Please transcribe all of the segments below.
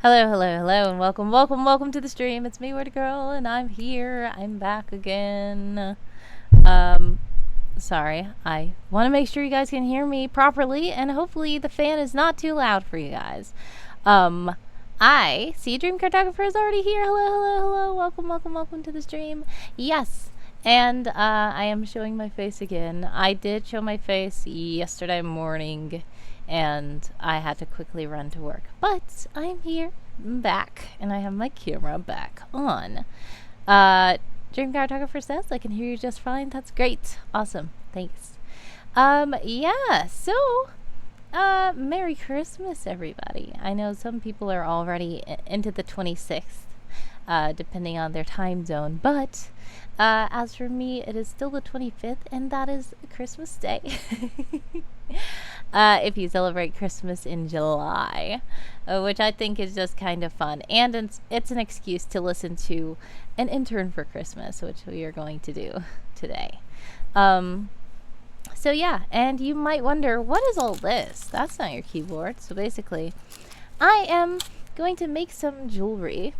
Hello, hello, hello, and welcome to the stream. It's me, Word Girl, and I'm here. I'm back again. Sorry. I want to make sure you guys can hear me properly, and hopefully the fan is not too loud for you guys. I see Dream Cartographer is already here. Hello, hello, hello. Welcome to the stream. Yes. And I am showing my face again. I did show my face yesterday morning, and I had to quickly run to work. But I'm here, I'm back, and I have my camera back on. Dream Cartographer says I can hear you just fine. That's great. Awesome. Thanks. Yeah, so Merry Christmas, everybody. I know some people are already into the 26th, depending on their time zone, but as for me, it is still the 25th, and that is Christmas Day. If you celebrate Christmas in July, which I think is just kind of fun. And it's an excuse to listen to an intern for Christmas, which we are going to do today. So yeah, and you might wonder, what is all this? That's not your keyboard. So basically, I am going to make some jewelry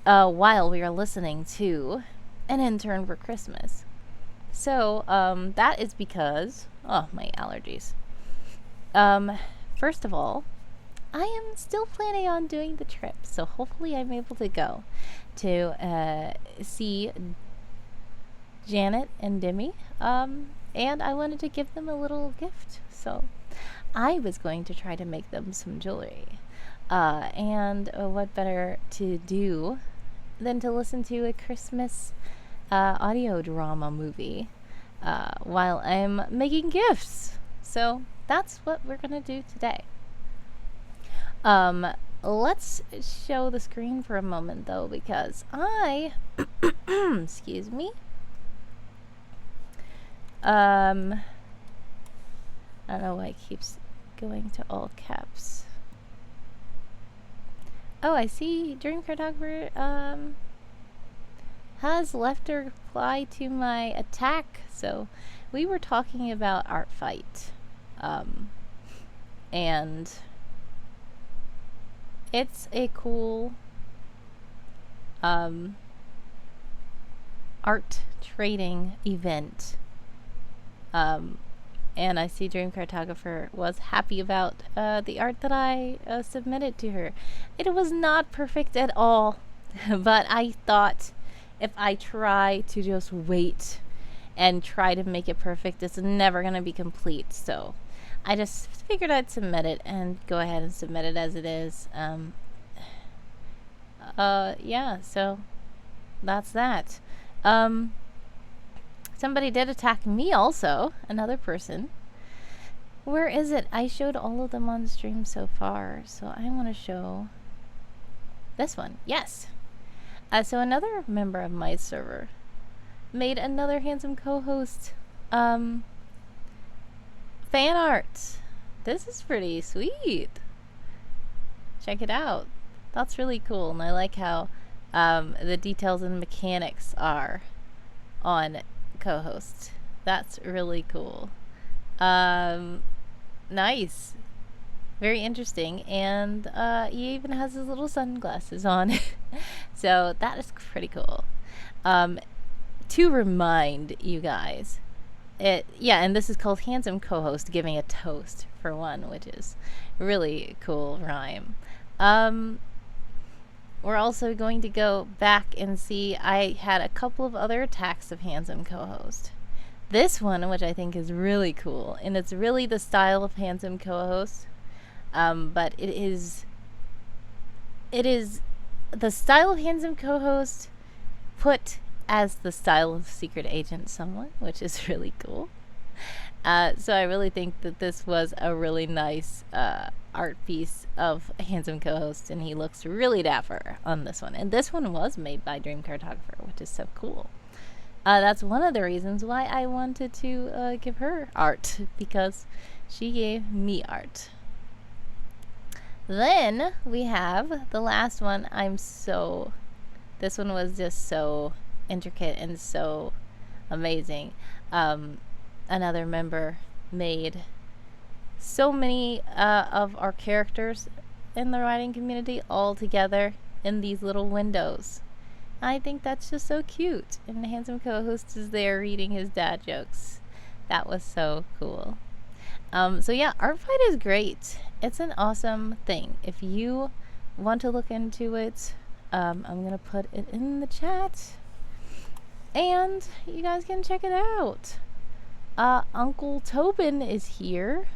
while we are listening to an intern for Christmas. So that is because, oh, my allergies. First of all, I am still planning on doing the trip, so hopefully I'm able to go to see Janet and Demi, and I wanted to give them a little gift, so I was going to try to make them some jewelry, and what better to do than to listen to a Christmas audio drama movie while I'm making gifts. So that's what we're gonna do today. Let's show the screen for a moment though, because I excuse me. I don't know why it keeps going to all caps. Oh, I see Dream Cartographer has left a reply to my attack. So we were talking about ArtFight. And it's a cool art trading event. And I see Dream Cartographer was happy about the art that I submitted to her. It was not perfect at all, but I thought if I try to just wait and try to make it perfect, it's never going to be complete. So I just figured I'd submit it and go ahead and submit it as it is. Yeah, so that's that. Somebody did attack me also, another person. Where is it? I showed all of them on stream so far, so I want to show this one. Yes. So another member of my server made another handsome co-host fan art. This is pretty sweet. Check it out. That's really cool, and I like how the details and mechanics are on co-host. That's really cool. Nice. Very interesting, and he even has his little sunglasses on. So that is pretty cool. To remind you guys, and this is called Handsome Co-host Giving a Toast, for one, which is really cool rhyme. We're also going to go back and see, I had a couple of other attacks of Handsome Co-host. This one, which I think is really cool, and it's really the style of Handsome Co-host, but it is the style of Handsome Co-host put as the style of Secret Agent somewhat, which is really cool. So I really think that this was a really nice art piece of Handsome Co-host, and he looks really dapper on this one. And this one was made by Dream Cartographer, which is so cool. That's one of the reasons why I wanted to give her art, because she gave me art. Then we have the last one. This one was just so intricate and so amazing. Another member made so many of our characters in the writing community all together in these little windows. I think that's just so cute. And the handsome co-host is there reading his dad jokes. That was so cool. So yeah, ArtFight is great. It's an awesome thing. If you want to look into it, I'm going to put it in the chat. And you guys can check it out. Uncle Tobin is here.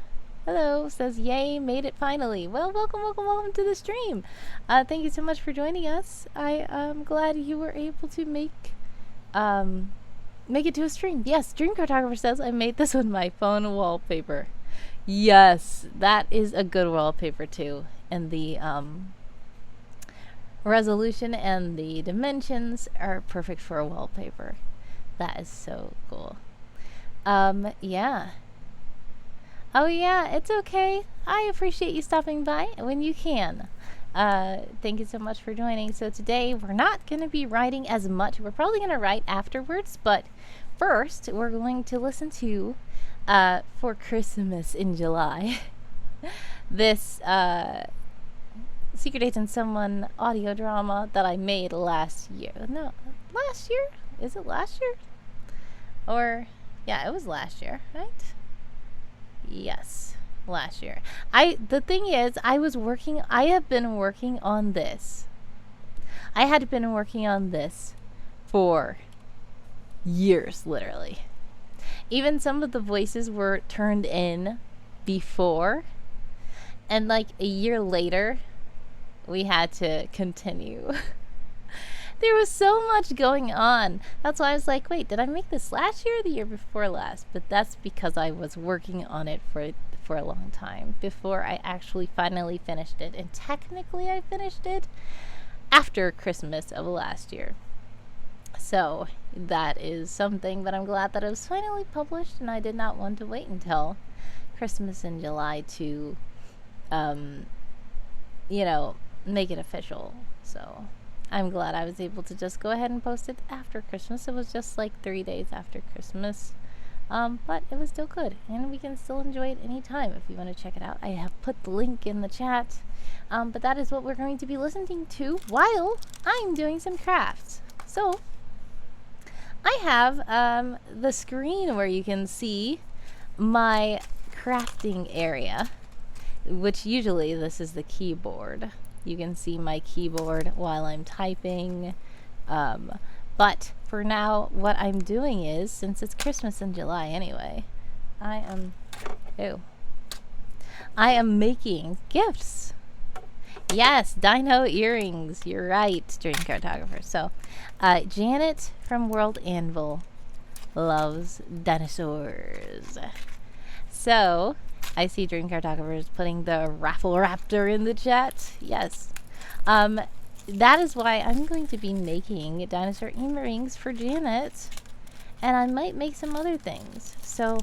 Hello, says, yay, made it finally. Well, welcome to the stream. Thank you so much for joining us. I am glad you were able to make it to a stream. Yes, Dream Cartographer says, I made this with my phone wallpaper. Yes, that is a good wallpaper too. And the resolution and the dimensions are perfect for a wallpaper. That is so cool. Yeah. Oh yeah, it's okay. I appreciate you stopping by when you can. Thank you so much for joining. So today we're not going to be writing as much. We're probably going to write afterwards, but first we're going to listen to For Christmas in July. This Secret Agent Someone audio drama that I made last year. No, last year? Is it last year? Or, yeah, it was last year, right? Yes, last year. The thing is, I have been working on this. I had been working on this for years, literally. Even some of the voices were turned in before, and like a year later, we had to continue. There was so much going on. That's why I was like, wait, did I make this last year or the year before last? But that's because I was working on it for a long time before I actually finally finished it. And technically I finished it after Christmas of last year. So that is something that I'm glad that it was finally published, and I did not want to wait until Christmas in July to, make it official. So I'm glad I was able to just go ahead and post it after Christmas. It was just like 3 days after Christmas. But it was still good, and we can still enjoy it anytime if you want to check it out. I have put the link in the chat. But that is what we're going to be listening to while I'm doing some crafts. So I have the screen where you can see my crafting area, which usually this is the keyboard. You can see my keyboard while I'm typing. But for now, what I'm doing is, since it's Christmas in July anyway, I am making gifts. Yes, dino earrings. You're right, Dream Cartographer. So, Janet from World Anvil loves dinosaurs. So, I see Dream Cartographer is putting the Raffle Raptor in the chat. Yes. That is why I'm going to be making dinosaur earrings for Janet. And I might make some other things. So,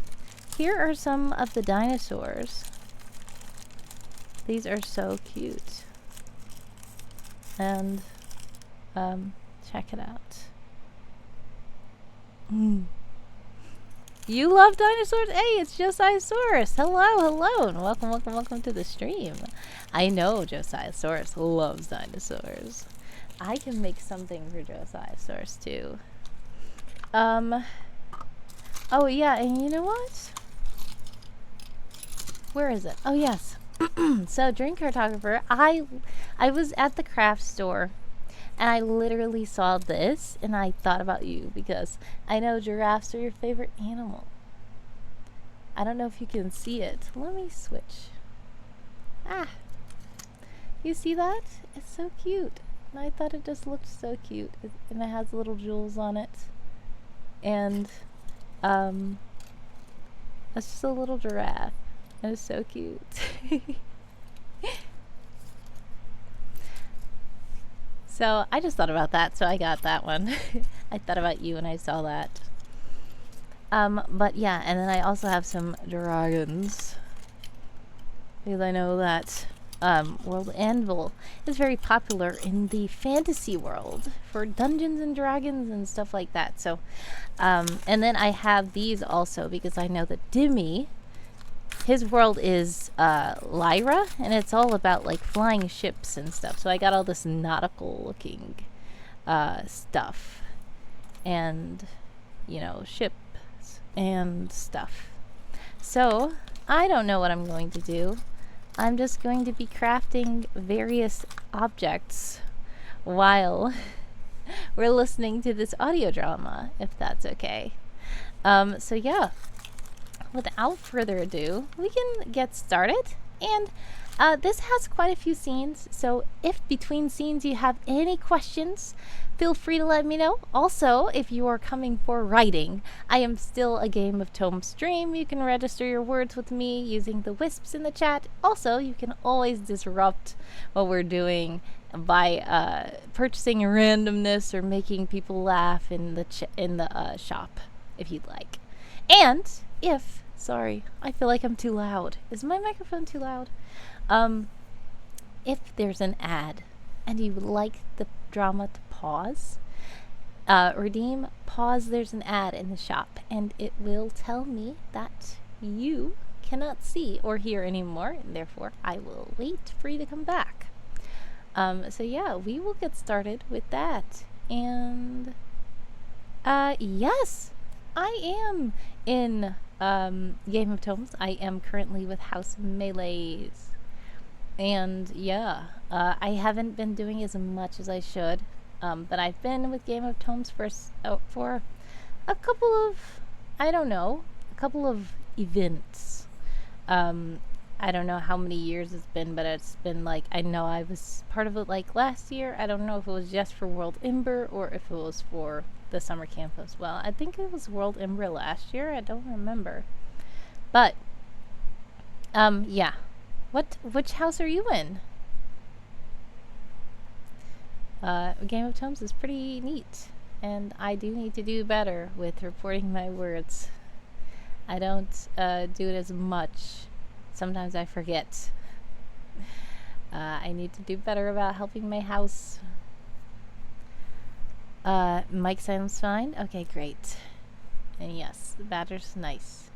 here are some of the dinosaurs. These are so cute. And, check it out. You love dinosaurs? Hey, it's Josiah-saurus. Hello, and welcome to the stream. I know Josiah-saurus loves dinosaurs. I can make something for Josiah-saurus too. Oh yeah, and you know what? Where is it? Oh yes. So, Dream Cartographer, I was at the craft store, and I literally saw this, and I thought about you, because I know giraffes are your favorite animal. I don't know if you can see it. Let me switch. Ah! You see that? It's so cute. And I thought it just looked so cute. And it has little jewels on it. And, that's just a little giraffe. And it's so cute. So I just thought about that, so I got that one. I thought about you when I saw that. But yeah, and then I also have some dragons, because I know that World Anvil is very popular in the fantasy world for Dungeons and Dragons and stuff like that. So, and then I have these also because I know that Dimmy his world is Lyra, and it's all about like flying ships and stuff. So I got all this nautical looking stuff, and ships and stuff. So I don't know what I'm going to do. I'm just going to be crafting various objects while we're listening to this audio drama, if that's okay. So yeah, without further ado, we can get started. And this has quite a few scenes, so if between scenes you have any questions, feel free to let me know. Also, if you are coming for writing, I am still a Game of Tomes stream. You can register your words with me using the wisps in the chat. Also, you can always disrupt what we're doing by purchasing randomness or making people laugh in the shop, if you'd like. And sorry, I feel like I'm too loud. Is my microphone too loud? If there's an ad and you would like the drama to pause, redeem pause, there's an ad in the shop, and it will tell me that you cannot see or hear anymore, and therefore I will wait for you to come back. So yeah, we will get started with that. And yes, I am in Game of Tomes. I am currently with House Melees. And yeah, I haven't been doing as much as I should, but I've been with Game of Tomes for a couple of events. I don't know how many years it's been, but it's been like, I know I was part of it like last year. I don't know if it was just for World Ember or if it was for the summer camp as well. I think it was World Ember last year. I don't remember. But yeah. Which house are you in? Game of Tomes is pretty neat, and I do need to do better with reporting my words. I don't do it as much. Sometimes I forget. I need to do better about helping my house. Mic sounds fine? Okay, great. And yes, the badger's nice.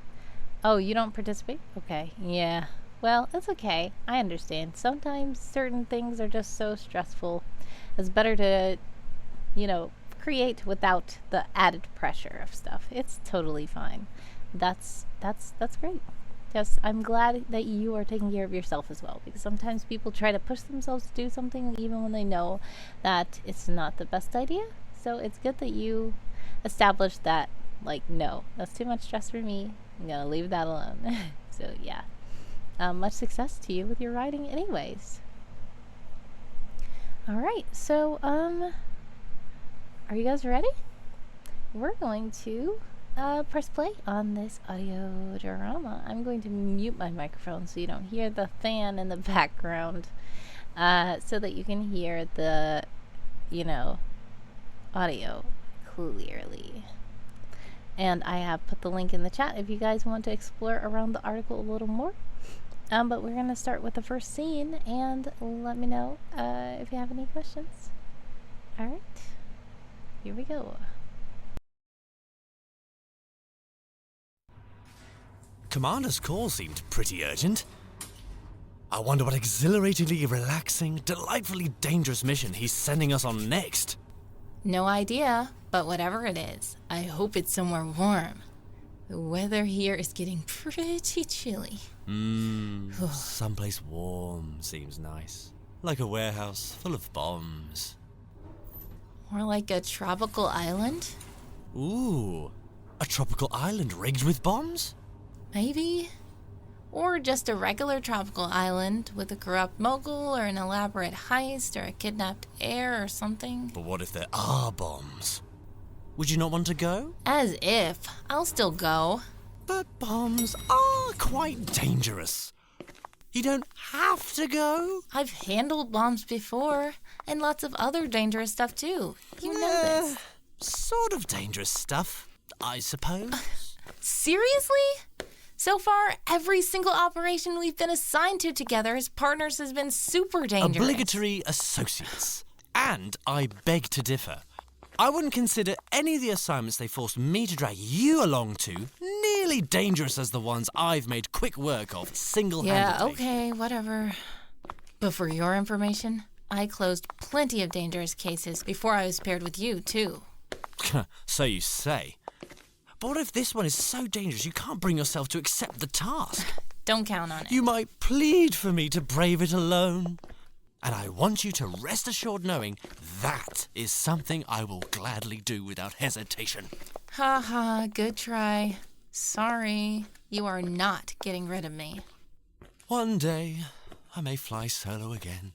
Oh, you don't participate? Okay, yeah. Well, it's okay. I understand. Sometimes certain things are just so stressful. It's better to, create without the added pressure of stuff. It's totally fine. That's great. Yes, I'm glad that you are taking care of yourself as well, because sometimes people try to push themselves to do something even when they know that it's not the best idea. So it's good that you established that, like, no, that's too much stress for me. I'm gonna leave that alone. So yeah. Much success to you with your writing anyways. Alright, so, are you guys ready? We're going to, press play on this audio drama. I'm going to mute my microphone so you don't hear the fan in the background, so that you can hear the, audio clearly. And I have put the link in the chat if you guys want to explore around the article a little more. But we're going to start with the first scene, and let me know if you have any questions. Alright, here we go. Commander's call seemed pretty urgent. I wonder what exhilaratingly relaxing, delightfully dangerous mission he's sending us on next. No idea, but whatever it is, I hope it's somewhere warm. The weather here is getting pretty chilly. Someplace warm seems nice. Like a warehouse full of bombs. More like a tropical island? Ooh, a tropical island rigged with bombs? Maybe. Or just a regular tropical island with a corrupt mogul or an elaborate heist or a kidnapped heir or something. But what if there are bombs? Would you not want to go? As if. I'll still go. But bombs are quite dangerous. You don't have to go. I've handled bombs before, and lots of other dangerous stuff too. You know this. Sort of dangerous stuff, I suppose. Seriously? So far, every single operation we've been assigned to together as partners has been super dangerous. Obligatory associates. And I beg to differ. I wouldn't consider any of the assignments they forced me to drag you along to nearly dangerous as the ones I've made quick work of single-handedly. Yeah, okay, whatever. But for your information, I closed plenty of dangerous cases before I was paired with you, too. So you say. But what if this one is so dangerous you can't bring yourself to accept the task? Don't count on it. You might plead for me to brave it alone. And I want you to rest assured knowing that is something I will gladly do without hesitation. Ha ha, good try. Sorry, you are not getting rid of me. One day, I may fly solo again.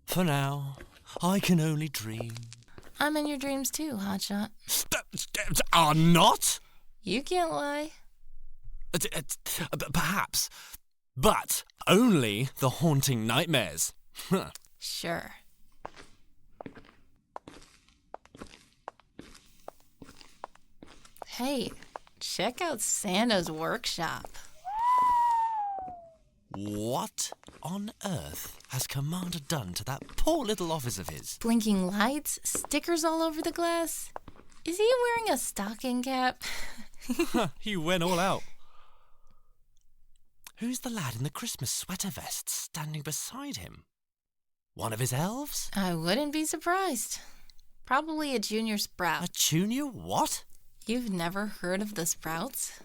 For now, I can only dream. I'm in your dreams too, Hotshot. Are not? You can't lie. Perhaps. But only the haunting nightmares. Sure. Hey, check out Santa's workshop. What on earth has Commander done to that poor little office of his? Blinking lights, stickers all over the glass. Is he wearing a stocking cap? He went all out. Who's the lad in the Christmas sweater vest standing beside him? One of his elves? I wouldn't be surprised. Probably a junior A sprout. junior what? You've never heard of the Sprouts?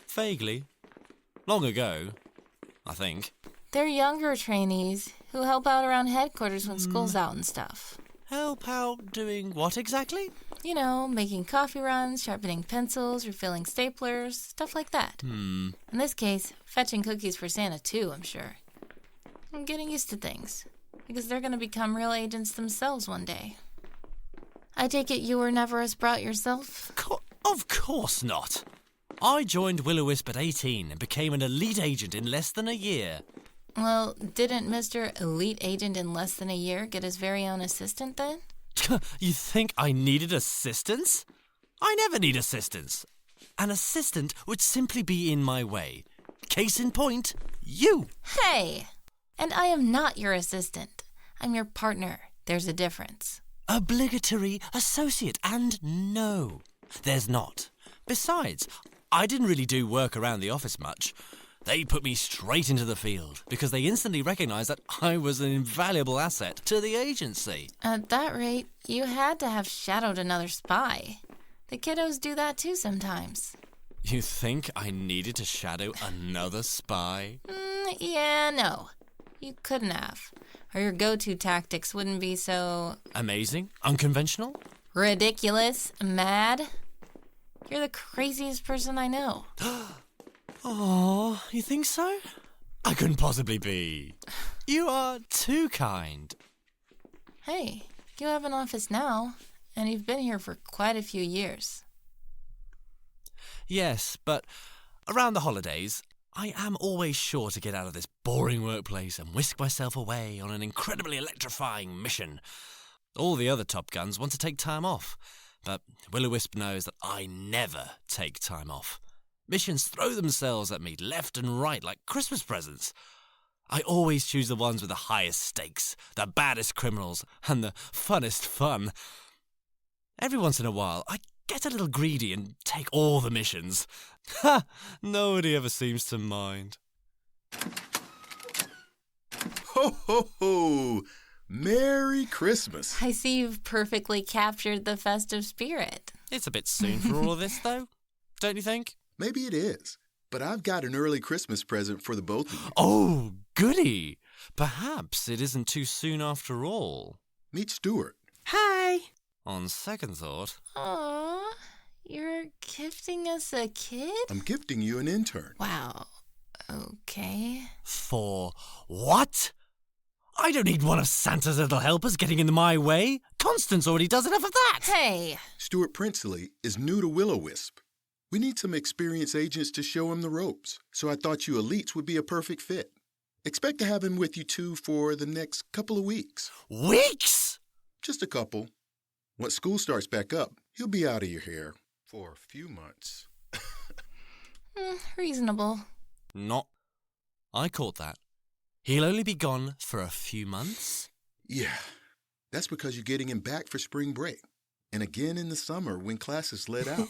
Vaguely. Long ago, I think. They're younger trainees who help out around headquarters when school's out and stuff. Help out doing what exactly? You know, making coffee runs, sharpening pencils, refilling staplers, stuff like that. In this case, fetching cookies for Santa too, I'm sure. I'm getting used to things, because they're going to become real agents themselves one day. I take it you were never a Sprout yourself? Of course not. I joined Will-O-Wisp at 18 and became an elite agent in less than a year. Well, didn't Mr. Elite Agent in less than a year get his very own assistant then? You think I needed assistance? I never need assistance. An assistant would simply be in my way. Case in point, you. Hey! And I am not your assistant. I'm your partner. There's a difference. Obligatory associate, and no, there's not. Besides, I didn't really do work around the office much. They put me straight into the field because they instantly recognized that I was an invaluable asset to the agency. At that rate, you had to have shadowed another spy. The kiddos do that too sometimes. You think I needed to shadow another spy? Yeah, no. You couldn't have. Or your go-to tactics wouldn't be so... Amazing? Unconventional? ridiculous, mad. You're the craziest person I know. Oh, you think so? I couldn't possibly be. You are too kind. Hey, you have an office now, and you've been here for quite a few years. Yes, but around the holidays, I am always sure to get out of this boring workplace and whisk myself away on an incredibly electrifying mission. All the other Top Guns want to take time off, but Will-O-Wisp knows that I never take time off. Missions throw themselves at me left and right like Christmas presents. I always choose the ones with the highest stakes, the baddest criminals, and the funnest fun. Every once in a while, I get a little greedy and take all the missions. Ha! Nobody ever seems to mind. Ho, ho, ho! Merry Christmas. I see you've perfectly captured the festive spirit. It's a bit soon for all of this, though, don't you think? Maybe it is, but I've got an early Christmas present for the both of you. Oh, goody! Perhaps it isn't too soon after all. Meet Stuart. Hi! On second thought... Aww, you're gifting us a kid? I'm gifting you an intern. Wow, okay. For what? I don't need one of Santa's little helpers getting in my way. Constance already does enough of that. Hey! Stuart Princely is new to Will-O-Wisp. We need some experienced agents to show him the ropes, so I thought you elites would be a perfect fit. Expect to have him with you two for the next couple of weeks. Weeks? Just a couple. Once school starts back up, he'll be out of your hair for a few months. Reasonable. Not. I caught that. He'll only be gone for a few months? Yeah, That's because you're getting him back for spring break. And again in the summer when classes let out.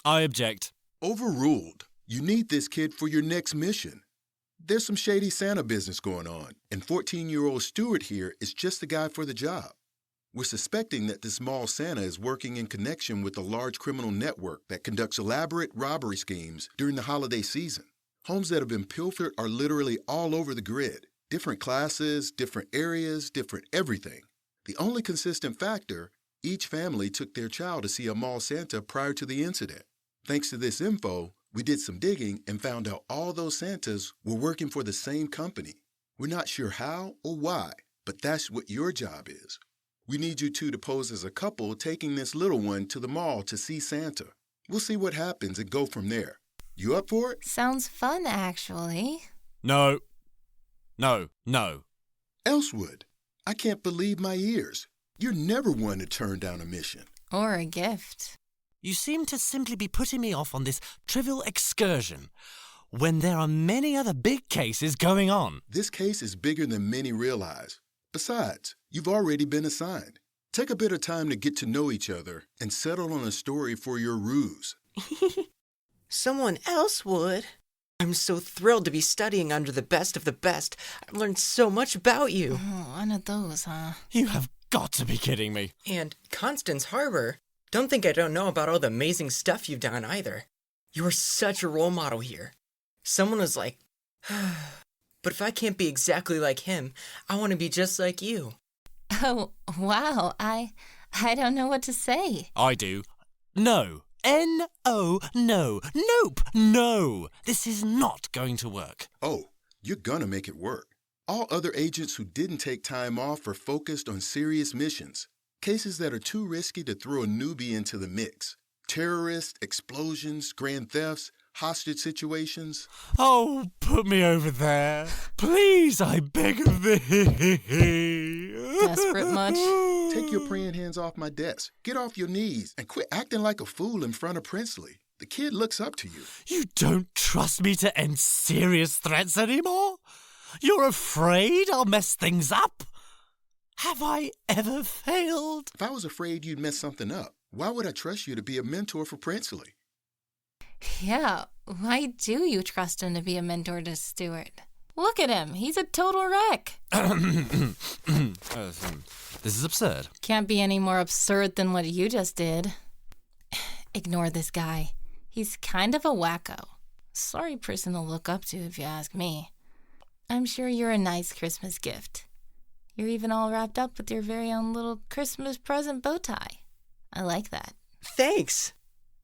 I object. Overruled. You need this kid for your next mission. There's some shady Santa business going on, and 14-year-old Stuart here is just the guy for the job. We're suspecting that this mall Santa is working in connection with a large criminal network that conducts elaborate robbery schemes during the holiday season. Homes that have been pilfered are literally all over the grid. Different classes, different areas, different everything. The only consistent factor, each family took their child to see a mall Santa prior to the incident. Thanks to this info, we did some digging and found out all those Santas were working for the same company. We're not sure how or why, but that's what your job is. We need you two to pose as a couple taking this little one to the mall to see Santa. We'll see what happens and go from there. You up for it? Sounds fun, actually. No. No. No. Elsewood, I can't believe my ears. You're never one to turn down a mission. Or a gift. You seem to simply be putting me off on this trivial excursion when there are many other big cases going on. This case is bigger than many realize. Besides, you've already been assigned. Take a bit of time to get to know each other and settle on a story for your ruse. Someone else would. I'm so thrilled to be studying under the best of the best. I've learned so much about you. Oh, one of those, huh? You have got to be kidding me. And Constance Harbor. Don't think I don't know about all the amazing stuff you've done either. You are such a role model here. Someone was like, but if I can't be exactly like him, I want to be just like you. Oh, wow. I don't know what to say. I do. No. N-O, no. Nope, no. This is not going to work. Oh, you're gonna make it work. All other agents who didn't take time off are focused on serious missions. Cases that are too risky to throw a newbie into the mix. Terrorists, explosions, grand thefts, hostage situations. Oh, put me over there. Please, I beg of thee. Desperate much? Take your praying hands off my desk. Get off your knees and quit acting like a fool in front of Princely. The kid looks up to you. You don't trust me to end serious threats anymore? You're afraid I'll mess things up? Have I ever failed? If I was afraid you'd mess something up, why would I trust you to be a mentor for Princely? Yeah, why do you trust him to be a mentor to Stuart? Look at him. He's a total wreck. This is absurd. Can't be any more absurd than what you just did. Ignore this guy. He's kind of a wacko. Sorry person to look up to, if you ask me. I'm sure you're a nice Christmas gift. You're even all wrapped up with your very own little Christmas present bow tie. I like that. Thanks.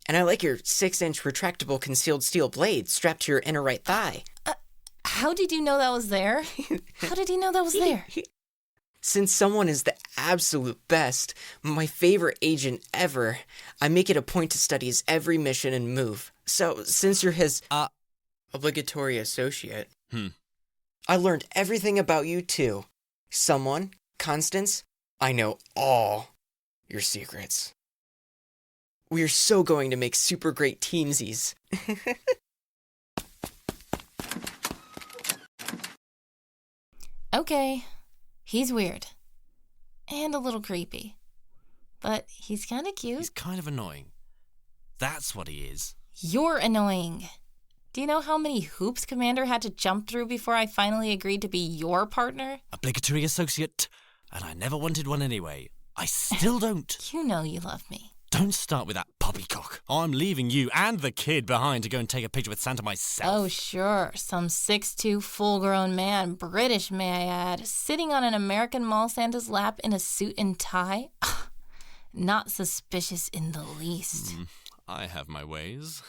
And I like your 6-inch retractable concealed steel blade strapped to your inner right thigh. How did you know that was there? How did you know that was there? Since someone is the absolute best, my favorite agent ever, I make it a point to study his every mission and move. So, since you're his obligatory associate, I learned everything about you too. Someone, Constance, I know all your secrets. We are so going to make super great teamsies. Okay, he's weird. And a little creepy. But he's kind of cute. He's kind of annoying. That's what he is. You're annoying. Do you know how many hoops Commander had to jump through before I finally agreed to be your partner? Obligatory associate. And I never wanted one anyway. I still don't. You know you love me. Don't start with that poppycock. I'm leaving you and the kid behind to go and take a picture with Santa myself. Oh, sure. Some 6'2" full-grown man, British may I add, sitting on an American mall Santa's lap in a suit and tie? Not suspicious in the least. I have my ways.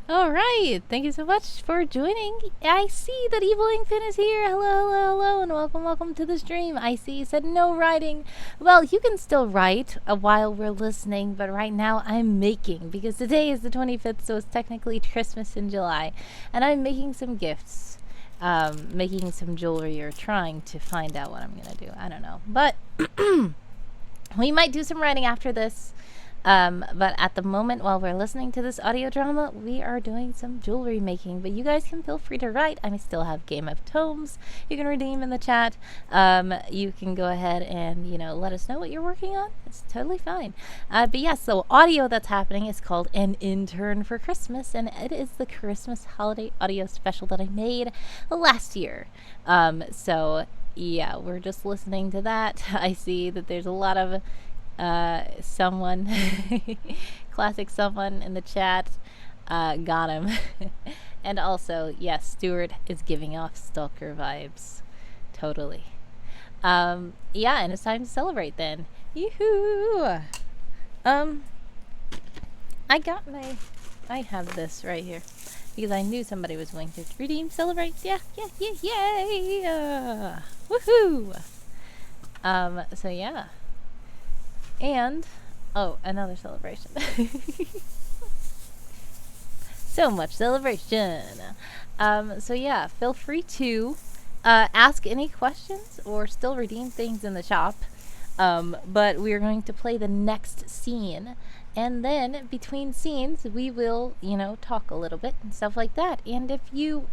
All right, thank you so much for joining. I see that Evil Inkfin is here. Hello, hello, hello, and welcome to the stream. I see you said no writing. Well, you can still write while we're listening, but right now I'm making, because today is the 25th, so it's technically Christmas in July, and I'm making some gifts, making some jewelry, or trying to find out what I'm gonna do. I don't know, but We might do some writing after this. But at the moment, while we're listening to this audio drama, we are doing some jewelry making. But you guys can feel free to write. I still have Game of Tomes you can redeem in the chat. You can go ahead and, let us know what you're working on. It's totally fine. But yes, so audio that's happening is called An Intern for Christmas, and it is the Christmas holiday audio special that I made last year. So yeah, we're just listening to that. I see that there's a lot of someone classic someone in the chat got him. And also, yes, Stuart is giving off stalker vibes totally. Yeah, and it's time to celebrate then. Yoo-hoo! I have this right here because I knew somebody was going to redeem, celebrate. Yeah, woohoo! So yeah. And, another celebration. So much celebration. So yeah, feel free to ask any questions or still redeem things in the shop. But we're going to play the next scene. And then between scenes, we will, talk a little bit and stuff like that. And if you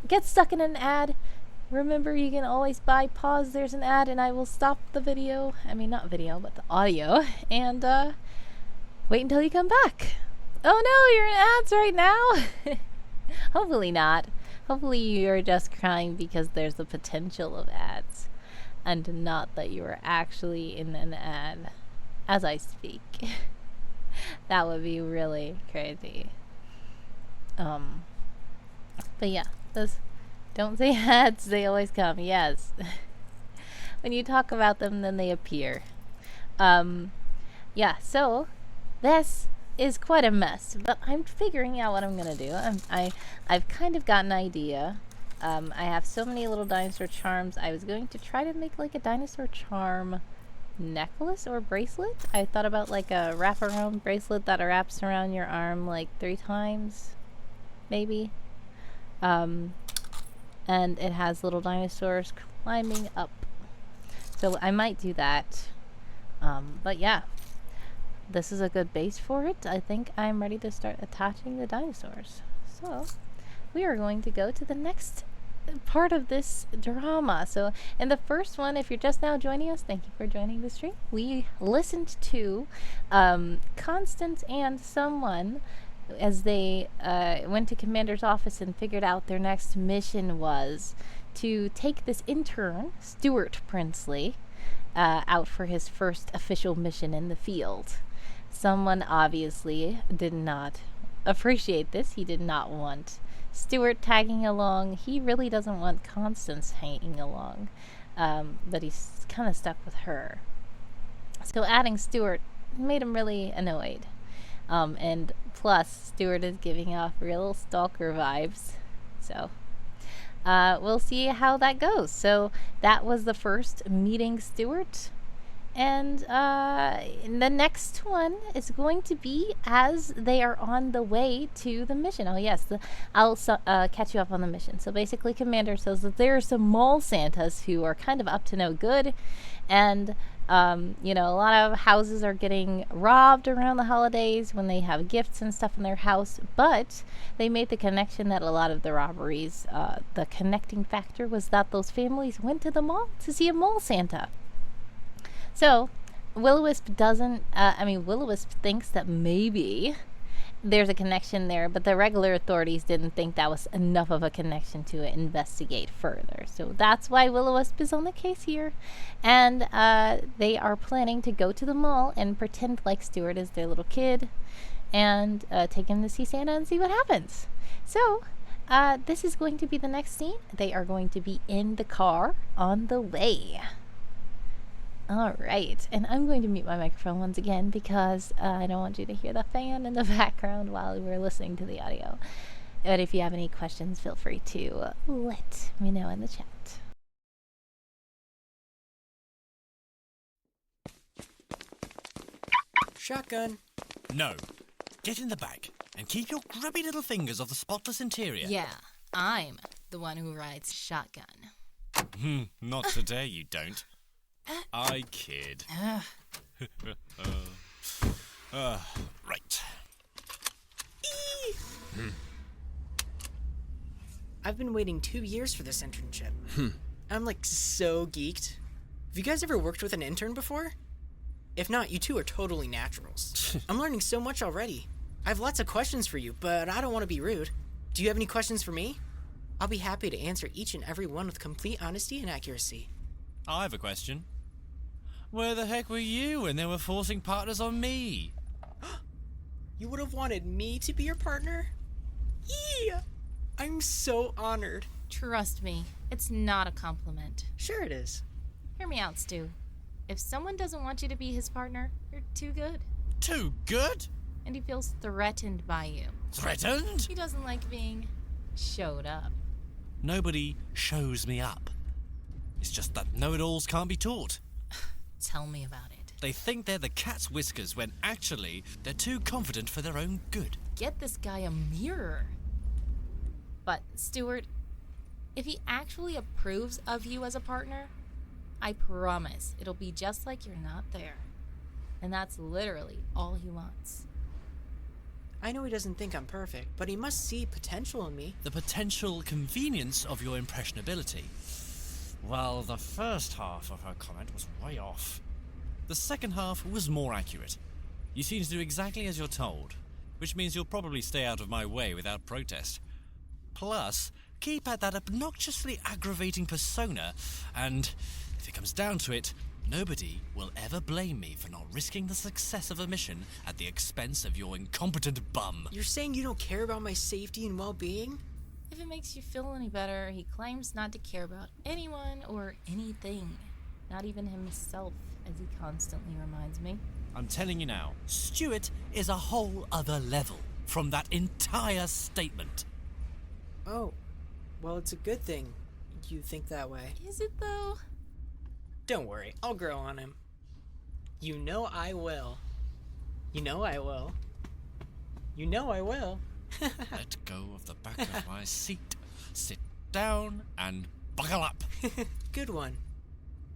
get stuck in an ad, remember, you can always pause. There's an ad, and I will stop the video. I mean, not video, but the audio. And wait until you come back. Oh no, you're in ads right now. Hopefully not. Hopefully you're just crying because there's the potential of ads, and not that you are actually in an ad as I speak. That would be really crazy. But yeah, don't say ads, they always come, yes. When you talk about them, then they appear. Yeah, so this is quite a mess, but I'm figuring out what I'm gonna do. I've kind of got an idea. I have so many little dinosaur charms. I was going to try to make like a dinosaur charm necklace or bracelet. I thought about like a wraparound bracelet that wraps around your arm like 3 times, maybe. And it has little dinosaurs climbing up. So I might do that. But yeah, this is a good base for it. I think I'm ready to start attaching the dinosaurs. So we are going to go to the next part of this drama. So in the first one, if you're just now joining us, thank you for joining the stream. We listened to Constance and someone as they went to Commander's office and figured out their next mission was to take this intern, Stuart Princely, out for his first official mission in the field. Someone obviously did not appreciate this. He did not want Stuart tagging along. He really doesn't want Constance hanging along, but he's kind of stuck with her. So adding Stuart made him really annoyed. And plus, Stuart is giving off real stalker vibes. So, we'll see how that goes. So, that was the first meeting Stuart. And the next one is going to be as they are on the way to the mission. Oh, yes, I'll catch you up on the mission. So, basically, Commander says that there are some mall Santas who are kind of up to no good. And a lot of houses are getting robbed around the holidays when they have gifts and stuff in their house. But they made the connection that a lot of the robberies, the connecting factor was that those families went to the mall to see a mall Santa. So Will-O-Wisp Will-O-Wisp thinks that maybe there's a connection there, but the regular authorities didn't think that was enough of a connection to investigate further. So that's why Will-O-Wisp is on the case here. And they are planning to go to the mall and pretend like Stuart is their little kid and take him to see Santa and see what happens. So this is going to be the next scene. They are going to be in the car on the way. All right, and I'm going to mute my microphone once again because I don't want you to hear the fan in the background while we're listening to the audio. But if you have any questions, feel free to let me know in the chat. Shotgun. No. Get in the back and keep your grubby little fingers off the spotless interior. Yeah, I'm the one who rides shotgun. Not today, you don't. I kid. Right. I've been waiting 2 years for this internship. I'm like so geeked. Have you guys ever worked with an intern before? If not, you two are totally naturals. I'm learning so much already. I have lots of questions for you, but I don't want to be rude. Do you have any questions for me? I'll be happy to answer each and every one with complete honesty and accuracy. I have a question. Where the heck were you when they were forcing partners on me? You would have wanted me to be your partner? Yeah! I'm so honored. Trust me, it's not a compliment. Sure it is. Hear me out, Stu. If someone doesn't want you to be his partner, you're too good. Too good? And he feels threatened by you. Threatened? He doesn't like being showed up. Nobody shows me up. It's just that know-it-alls can't be taught. Tell me about it. They think they're the cat's whiskers when actually they're too confident for their own good. Get this guy a mirror. But, Stuart, if he actually approves of you as a partner, I promise it'll be just like you're not there. And that's literally all he wants. I know he doesn't think I'm perfect, but he must see potential in me. The potential convenience of your impressionability. Well, the first half of her comment was way off. The second half was more accurate. You seem to do exactly as you're told, which means you'll probably stay out of my way without protest. Plus, keep at that obnoxiously aggravating persona, and if it comes down to it, nobody will ever blame me for not risking the success of a mission at the expense of your incompetent bum. You're saying you don't care about my safety and well-being? If it makes you feel any better, he claims not to care about anyone or anything. Not even himself, as he constantly reminds me. I'm telling you now, Stuart is a whole other level from that entire statement. Oh, well, it's a good thing you think that way. Is it, though? Don't worry, I'll grow on him. You know I will. You know I will. You know I will. Let go of the back of my seat, sit down, and buckle up. Good one.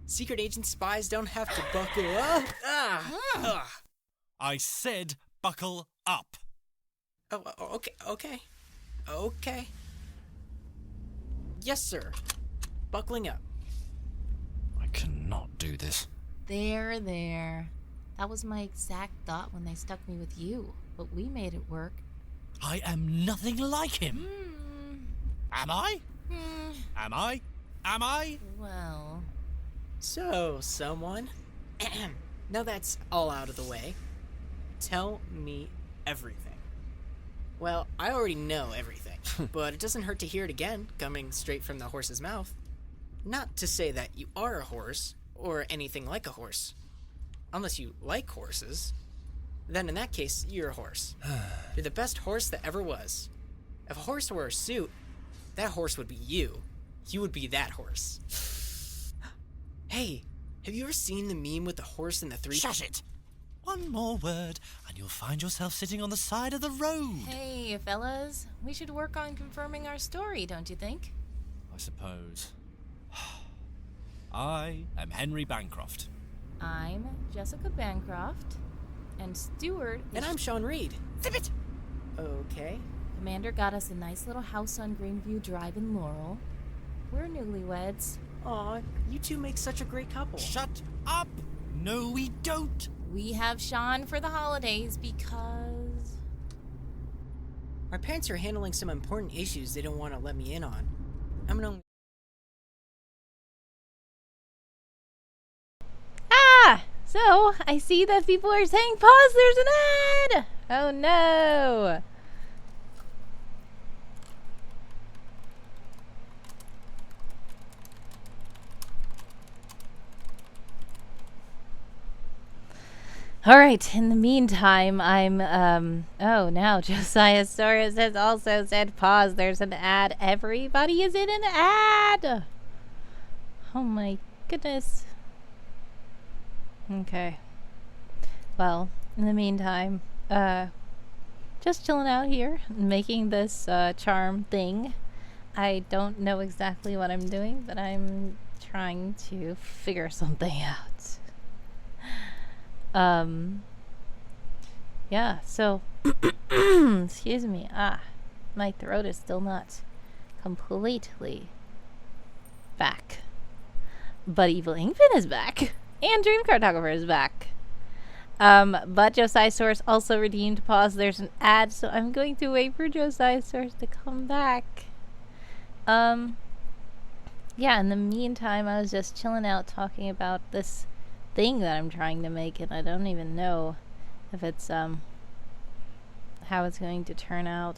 Secret agent spies don't have to buckle up. I said buckle up. Oh, okay. Yes, sir. Buckling up. I cannot do this. There. That was my exact thought when they stuck me with you, but we made it work. I am nothing like him. Am I? Am I? Well... So, someone, now that's all out of the way, tell me everything. Well, I already know everything, but it doesn't hurt to hear it again, coming straight from the horse's mouth. Not to say that you are a horse, or anything like a horse. Unless you like horses. Then in that case, you're a horse. You're the best horse that ever was. If a horse wore a suit, that horse would be you. You would be that horse. Hey, have you ever seen the meme with the horse and the three... Shut it! One more word, and you'll find yourself sitting on the side of the road. Hey, fellas, we should work on confirming our story, don't you think? I suppose. I am Henry Bancroft. I'm Jessica Bancroft, and Stuart is... And I'm Sean Reed. Zip it! Okay. Commander got us a nice little house on Greenview Drive in Laurel. We're newlyweds. Aw, you two make such a great couple. Shut up! No, we don't! We have Sean for the holidays because... Our parents are handling some important issues they don't want to let me in on. I'm gonna... So, I see that people are saying, pause, there's an ad! Oh no! Alright, in the meantime, I'm, oh, now Josiah Soros has also said, pause, there's an ad. Everybody is in an ad! Oh my goodness. Okay. Well, in the meantime, just chilling out here, making this, charm thing. I don't know exactly what I'm doing, but I'm trying to figure something out. Yeah, so excuse me. My throat is still not completely back. But Evil Inkpin is back. And Dream Cartographer is back. But Josiah's Source also redeemed. Pause. There's an ad, so I'm going to wait for Josiah's Source to come back. Yeah, in the meantime, I was just chilling out talking about this thing that I'm trying to make, and I don't even know if it's, how it's going to turn out.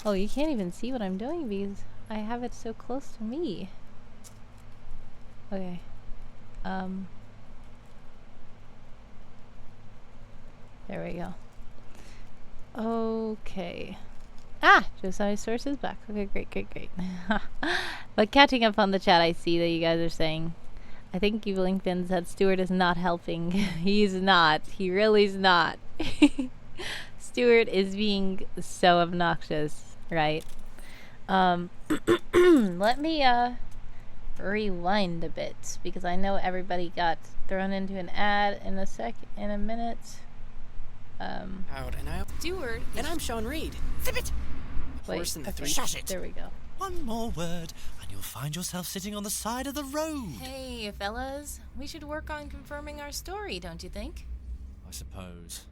Oh, you can't even see what I'm doing because I have it so close to me. Okay. There we go. Okay. Josiah's Source is back. Okay, great. But catching up on the chat, I see that you guys are saying, I think Evil Inkpin said Stuart is not helping. He's not. He really is not. Stuart is being so obnoxious, right? Let me, rewind a bit, because I know everybody got thrown into an ad in a minute. Stuart, and I'm Sean Reed. Zip it! Horse in the three. Shut it! There we go. One more word, and you'll find yourself sitting on the side of the road. Hey, fellas. We should work on confirming our story, don't you think? I suppose.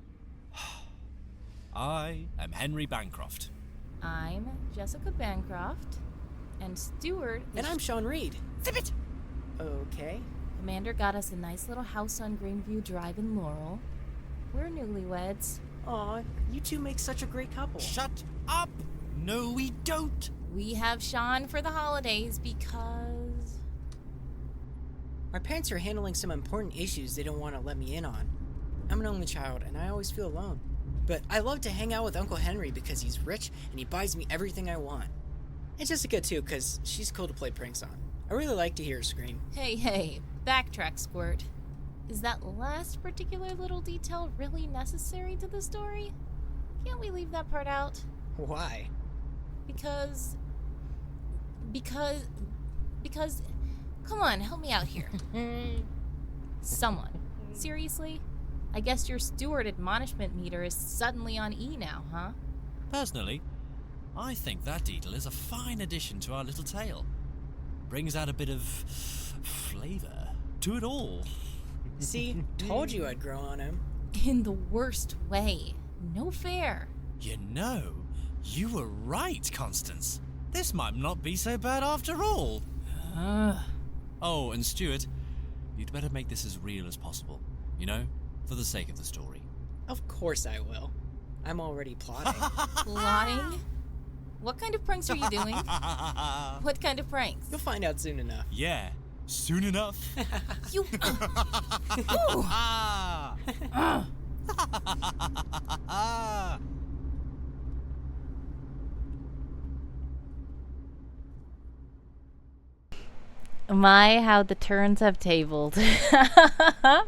I am Henry Bancroft. I'm Jessica Bancroft. And Stuart is... And I'm Sean Reed. Zip it! Okay. Commander got us a nice little house on Greenview Drive in Laurel. We're newlyweds. Aw, you two make such a great couple. Shut up! No, we don't! We have Sean for the holidays because... My parents are handling some important issues they don't want to let me in on. I'm an only child, and I always feel alone. But I love to hang out with Uncle Henry because he's rich and he buys me everything I want. And Jessica too, because she's cool to play pranks on. I really like to hear her scream. Hey, backtrack, Squirt. Is that last particular little detail really necessary to the story? Can't we leave that part out? Why? Because, come on, help me out here. Someone. Seriously? I guess your Stuart admonishment meter is suddenly on E now, huh? Personally, I think that detail is a fine addition to our little tale. Brings out a bit of flavor to it all. See, told you I'd grow on him. In the worst way. No fair. You know, you were right, Constance. This might not be so bad after all. Oh, and Stuart, you'd better make this as real as possible. You know, for the sake of the story. Of course I will. I'm already plotting. Plotting? What kind of pranks are you doing? What kind of pranks? You'll find out soon enough. Yeah, soon enough. You... My, how the turns have tabled. The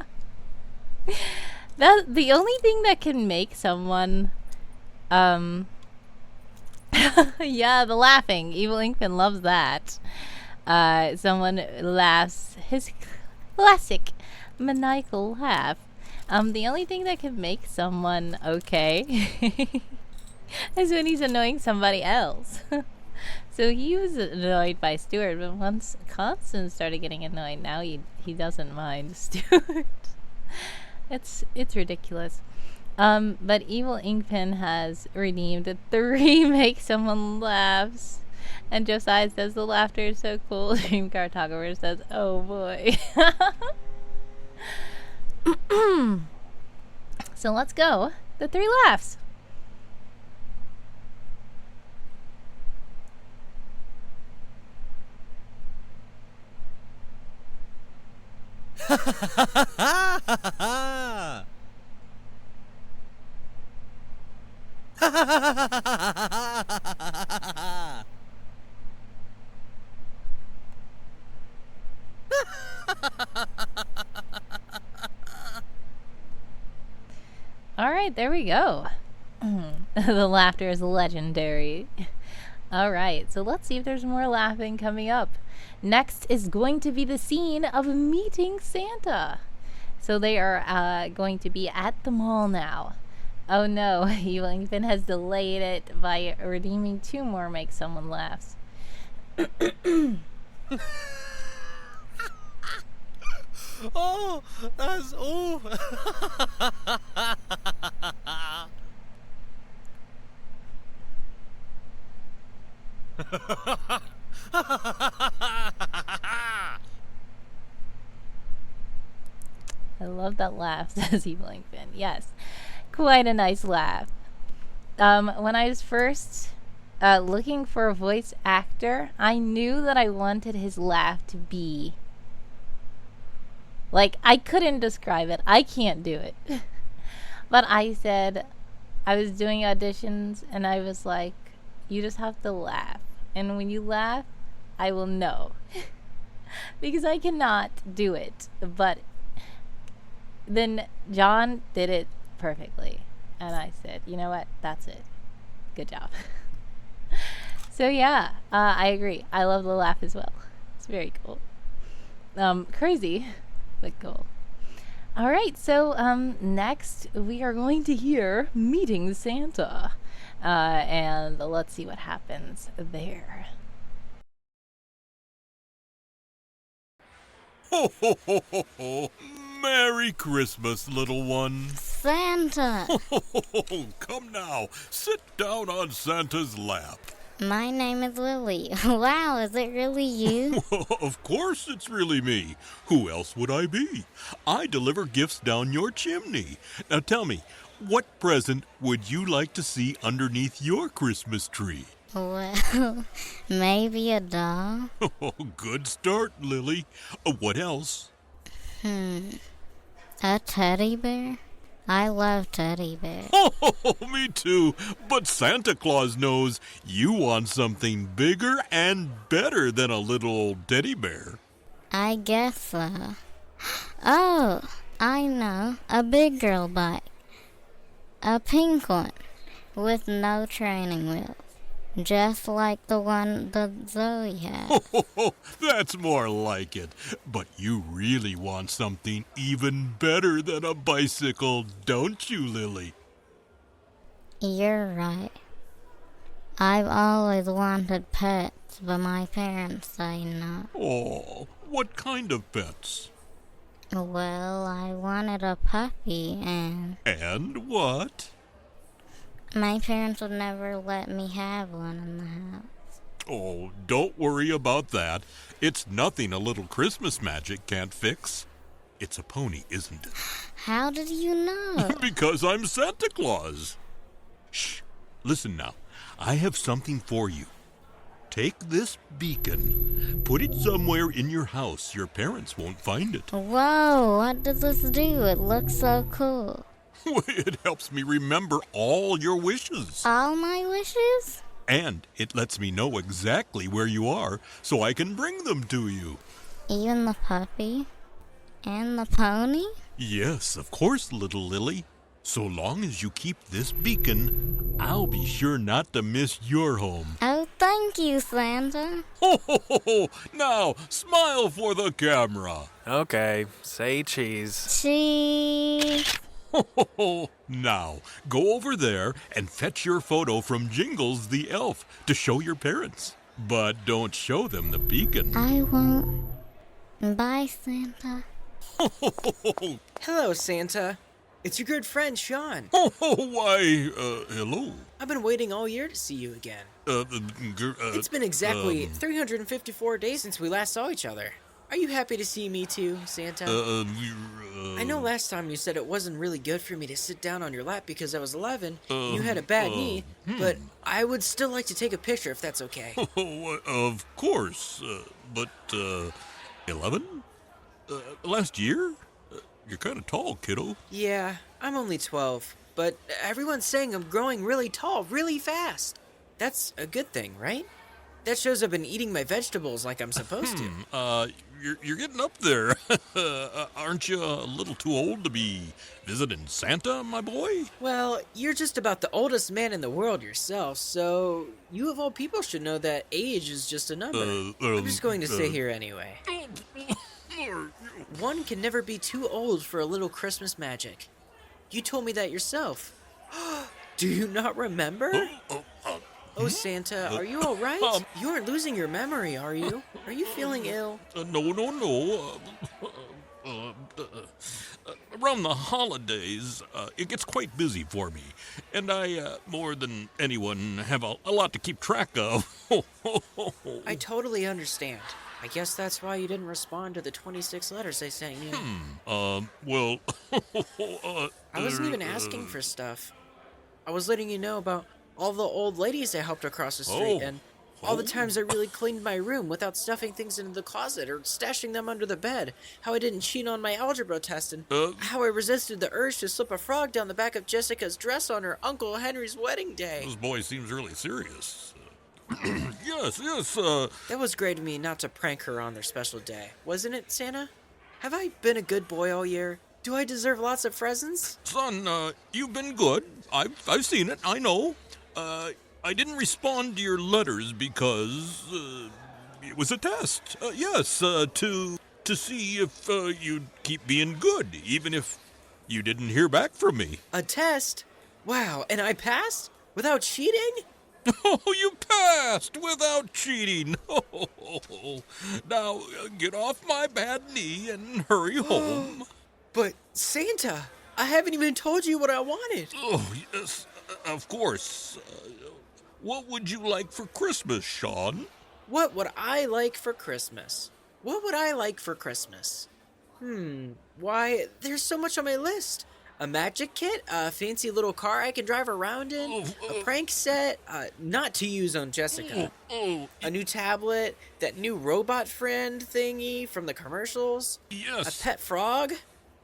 only thing that can make someone, yeah, the laughing. Evil Inkpin loves that. Someone laughs his classic maniacal laugh. The only thing that can make someone okay is when he's annoying somebody else. So he was annoyed by Stuart, but once Constance started getting annoyed, now he doesn't mind Stuart. It's ridiculous. But Evil Inkpin has redeemed 3 make someone laughs. And Josiah says the laughter is so cool. Dream Cartographer says, oh boy. So let's go. The 3 laughs. All right, there we go. The laughter is legendary. All right, so let's see if there's more laughing coming up. Next is going to be the scene of meeting Santa. So they are going to be at the mall now. Oh no, Evelyn has delayed it by redeeming 2 more Make Someone Laughs. Oh, that's oh. I love that laugh, says Evelyn Finn. Yes, quite a nice laugh. When I was first looking for a voice actor, I knew that I wanted his laugh to be like, I couldn't describe it. I can't do it. But I said, I was doing auditions and I was like, you just have to laugh. And when you laugh, I will know. Because I cannot do it. But then John did it perfectly. And I said, you know what? That's it. Good job. So yeah, I agree. I love the laugh as well. It's very cool. Crazy, but cool. All right, so next we are going to hear Meeting Santa. And let's see what happens there. Ho, ho, ho, ho, ho. Merry Christmas, little one. Santa! Ho, ho, ho, ho. Come now, sit down on Santa's lap. My name is Lily. Wow, is it really you? Of course it's really me. Who else would I be? I deliver gifts down your chimney. Now tell me, what present would you like to see underneath your Christmas tree? Well, maybe a doll? Oh, good start, Lily. What else? A teddy bear? I love teddy bears. Oh, me too. But Santa Claus knows you want something bigger and better than a little old teddy bear. I guess so. Oh, I know. A big girl bike. A pink one. With no training wheels. Just like the one that Zoe has. Oh, that's more like it. But you really want something even better than a bicycle, don't you, Lily? You're right. I've always wanted pets, but my parents say no. Oh, what kind of pets? Well, I wanted a puppy, and And what? my parents would never let me have one in the house. Oh, don't worry about that. It's nothing a little Christmas magic can't fix. It's a pony, isn't it? How did you know? Because I'm Santa Claus. Shh, listen now. I have something for you. Take this beacon, put it somewhere in your house. Your parents won't find it. Whoa, what does this do? It looks so cool. It helps me remember all your wishes. All my wishes? And it lets me know exactly where you are so I can bring them to you. Even the puppy? And the pony? Yes, of course, little Lily. So long as you keep this beacon, I'll be sure not to miss your home. Oh, thank you, Santa. Ho, ho, ho, ho. Now, smile for the camera. Okay, say cheese. Cheese. Ho, ho, ho. Now, go over there and fetch your photo from Jingles the elf to show your parents. But don't show them the beacon. I won't. Bye, Santa. Ho, ho, ho, ho. Hello, Santa. It's your good friend, Sean. Ho, ho, why, hello. I've been waiting all year to see you again. It's been exactly 354 days since we last saw each other. Are you happy to see me too, Santa? I know last time you said it wasn't really good for me to sit down on your lap because I was 11 and you had a bad knee, but I would still like to take a picture if that's okay. Of course, but, 11? Last year? You're kind of tall, kiddo. Yeah, I'm only 12, but everyone's saying I'm growing really tall, really fast. That's a good thing, right? That shows I've been eating my vegetables like I'm supposed to. You're getting up there. Aren't you a little too old to be visiting Santa, my boy? Well, you're just about the oldest man in the world yourself, so you of all people should know that age is just a number. I'm just going to sit here anyway. one can never be too old for a little Christmas magic. You told me that yourself. Do you not remember? Oh, Santa, are you all right? You aren't losing your memory, are you? Are you feeling ill? No. Around the holidays, it gets quite busy for me, and I, more than anyone, have a lot to keep track of. I totally understand. I guess that's why you didn't respond to the 26 letters I sent you. Well, I wasn't even asking for stuff. I was letting you know about all the old ladies I helped across the street, and all the times I really cleaned my room without stuffing things into the closet or stashing them under the bed, how I didn't cheat on my algebra test, and how I resisted the urge to slip a frog down the back of Jessica's dress on her Uncle Henry's wedding day. This boy seems really serious. Yes, That was great of me not to prank her on their special day, wasn't it, Santa? Have I been a good boy all year? Do I deserve lots of presents? Son, you've been good. I've seen it, I know. I didn't respond to your letters because, it was a test. Yes, to see if, you'd keep being good, even if you didn't hear back from me. A test? Wow, and I passed? Without cheating? Oh, you passed without cheating. Now, get off my bad knee and hurry home. But, Santa, I haven't even told you what I wanted. Oh, yes, of course. What would you like for Christmas, Sean? What would I like for Christmas? What would I like for Christmas? Why, there's so much on my list. A magic kit, a fancy little car I can drive around in, a prank set, not to use on Jessica, a new tablet, that new robot friend thingy from the commercials, Yes. a pet frog.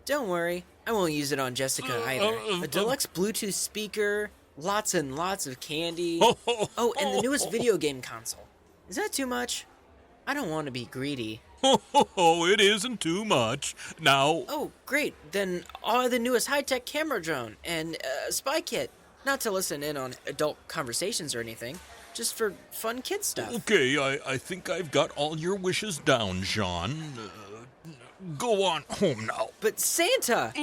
Don't worry, I won't use it on Jessica either. A deluxe Bluetooth speaker, lots and lots of candy. Oh, and the newest video game console. Is that too much? I don't want to be greedy. Oh, it isn't too much. Now, Oh, great. Then all the newest high-tech camera drone and a spy kit. Not to listen in on adult conversations or anything, just for fun kid stuff. okay, I think I've got all your wishes down, Sean. Go on home now. But Santa,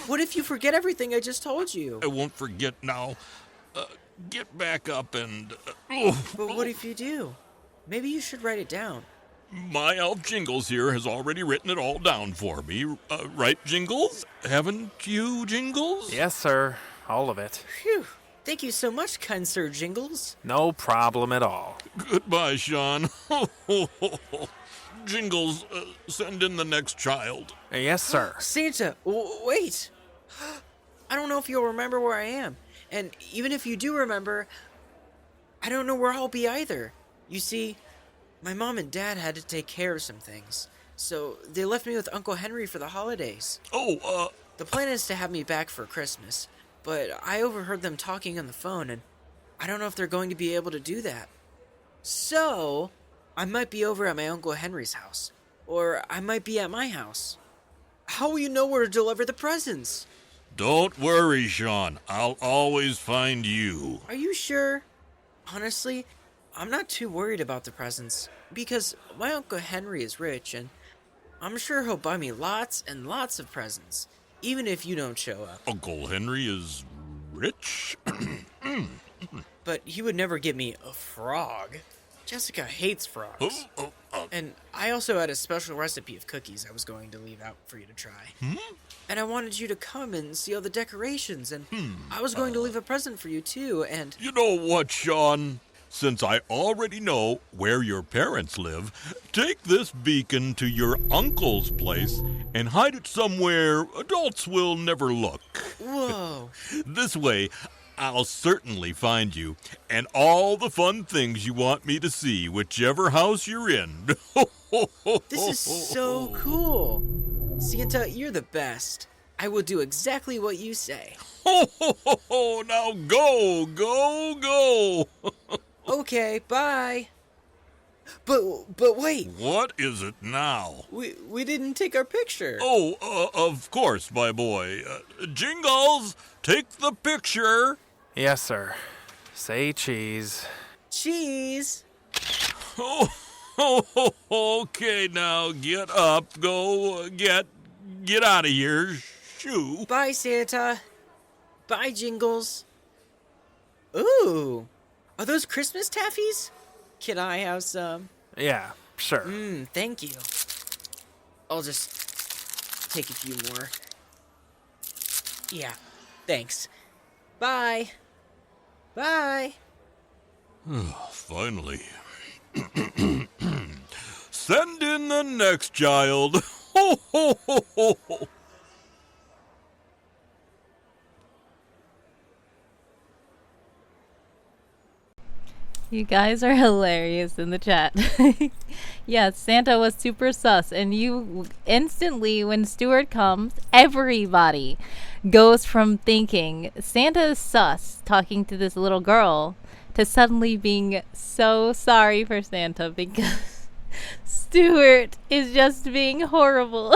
what if you forget everything I just told you? I won't forget now. Get back up and... But what if you do? Maybe you should write it down. My elf Jingles here has already written it all down for me. Right, Jingles? Haven't you, Jingles? Yes, sir. All of it. Phew. Thank you so much, kind Sir Jingles. No problem at all. Goodbye, Sean. Jingles, send in the next child. Yes, sir. Santa, wait. I don't know if you'll remember where I am. And even if you do remember, I don't know where I'll be either. You see, my mom and dad had to take care of some things, so they left me with Uncle Henry for the holidays. The plan is to have me back for Christmas, but I overheard them talking on the phone, and I don't know if they're going to be able to do that. So, I might be over at my Uncle Henry's house, or I might be at my house. How will you know where to deliver the presents? Don't worry, Sean. I'll always find you. Are you sure? Honestly, I'm not too worried about the presents, because my Uncle Henry is rich, and I'm sure he'll buy me lots and lots of presents, even if you don't show up. Uncle Henry is rich? But he would never give me a frog. Jessica hates frogs. And I also had a special recipe of cookies I was going to leave out for you to try. And I wanted you to come and see all the decorations, and I was going to leave a present for you too, and... You know what, Sean? Since I already know where your parents live, take this beacon to your uncle's place and hide it somewhere adults will never look. Whoa. This way, I'll certainly find you and all the fun things you want me to see, whichever house you're in. This is so cool. Santa, you're the best. I will do exactly what you say. Now go, go, go. Okay, bye. But wait. What is it now? We didn't take our picture. Oh, of course, my boy. Jingles, take the picture. Yes, sir. Say cheese. Cheese. Oh, okay, now get up. Go get Get out of here, shoo. Bye, Santa. Bye, Jingles. Ooh, are those Christmas taffies? Can I have some? Yeah, sure. Thank you. I'll just take a few more. Yeah, thanks. Bye. Bye. Finally. Send in the next child. Ho, ho, ho, ho, ho. You guys are hilarious in the chat. Yes, Santa was super sus, and you instantly, when Stuart comes, everybody goes from thinking Santa is sus, talking to this little girl, to suddenly being so sorry for Santa because Stuart is just being horrible.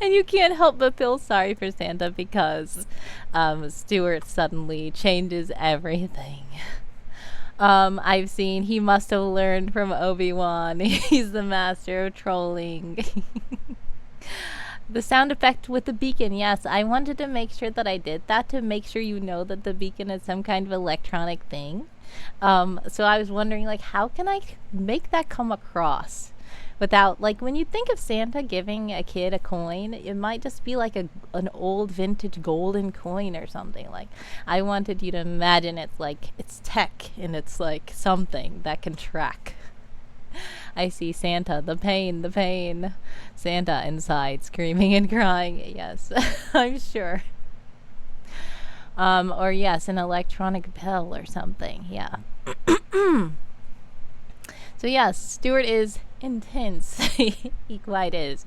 And you can't help but feel sorry for Santa because Stuart suddenly changes everything. I've seen he must have learned from Obi-Wan. He's the master of trolling. The sound effect with the beacon, yes. I wanted to make sure that I did that to make sure you know that the beacon is some kind of electronic thing. So I was wondering, like, how can I make that come across? Without, like, when you think of Santa giving a kid a coin, it might just be like an old vintage golden coin or something. Like, I wanted you to imagine it's like, it's tech and it's like something that can track. I see Santa, the pain. Santa inside, screaming and crying. Yes, I'm sure. Or yes, an electronic bell or something. Yeah. So yes, Stuart is intense. He quite is.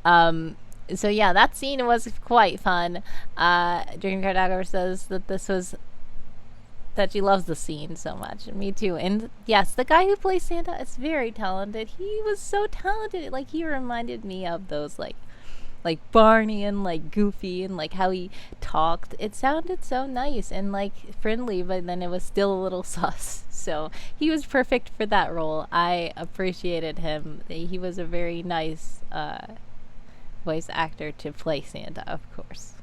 So yeah, that scene was quite fun. Dream Cartographer says that she loves the scene so much. Me too. And yes, the guy who plays Santa is very talented. He was so talented. Like, he reminded me of those like Barney and like Goofy and like how he talked. It sounded so nice and like friendly, but then it was still a little sus. So he was perfect for that role. I appreciated him. He was a very nice voice actor to play Santa, of course.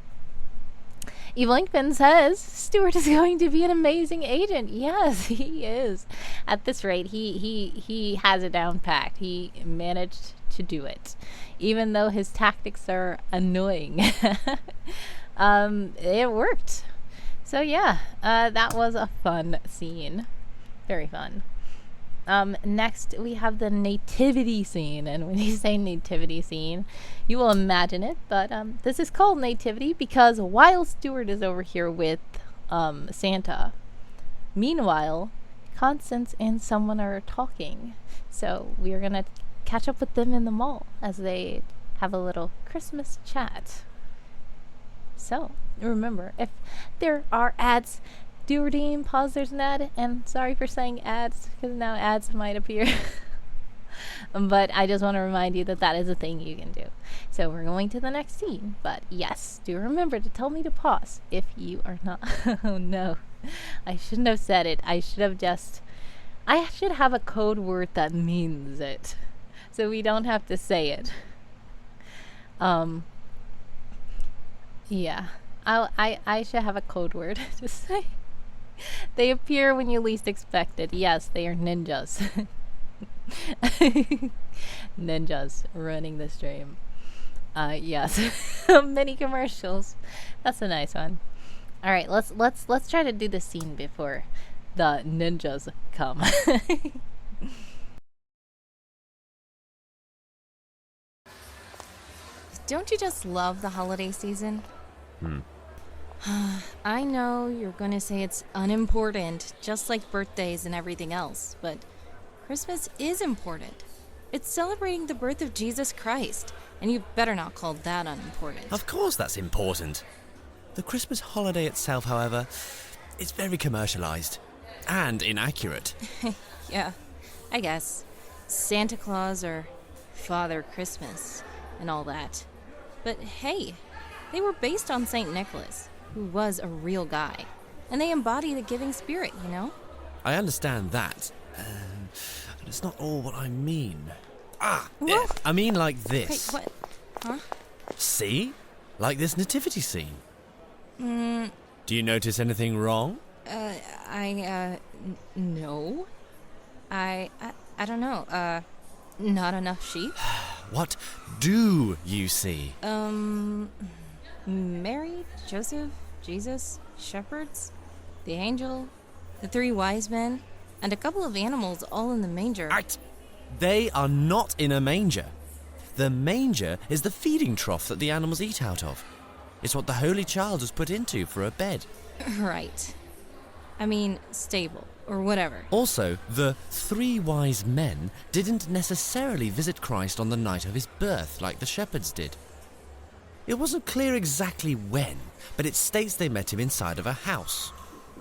Evil Inkman says Stuart is going to be an amazing agent. Yes, he is. At this rate, he has it down packed. He managed to do it, even though his tactics are annoying. It worked. So yeah, that was a fun scene. Very fun. Next, we have the nativity scene. And when you say nativity scene, you will imagine it. But this is called nativity because while Stuart is over here with Santa, meanwhile, Constance and someone are talking. So we are going to catch up with them in the mall as they have a little Christmas chat. So, remember, if there are ads, do redeem, pause, there's an ad, and sorry for saying ads, because now ads might appear. But I just want to remind you that that is a thing you can do. So we're going to the next scene, but yes, do remember to tell me to pause if you are not. Oh no, I shouldn't have said it. I should have a code word that means it, so we don't have to say it. Yeah, I should have a code word to say. They appear when you least expect it. Yes, they are ninjas. Ninjas running the stream. Yes. Mini commercials. That's a nice one. All right, let's try to do the scene before the ninjas come. Don't you just love the holiday season? I know you're gonna say it's unimportant, just like birthdays and everything else, but Christmas is important. It's celebrating the birth of Jesus Christ, and you better not call that unimportant. Of course that's important. The Christmas holiday itself, however, is very commercialized and inaccurate. Yeah, I guess. Santa Claus or Father Christmas and all that. But hey, they were based on St. Nicholas, who was a real guy. And they embody the giving spirit, you know? I understand that. But it's not all what I mean. What? I mean like this. Wait, what? Huh? See? Like this nativity scene. Do you notice anything wrong? No. I don't know. Not enough sheep? What do you see? Mary, Joseph, Jesus, shepherds, the angel, the 3 wise men, and a couple of animals all in the manger. Right. They are not in a manger. The manger is the feeding trough that the animals eat out of. It's what the Holy Child was put into for a bed. Right. I mean, stable, or whatever. Also, the 3 wise men didn't necessarily visit Christ on the night of his birth like the shepherds did. It wasn't clear exactly when, but it states they met him inside of a house.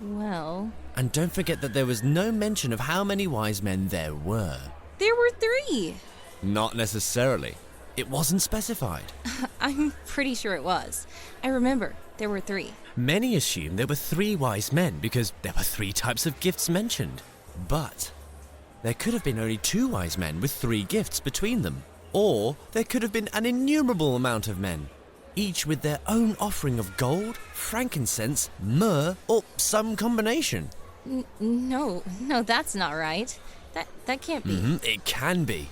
Well, And don't forget that there was no mention of how many wise men there were. there were 3. Not necessarily. It wasn't specified. I'm pretty sure it was. I remember, there were 3. Many assume there were 3 wise men because there were 3 types of gifts mentioned. But there could have been only 2 wise men with 3 gifts between them. Or there could have been an innumerable amount of men, each with their own offering of gold, frankincense, myrrh, or some combination. No, that's not right. That can't be. It can be.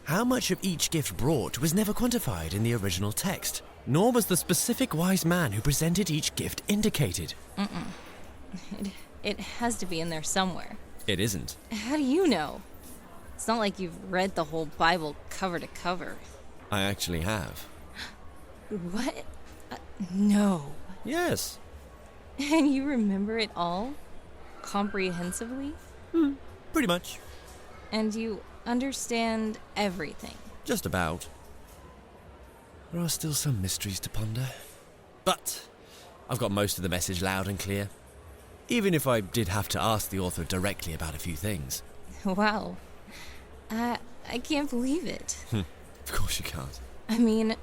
How much of each gift brought was never quantified in the original text, nor was the specific wise man who presented each gift indicated. It has to be in there somewhere. It isn't. How do you know? It's not like you've read the whole Bible cover to cover. I actually have. What? No. Yes. And you remember it all? Comprehensively? Pretty much. And you understand everything? Just about. There are still some mysteries to ponder. But I've got most of the message loud and clear. Even if I did have to ask the author directly about a few things. Wow. I can't believe it. Of course you can't. I mean,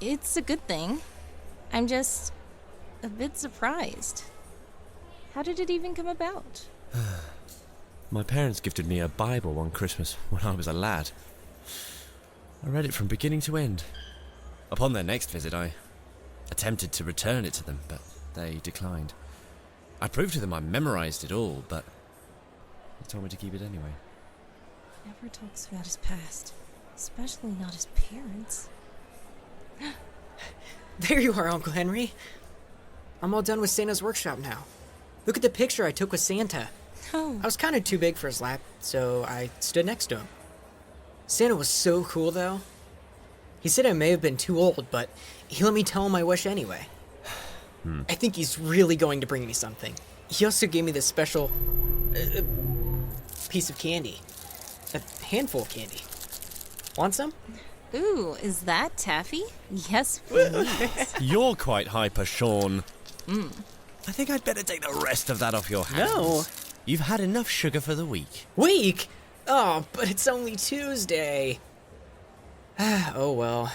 it's a good thing. I'm just a bit surprised. How did it even come about? My parents gifted me a Bible one Christmas when I was a lad. I read it from beginning to end. Upon their next visit, I attempted to return it to them, but they declined. I proved to them I memorized it all, but they told me to keep it anyway. Never talks about his past, especially not his parents. There you are, Uncle Henry. I'm all done with Santa's workshop now. Look at the picture I took with Santa. Oh, I was kind of too big for his lap, so I stood next to him. Santa was so cool, though. He said I may have been too old, but he let me tell him my wish anyway. I think he's really going to bring me something. He also gave me this special piece of candy. A handful of candy. Want some? ooh, is that taffy? Yes, please. You're quite hyper, Sean. I think I'd better take the rest of that off your hands. No. You've had enough sugar for the week. Week? Oh, but it's only Tuesday. Oh well.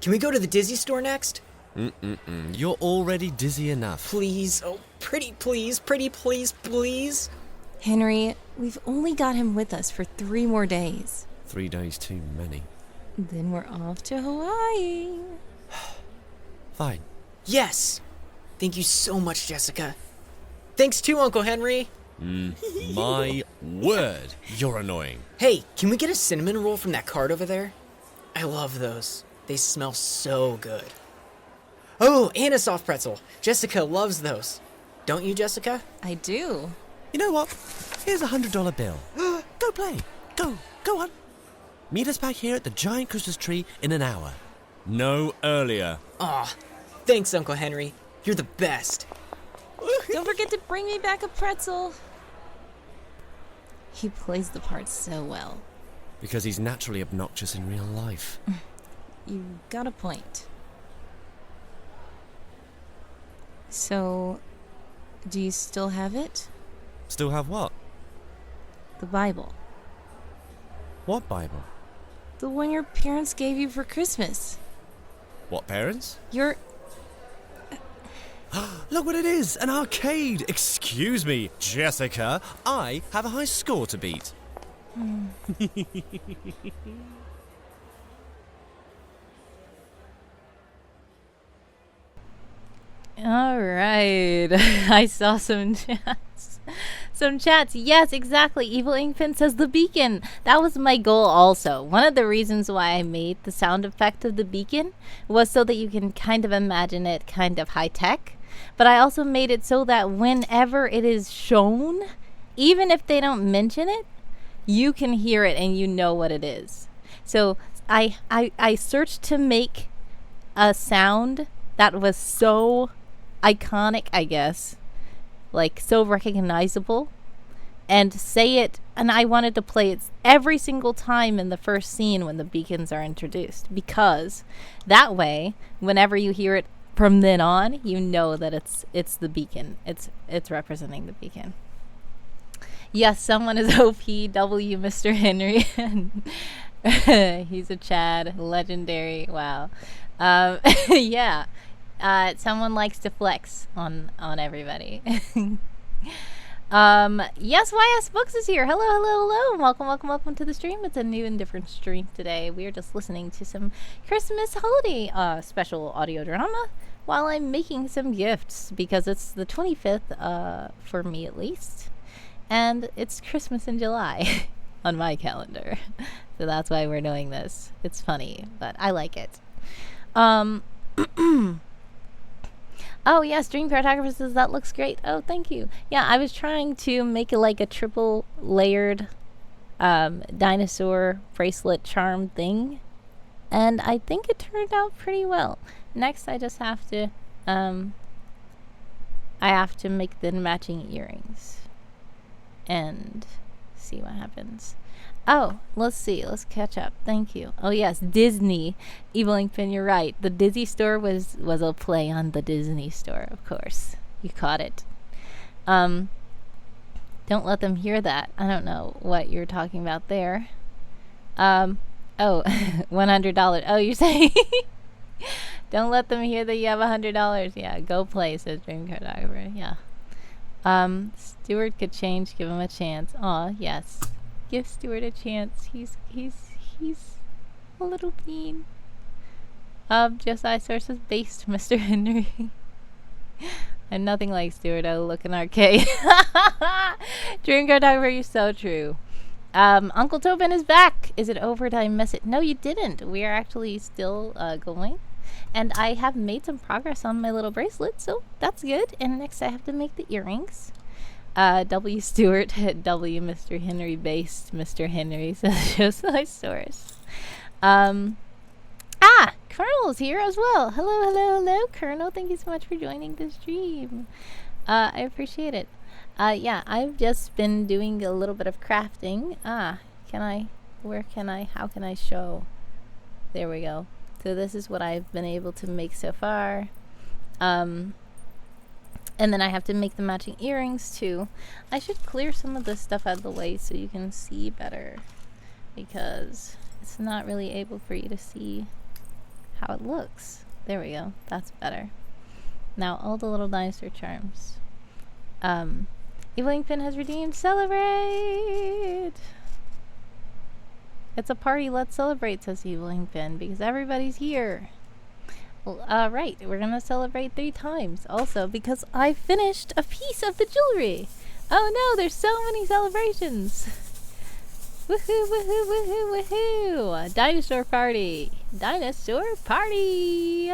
Can we go to the Dizzy store next? You're already dizzy enough. Please. Oh, pretty please, please. Henry, we've only got him with us for 3 more days. 3 days too many. Then we're off to Hawaii. Fine. Yes! Thank you so much, Jessica. Thanks too, Uncle Henry. My word, you're annoying. Hey, can we get a cinnamon roll from that cart over there? I love those. They smell so good. Oh, and a soft pretzel. Jessica loves those. Don't you, Jessica? I do. You know what? Here's $100 bill. Go play. Go on. Meet us back here at the giant Christmas tree in an hour. No earlier. Aw, thanks, Uncle Henry. You're the best. Don't forget to bring me back a pretzel. He plays the part so well. Because he's naturally obnoxious in real life. You got a point. So, do you still have it? Still have what? The Bible. What Bible? The one your parents gave you for Christmas. What parents? Your... Look what it is! An arcade! Excuse me, Jessica. I have a high score to beat. All right. I saw some chats. Some chats. Yes, exactly. Evil Inkpin says the beacon. That was my goal also. One of the reasons why I made the sound effect of the beacon was so that you can kind of imagine it kind of high tech. But I also made it so that whenever it is shown, even if they don't mention it, you can hear it and you know what it is. So I searched to make a sound that was so iconic, I guess, like so recognizable, and say it, and I wanted to play it every single time in the first scene when the beacons are introduced, because that way whenever you hear it from then on, you know that it's the beacon. It's representing the beacon. Yes, someone is OPW Mr. Henry. He's a Chad, legendary. Wow. Yeah. Someone likes to flex on everybody. Yes, YS Books is here. Hello, hello, hello. Welcome to the stream. It's a new and different stream today. We are just listening to some Christmas holiday special audio drama while I'm making some gifts, because it's the 25th, for me at least. And it's Christmas in July on my calendar. So that's why we're doing this. It's funny, but I like it. Oh, yes, Dream Cartographer says that looks great. Oh, thank you. Yeah, I was trying to make it like a triple layered dinosaur bracelet charm thing. And I think it turned out pretty well. Next, I just have to, I have to make the matching earrings. And see what happens. Oh, let's see. Let's catch up. Thank you. Oh, yes, Disney. Evil Inkpin, you're right. The Disney store was a play on the Disney store, of course. You caught it. Don't let them hear that. I don't know what you're talking about there. Oh, $100. Oh, you're saying... Don't let them hear that you have $100. Yeah, go play, says Dream Cartographer. Yeah. Stuart could change, give him a chance. Aw, yes. Give Stuart a chance. He's a little mean. Josiah Sources based Mr. Henry. And nothing like Stuart O looking arcade. Dream Cartographer, you're so true. Uncle Tobin is back. Is it over? Did I miss it? No, you didn't. We are actually still going. And I have made some progress on my little bracelet, so that's good. And next I have to make the earrings. W. Stewart, W. Mr. Henry based Mr. Henry, says Josisaurus. Colonel's here as well. Hello, Colonel. Thank you so much for joining the stream. I appreciate it. Yeah, I've just been doing a little bit of crafting. How can I show? There we go. So this is what I've been able to make so far. And then I have to make the matching earrings too. I should clear some of this stuff out of the way so you can see better, because it's not really able for you to see how it looks. There we go. That's better. Now all the little dinosaur charms. Evil Inkpin has redeemed. Celebrate! It's a party, let's celebrate, says Evil Inkpin, because everybody's here. Well, right, we're gonna celebrate 3 times. Also, because I finished a piece of the jewelry. Oh no, there's so many celebrations. Woohoo, woohoo, woohoo, woohoo! Dinosaur party! Dinosaur party!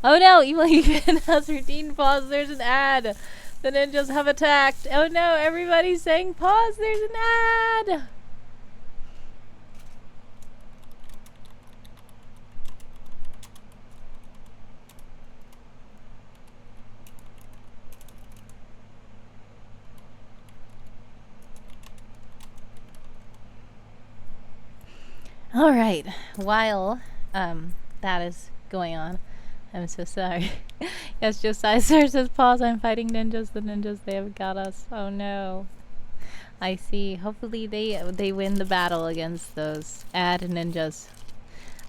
Oh no, Evil Inkpin has redeemed. Pause, there's an ad! The ninjas have attacked! Oh no, everybody's saying pause, there's an ad! Alright, while that is going on, I'm so sorry. Yes, Josiah Sir says pause, I'm fighting ninjas. The ninjas, they have got us. Oh no. I see. Hopefully they win the battle against those ad ninjas.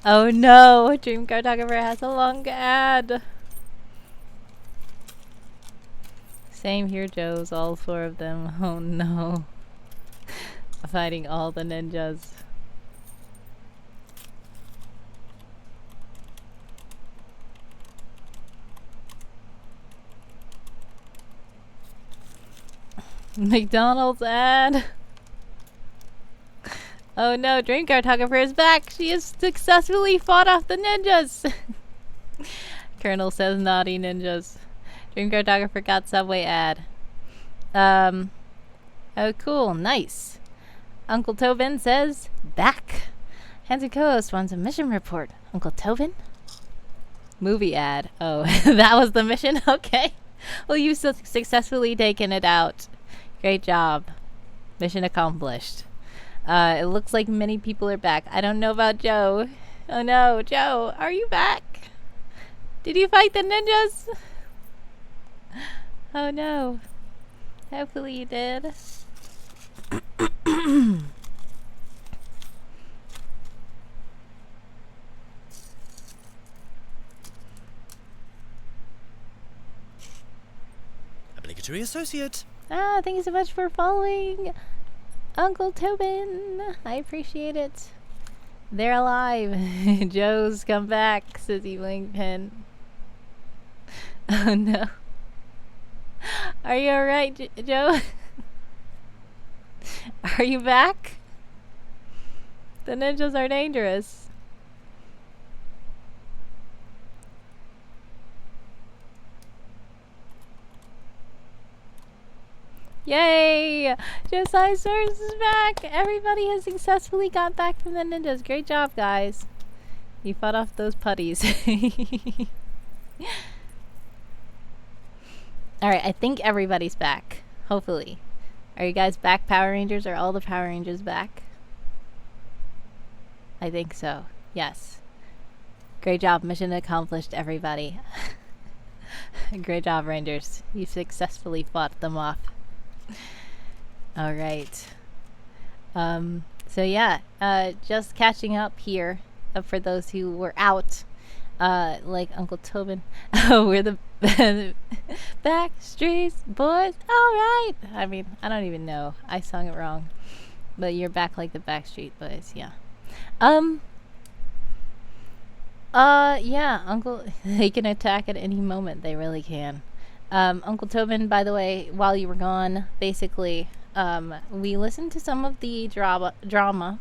Oh no, Dream Cartographer has a long ad. Same here, Joes, all 4 of them. Oh no. Fighting all the ninjas. McDonald's ad. Oh no, Dream Cartographer is back. She has successfully fought off the ninjas. Colonel says naughty ninjas. Dream Cartographer got Subway ad. Oh cool, nice. Uncle Tobin says back. Handsy Co-host wants a mission report. Uncle Tobin? Movie ad. Oh, that was the mission? Okay. Well, you've successfully taken it out. Great job. Mission accomplished. It looks like many people are back. I don't know about Joe. Oh no, Joe, are you back? Did you fight the ninjas? Oh no. Hopefully you did. Obligatory associate. Thank you so much for following Uncle Tobin. I appreciate it. They're alive. Joe's come back, says Eveling Pen. Oh no. Are you alright, Joe? Are you back? The ninjas are dangerous. Yay! Josiah Source is back! Everybody has successfully got back from the ninjas. Great job, guys. You fought off those putties. Alright, I think everybody's back. Hopefully. Are you guys back, Power Rangers? Are all the Power Rangers back? I think so. Yes. Great job. Mission accomplished, everybody. Great job, Rangers. You successfully fought them off. Alright. So yeah, just catching up here for those who were out. Like Uncle Tobin. Oh, we're the Backstreet Boys. Alright. I mean, I don't even know. I sung it wrong. But you're back like the Backstreet Boys, yeah. Yeah, Uncle, they can attack at any moment. They really can. Uncle Tobin, by the way, while you were gone, basically, we listened to some of the drama.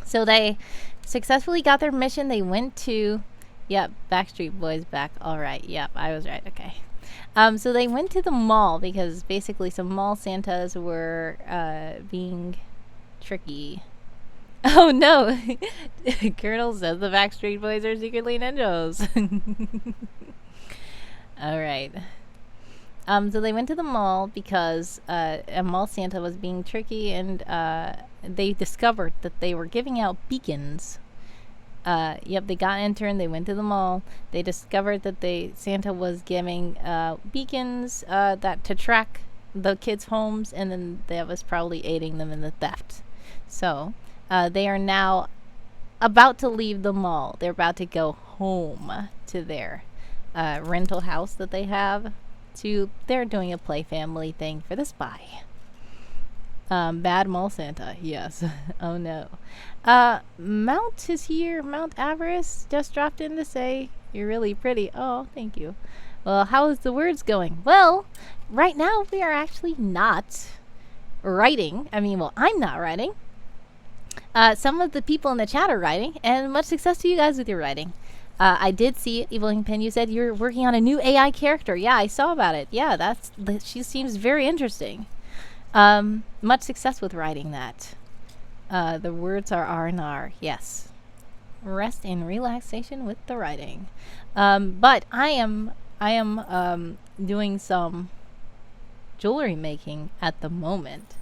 So they successfully got their mission. They went to, yep, Backstreet Boys back. All right. Yep, I was right. Okay. So they went to the mall because basically some mall Santas were, being tricky. Oh no! Colonel says the Backstreet Boys are secretly ninjas. Alright. So they went to the mall because a mall Santa was being tricky and they discovered that they were giving out beacons. Yep, they got interned, they went to the mall. They discovered that Santa was giving beacons that to track the kids' homes, and then that was probably aiding them in the theft. So they are now about to leave the mall. They're about to go home to their rental house that they have. They're doing a play family thing for the spy. Bad mall Santa, yes. Oh no. Mount is here. Mount Avarice just dropped in to say you're really pretty. Oh, thank you. Well, how is the words going? Well, right now we are actually not writing. I'm not writing. Some of the people in the chat are writing, and much success to you guys with your writing. I did see Evil Pen. You said you're working on a new AI character. Yeah, I saw about it. Yeah, she seems very interesting. Much success with writing that. The words are R&R. Yes. Rest and relaxation with the writing. But I am doing some jewelry making at the moment.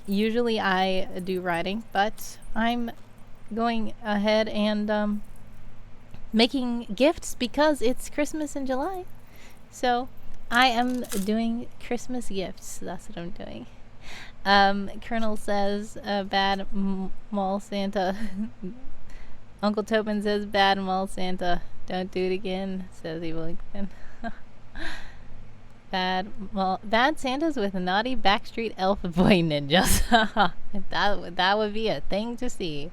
Usually I do writing, but I'm going ahead and making gifts because it's Christmas in July. So I am doing Christmas gifts. That's what I'm doing. Colonel says bad mall Santa. Uncle Tobin says bad mall Santa. Don't do it again, says Evil again. Bad Santas with naughty Backstreet Elf boy ninjas. that would be a thing to see.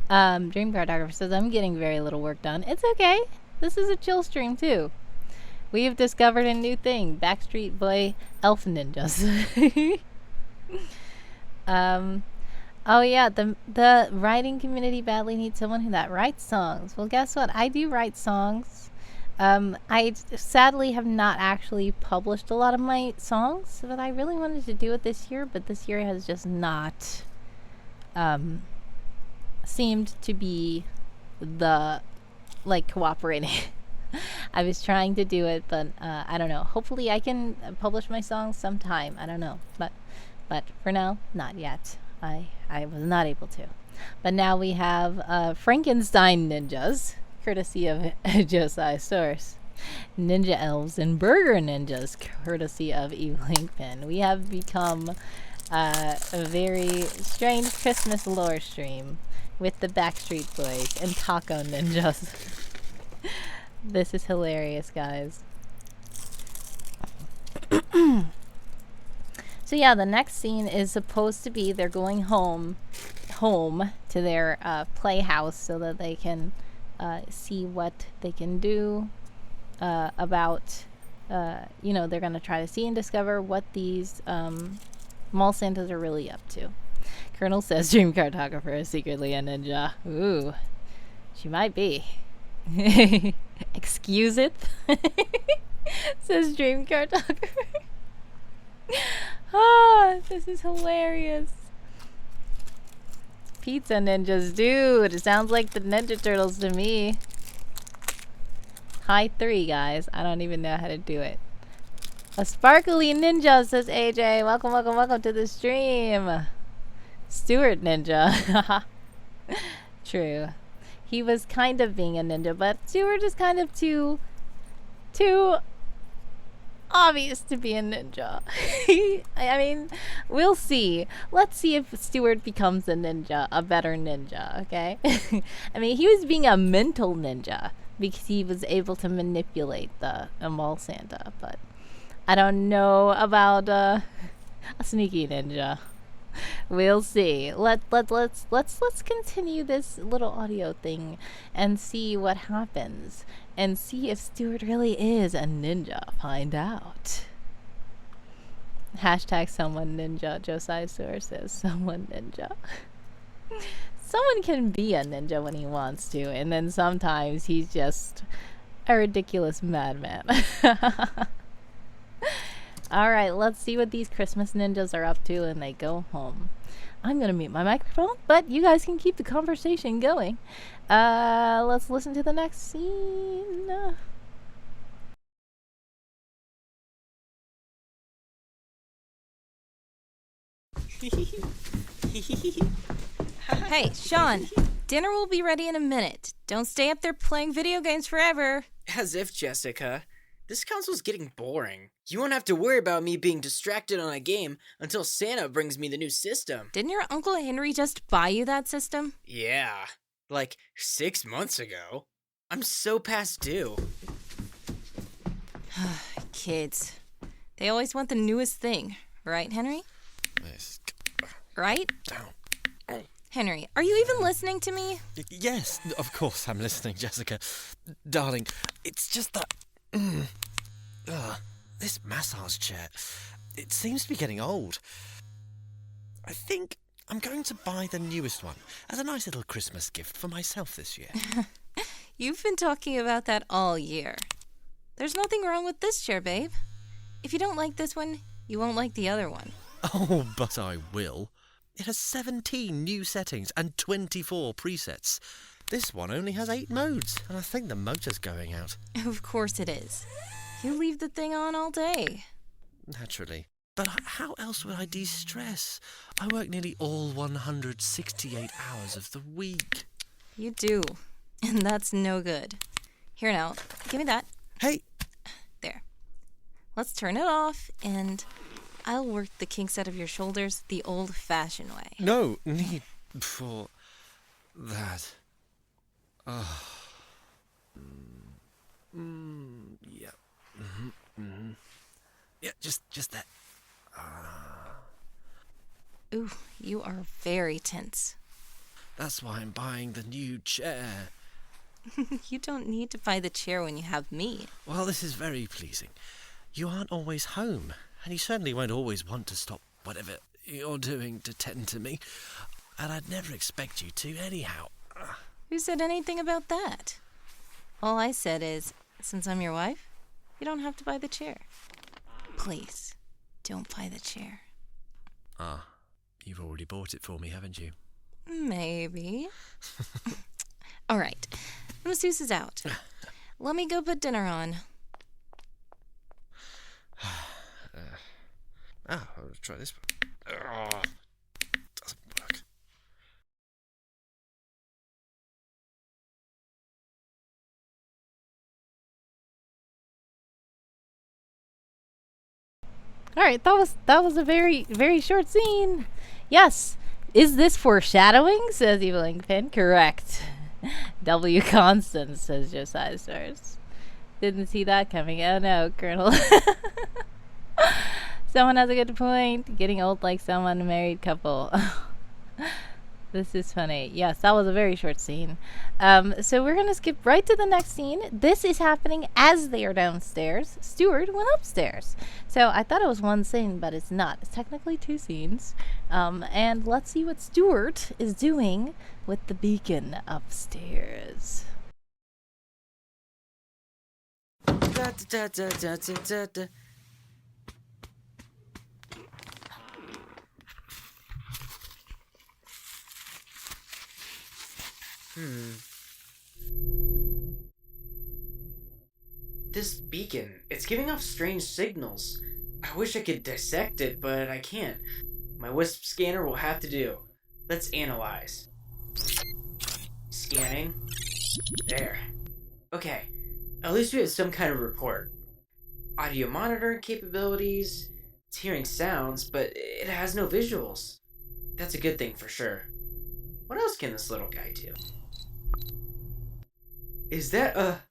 Dream Cartographer says I'm getting very little work done. It's okay. This is a chill stream too. We have discovered a new thing. Backstreet Boy elf ninjas. Oh yeah, the writing community badly needs someone that writes songs. Well, guess what? I do write songs. I sadly have not actually published a lot of my songs, but I really wanted to do it this year, but this year has just not seemed to be the cooperating. I was trying to do it, but I don't know. Hopefully I can publish my songs sometime. I don't know, but for now, not yet. I was not able to. But now we have Frankenstein ninjas, courtesy of Josiah Source. Ninja elves and burger ninjas, courtesy of Eve Linkpin. We have become a very strange Christmas lore stream with the Backstreet Boys and taco ninjas. This is hilarious, guys. So yeah, the next scene is supposed to be they're going home to their playhouse so that they can see what they can do about, they're going to try to see and discover what these mall Santas are really up to. Colonel says dream cartographer is secretly a ninja. Ooh, she might be. Excuse it, says dream cartographer. This is hilarious. Pizza ninjas, dude. It sounds like the Ninja Turtles to me. High 3, guys. I don't even know how to do it. A sparkly ninja, says AJ. Welcome, welcome, welcome to the stream. Stuart ninja. True. He was kind of being a ninja, but Stuart is kind of too obvious to be a ninja. I mean, we'll see. Let's see if Stuart becomes a ninja, a better ninja, okay? I mean, he was being a mental ninja because he was able to manipulate the mall Santa, but I don't know about a sneaky ninja. We'll see. Let's continue this little audio thing and see what happens. And see if Stuart really is a ninja. Find out. Hashtag someone ninja. Josiah Source says someone ninja. Someone can be a ninja when he wants to, and then sometimes he's just a ridiculous madman. Alright, let's see what these Christmas ninjas are up to when they go home. I'm gonna mute my microphone, but you guys can keep the conversation going. Let's listen to the next scene. Hey, Sean, dinner will be ready in a minute. Don't stay up there playing video games forever. As if, Jessica. This console's getting boring. You won't have to worry about me being distracted on a game until Santa brings me the new system. Didn't your Uncle Henry just buy you that system? Yeah, like 6 months ago. I'm so past due. Kids. They always want the newest thing, right, Henry? Right? Down. Henry, are you even listening to me? Yes, of course I'm listening, Jessica. Darling, it's just that... this massage chair, it seems to be getting old. I think I'm going to buy the newest one as a nice little Christmas gift for myself this year. You've been talking about that all year. There's nothing wrong with this chair, babe. If you don't like this one, you won't like the other one. Oh, but I will. It has 17 new settings and 24 presets. This one only has 8 modes, and I think the motor's going out. Of course it is. You leave the thing on all day. Naturally. But how else would I de-stress? I work nearly all 168 hours of the week. You do. And that's no good. Here now, give me that. Hey! There. Let's turn it off, and I'll work the kinks out of your shoulders the old-fashioned way. No need for that. Yeah. Yeah, just that. Ooh, you are very tense. That's why I'm buying the new chair. You don't need to buy the chair when you have me. Well, this is very pleasing. You aren't always home, and you certainly won't always want to stop whatever you're doing to tend to me. And I'd never expect you to, anyhow. Who said anything about that? All I said is, since I'm your wife, you don't have to buy the chair. Please, don't buy the chair. Ah, you've already bought it for me, haven't you? Maybe. All right, the masseuse is out. Let me go put dinner on. I'll try this one. Doesn't work. All right, that was a very, very short scene. Yes. Is this foreshadowing? Says Evil Inkpin. Correct. W constant, says Josiah Stars. Didn't see that coming. Oh no, Colonel. Someone has a good point. Getting old like someone, married couple. This is funny. Yes, that was a very short scene. So we're going to skip right to the next scene. This is happening as they are downstairs. Stewart went upstairs. So I thought it was one scene, but it's not. It's technically two scenes. And let's see what Stewart is doing with the beacon upstairs. Da, da, da, da, da, da, da. This beacon, it's giving off strange signals. I wish I could dissect it, but I can't. My WISP scanner will have to do. Let's analyze. Scanning. There. Okay, at least we have some kind of report. Audio monitoring capabilities. It's hearing sounds, but it has no visuals. That's a good thing for sure. What else can this little guy do? Is that a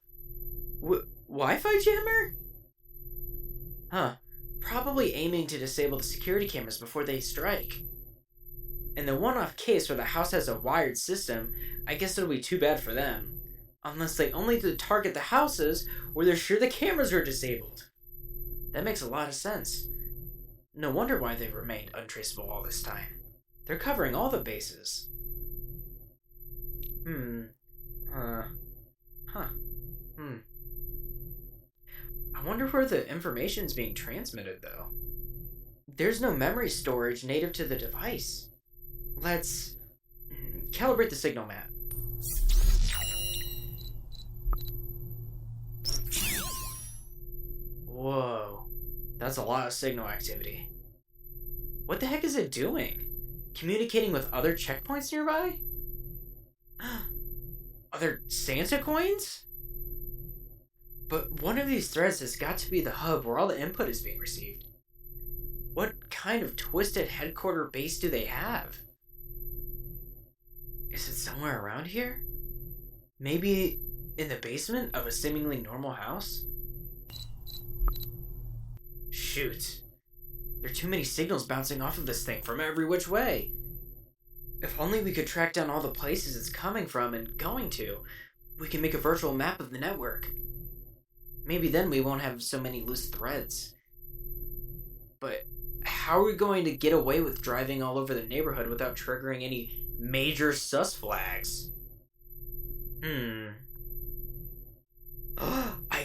Wi-Fi jammer? Huh. Probably aiming to disable the security cameras before they strike. In the one-off case where the house has a wired system, I guess it'll be too bad for them. Unless they only target the houses where they're sure the cameras are disabled. That makes a lot of sense. No wonder why they've remained untraceable all this time. They're covering all the bases. I wonder where the information's being transmitted, though. There's no memory storage native to the device. Let's calibrate the signal map. Whoa, that's a lot of signal activity. What the heck is it doing? Communicating with other checkpoints nearby? Other Santa coins? But one of these threads has got to be the hub where all the input is being received. What kind of twisted headquarter base do they have? Is it somewhere around here? Maybe in the basement of a seemingly normal house? Shoot. There are too many signals bouncing off of this thing from every which way. If only we could track down all the places it's coming from and going to, we can make a virtual map of the network. Maybe then we won't have so many loose threads. But how are we going to get away with driving all over the neighborhood without triggering any major sus flags? I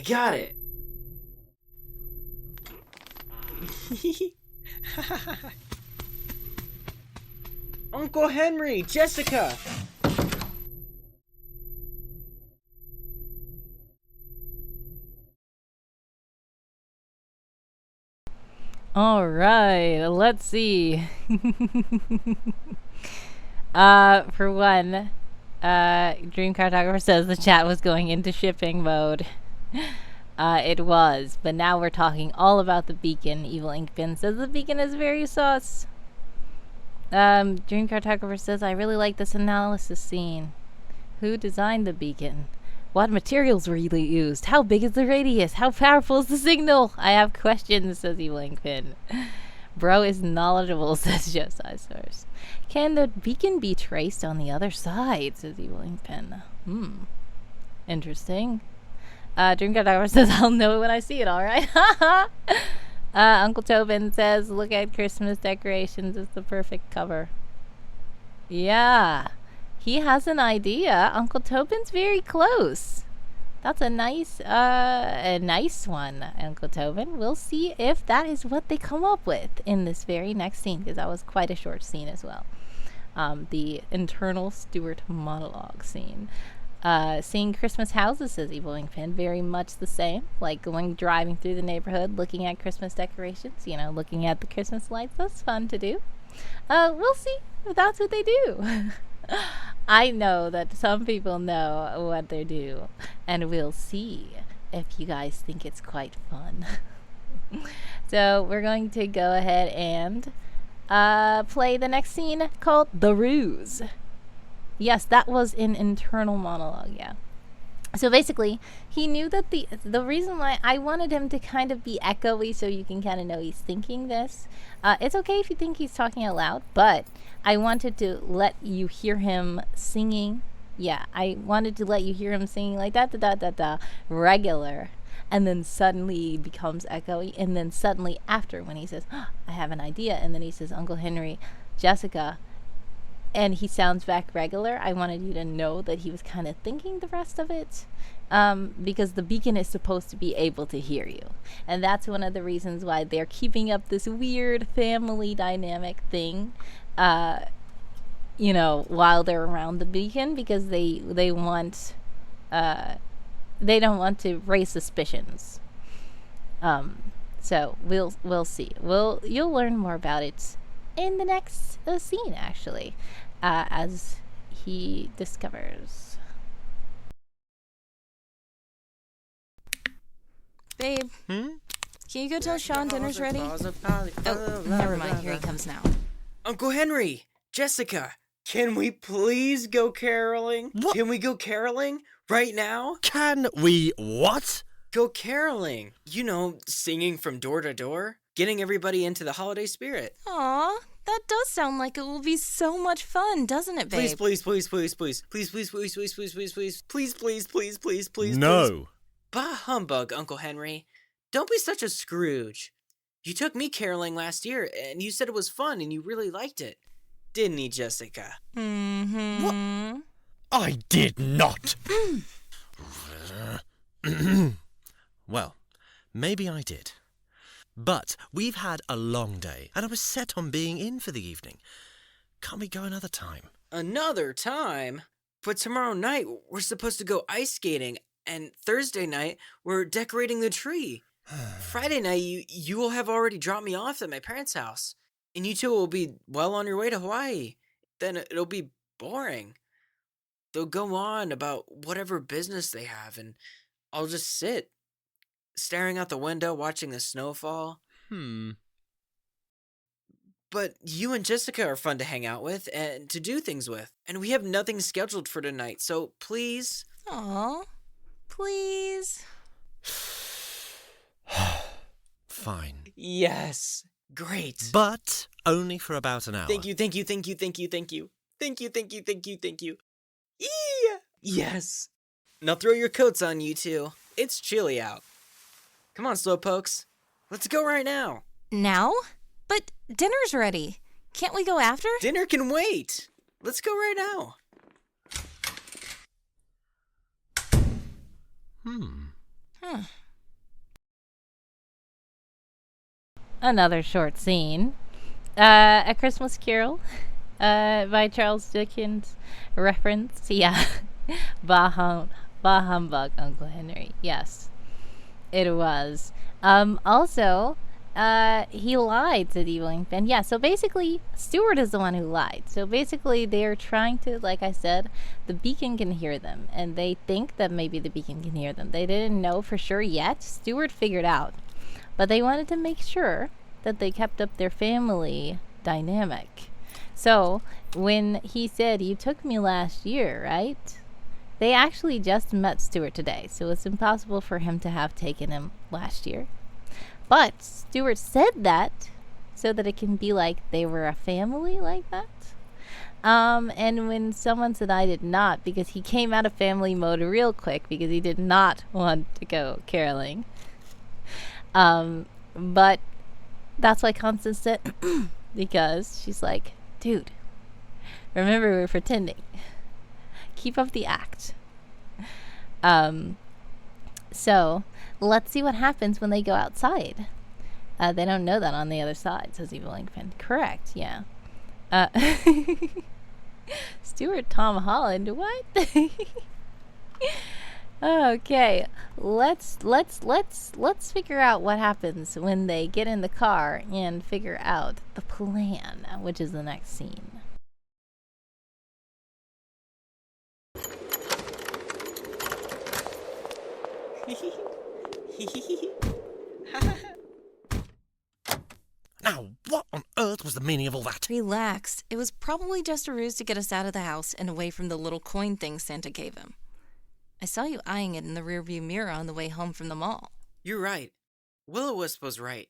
got it! Uncle Henry, Jessica! All right, let's see. For one, Dream Cartographer says the chat was going into shipping mode. It was, but now we're talking all about the beacon. Evil Inkpin says the beacon is very sus. Dream Cartographer says, I really like this analysis scene. Who designed the beacon? What materials were used? How big is the radius? How powerful is the signal? I have questions, says Evil Inkpin. Bro is knowledgeable, says Josiah Source. Can the beacon be traced on the other side, says Evil Inkpin. Interesting. Dreamcatcher says, I'll know it when I see it, alright? Uncle Tobin says, look at Christmas decorations. It's the perfect cover. Yeah. He has an idea. Uncle Tobin's very close. That's a nice one, Uncle Tobin. We'll see if that is what they come up with in this very next scene, because that was quite a short scene as well. The internal Stuart monologue scene. Seeing Christmas houses, says Evil Wingfin, very much the same. Like driving through the neighborhood, looking at Christmas decorations, looking at the Christmas lights. That's fun to do. We'll see if that's what they do. I know that some people know what they do, and we'll see if you guys think it's quite fun. So we're going to go ahead and play the next scene called The Ruse. Yes, that was an internal monologue, yeah. So basically, he knew that the reason why I wanted him to kind of be echoey so you can kind of know he's thinking this. It's okay if you think he's talking out loud, but I wanted to let you hear him singing. Yeah, I wanted to let you hear him singing like da-da-da-da-da, regular. And then suddenly he becomes echoey. And then suddenly after, when he says, oh, I have an idea. And then he says, Uncle Henry, Jessica. And he sounds back regular. I wanted you to know that he was kind of thinking the rest of it. Because the beacon is supposed to be able to hear you. And that's one of the reasons why they're keeping up this weird family dynamic thing. While they're around the beacon. Because they want... they don't want to raise suspicions. So we'll see. You'll learn more about it in the next scene, actually, as he discovers. Babe, can you go tell Sean dinner's ready? Oh, never mind. Here he comes now. Uncle Henry, Jessica, can we please go caroling? What? Can we go caroling right now? Can we what? Go caroling. Singing from door to door, getting everybody into the holiday spirit. Aw, that does sound like it will be so much fun, doesn't it, babe? Please, please, please, please, please, please, please, please, please, please, please, please, please, please, please, please. No. Bah humbug, Uncle Henry. Don't be such a Scrooge. You took me caroling last year, and you said it was fun, and you really liked it. Didn't he, Jessica? Mm-hmm. What? I did not. Well, maybe I did. But we've had a long day, and I was set on being in for the evening. Can't we go another time? Another time? But tomorrow night, we're supposed to go ice skating, and Thursday night, we're decorating the tree. Friday night, you will have already dropped me off at my parents' house, and you two will be well on your way to Hawaii. Then it'll be boring. They'll go on about whatever business they have, and I'll just sit, staring out the window, watching the snow fall. But you and Jessica are fun to hang out with and to do things with, and we have nothing scheduled for tonight, so please... Aw, please. Fine. Yes, great. But only for about an hour. Thank you, thank you, thank you, thank you, thank you. Thank you, thank you, thank you, thank you. Yeah. Yes. Now throw your coats on, you two. It's chilly out. Come on, slowpokes. Let's go right now. Now? But dinner's ready. Can't we go after? Dinner can wait. Let's go right now. Huh. Another short scene. A Christmas Carol by Charles Dickens. Reference, yeah. Bah humbug, Uncle Henry. Yes, it was. Also, he lied, said Evil Wingfin. Yeah, so basically, Stuart is the one who lied. So basically, they're trying to, like I said, the beacon can hear them. And they think that maybe the beacon can hear them. They didn't know for sure yet. Stuart figured out. But they wanted to make sure that they kept up their family dynamic. So, when he said, you took me last year, right? They actually just met Stuart today. So it's impossible for him to have taken him last year. But Stuart said that so that it can be like they were a family like that. And when someone said I did not, because he came out of family mode real quick because he did not want to go caroling. But that's why Constance said, because she's like, dude, remember we're pretending. Keep up the act. So let's see what happens when they go outside. They don't know that on the other side, says Evil Inkpen. Correct, yeah. Stuart Tom Holland, what? Okay, let's figure out what happens when they get in the car and figure out the plan, which is the next scene. Now, what on earth was the meaning of all that? Relax. It was probably just a ruse to get us out of the house and away from the little coin thing Santa gave him. I saw you eyeing it in the rearview mirror on the way home from the mall. You're right. Will-O-Wisp was right.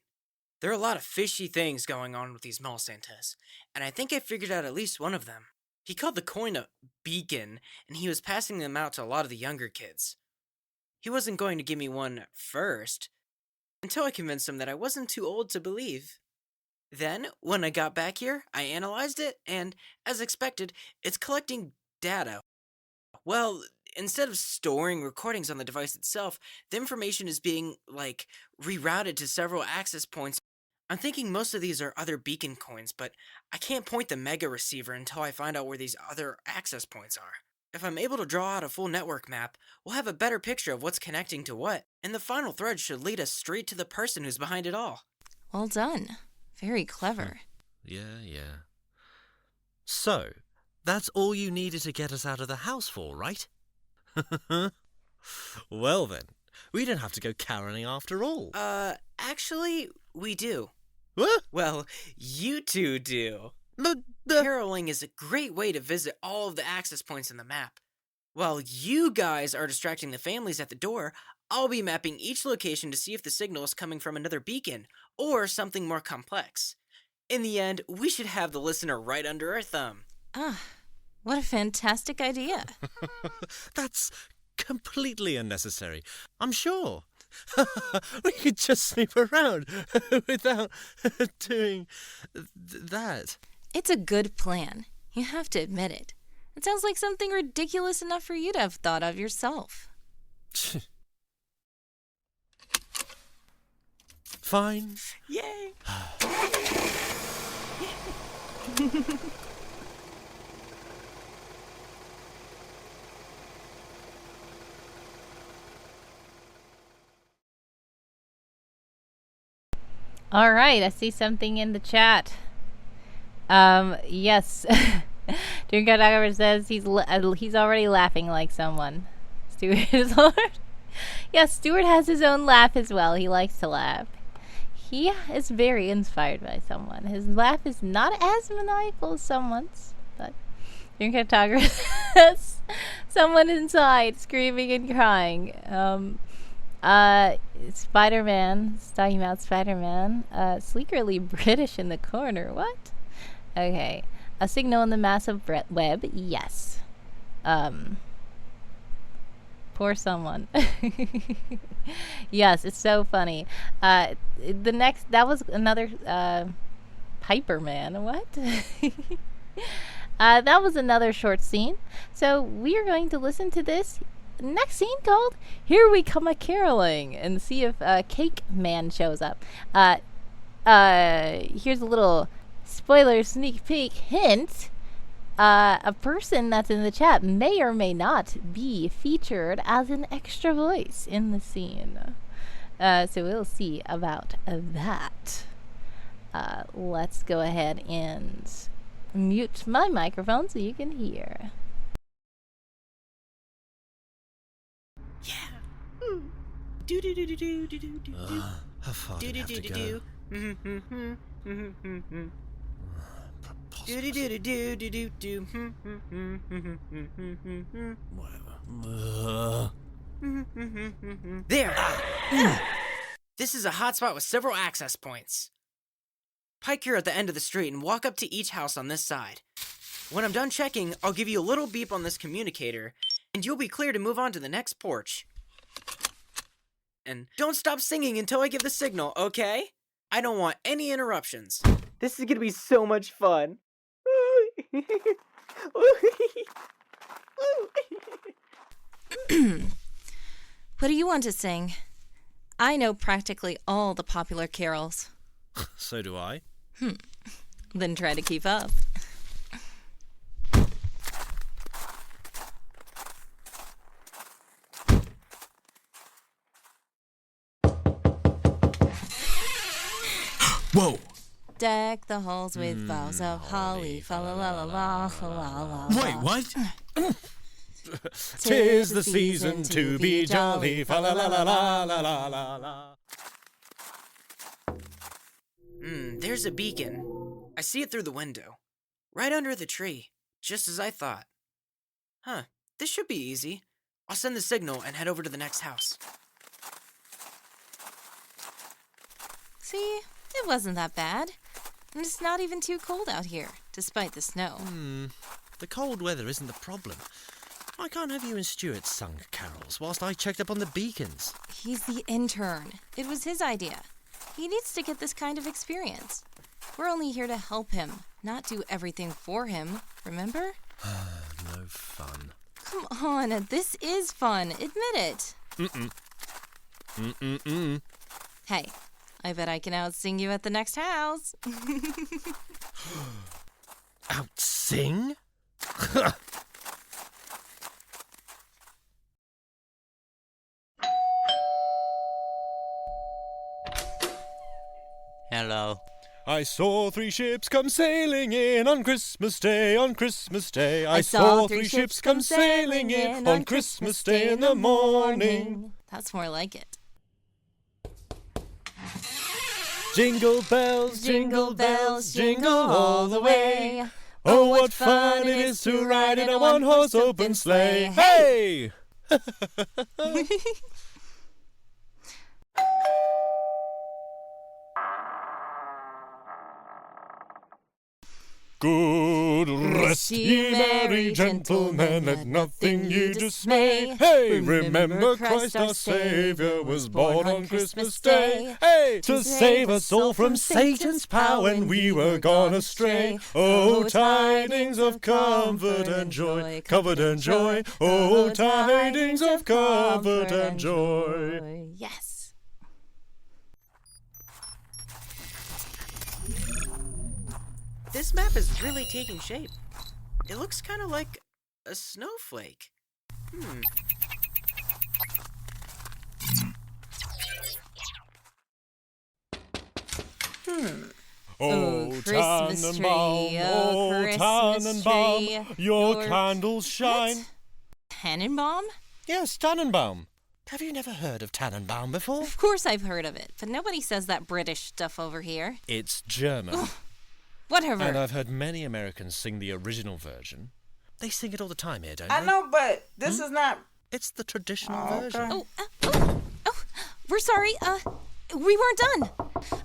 There are a lot of fishy things going on with these mall Santas, and I think I figured out at least one of them. He called the coin a beacon, and he was passing them out to a lot of the younger kids. He wasn't going to give me one at first, until I convinced him that I wasn't too old to believe. Then, when I got back here, I analyzed it, and, as expected, it's collecting data. Well, instead of storing recordings on the device itself, the information is being, rerouted to several access points. I'm thinking most of these are other beacon coins, but I can't point the mega receiver until I find out where these other access points are. If I'm able to draw out a full network map, we'll have a better picture of what's connecting to what, and the final thread should lead us straight to the person who's behind it all. Well done. Very clever. Yeah. So, that's all you needed to get us out of the house for, right? Well then, we don't have to go caroling after all. Actually, we do. What? Well, you two do. Caroling is a great way to visit all of the access points in the map. While you guys are distracting the families at the door, I'll be mapping each location to see if the signal is coming from another beacon, or something more complex. In the end, we should have the listener right under our thumb. What a fantastic idea. That's completely unnecessary, I'm sure. We could just snoop around without doing that. It's a good plan. You have to admit it. It sounds like something ridiculous enough for you to have thought of yourself. Fine. Yay! All right, I see something in the chat. Yes. Dream Cartographer says he's already laughing like someone. Stuart is Lord. Yes, Stuart has his own laugh as well. He likes to laugh. He is very inspired by someone. His laugh is not as maniacal as someone's, but Dream Cartographer says someone inside screaming and crying. Spider-Man, talking about Spider-Man, sleekly British in the corner. What? Okay. A signal in the massive web. Yes. Poor someone. Yes, it's so funny. That was another Piper Man. What? That was another short scene. So we are going to listen to this next scene called Here We Come a Caroling and see if Cake Man shows up. Here's a little spoiler sneak peek hint. A person that's in the chat may or may not be featured as an extra voice in the scene. So we'll see about that. Let's go ahead and mute my microphone so you can hear. Yeah. Do do do do do do do do. How far do we have to go? Do do do do do do do. There. This is a hotspot with several access points. Pike here at the end of the street and walk up to each house on this side. When I'm done checking, I'll give you a little beep on this communicator, and you'll be clear to move on to the next porch. And don't stop singing until I give the signal, okay? I don't want any interruptions. This is gonna be so much fun. What do you want to sing? I know practically all the popular carols. So do I. Then try to keep up. Whoa! Deck the halls with boughs of holly, fa la la la la la la. Wait, what? 'Tis the season to be jolly, fa la la la la la la la la. There's a beacon. I see it through the window. Right under the tree, just as I thought. Huh, this should be easy. I'll send the signal and head over to the next house. See, it wasn't that bad. And it's not even too cold out here, despite the snow. The cold weather isn't the problem. Why can't have you and Stuart sung carols whilst I checked up on the beacons? He's the intern. It was his idea. He needs to get this kind of experience. We're only here to help him, not do everything for him, remember? No fun. Come on, this is fun. Admit it. Hey, I bet I can out-sing you at the next house. Out-sing? Hello. I saw 3 ships come sailing in on Christmas Day, on Christmas Day. I saw 3 ships come sailing in on Christmas Day in the morning. That's more like it. Jingle bells, Jingle bells, jingle all the way. Oh, what fun it is to ride in a one-horse open sleigh. Hey! Good rest ye merry gentlemen, let nothing ye dismay. Hey, remember Christ our Saviour was born on Christmas Day. Hey, to save us all from Satan's power when we were gone astray. Oh, tidings of comfort and joy, comfort and joy. Oh, tidings of comfort and joy. Yes. This map is really taking shape. It looks kind of like a snowflake. Oh, Christmas tree, oh, Christmas Tannenbaum, tree, your candles shine. Tannenbaum? Yes, Tannenbaum. Have you never heard of Tannenbaum before? Of course I've heard of it, but nobody says that British stuff over here. It's German. Whatever. And I've heard many Americans sing the original version. They sing it all the time here, don't they? I know, but this is not... It's the traditional Oh, version. okay. We're sorry. We weren't done.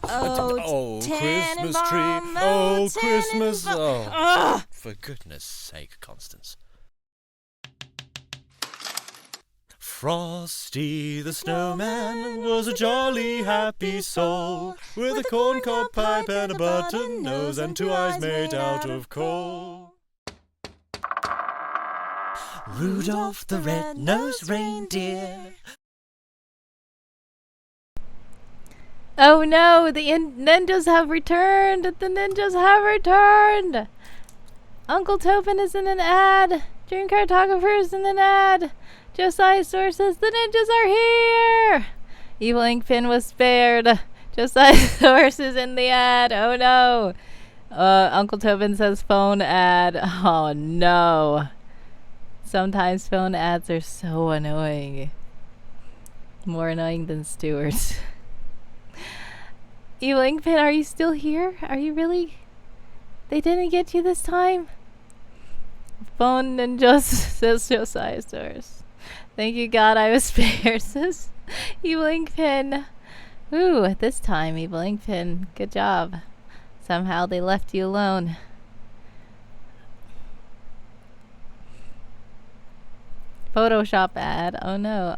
Oh, Christmas tree. Tannenbaum, Oh, Christmas. Tannenbaum. Oh, Ugh. for goodness sake, Constance. Frosty the snowman was a jolly happy soul, with a corncob pipe and a button nose and 2 eyes made out of coal. Rudolph the red-nosed reindeer. Oh no, the ninjas have returned! The ninjas have returned! Uncle Tobin is in an ad! Dream Cartographer is in an ad! Josiah Sources, the ninjas are here! Evil Inkpin was spared. Josiah Sources in the ad. Oh no! Uncle Tobin says phone ad. Oh no! Sometimes phone ads are so annoying. More annoying than Stuart's. Evil Inkpin, are you still here? Are you really? They didn't get you this time? Phone ninjas, says Josiah Source. Thank you God I was spared, says Evil Inkpin. Ooh, this time, Evil Inkpin. Good job. Somehow they left you alone. Photoshop ad. Oh no.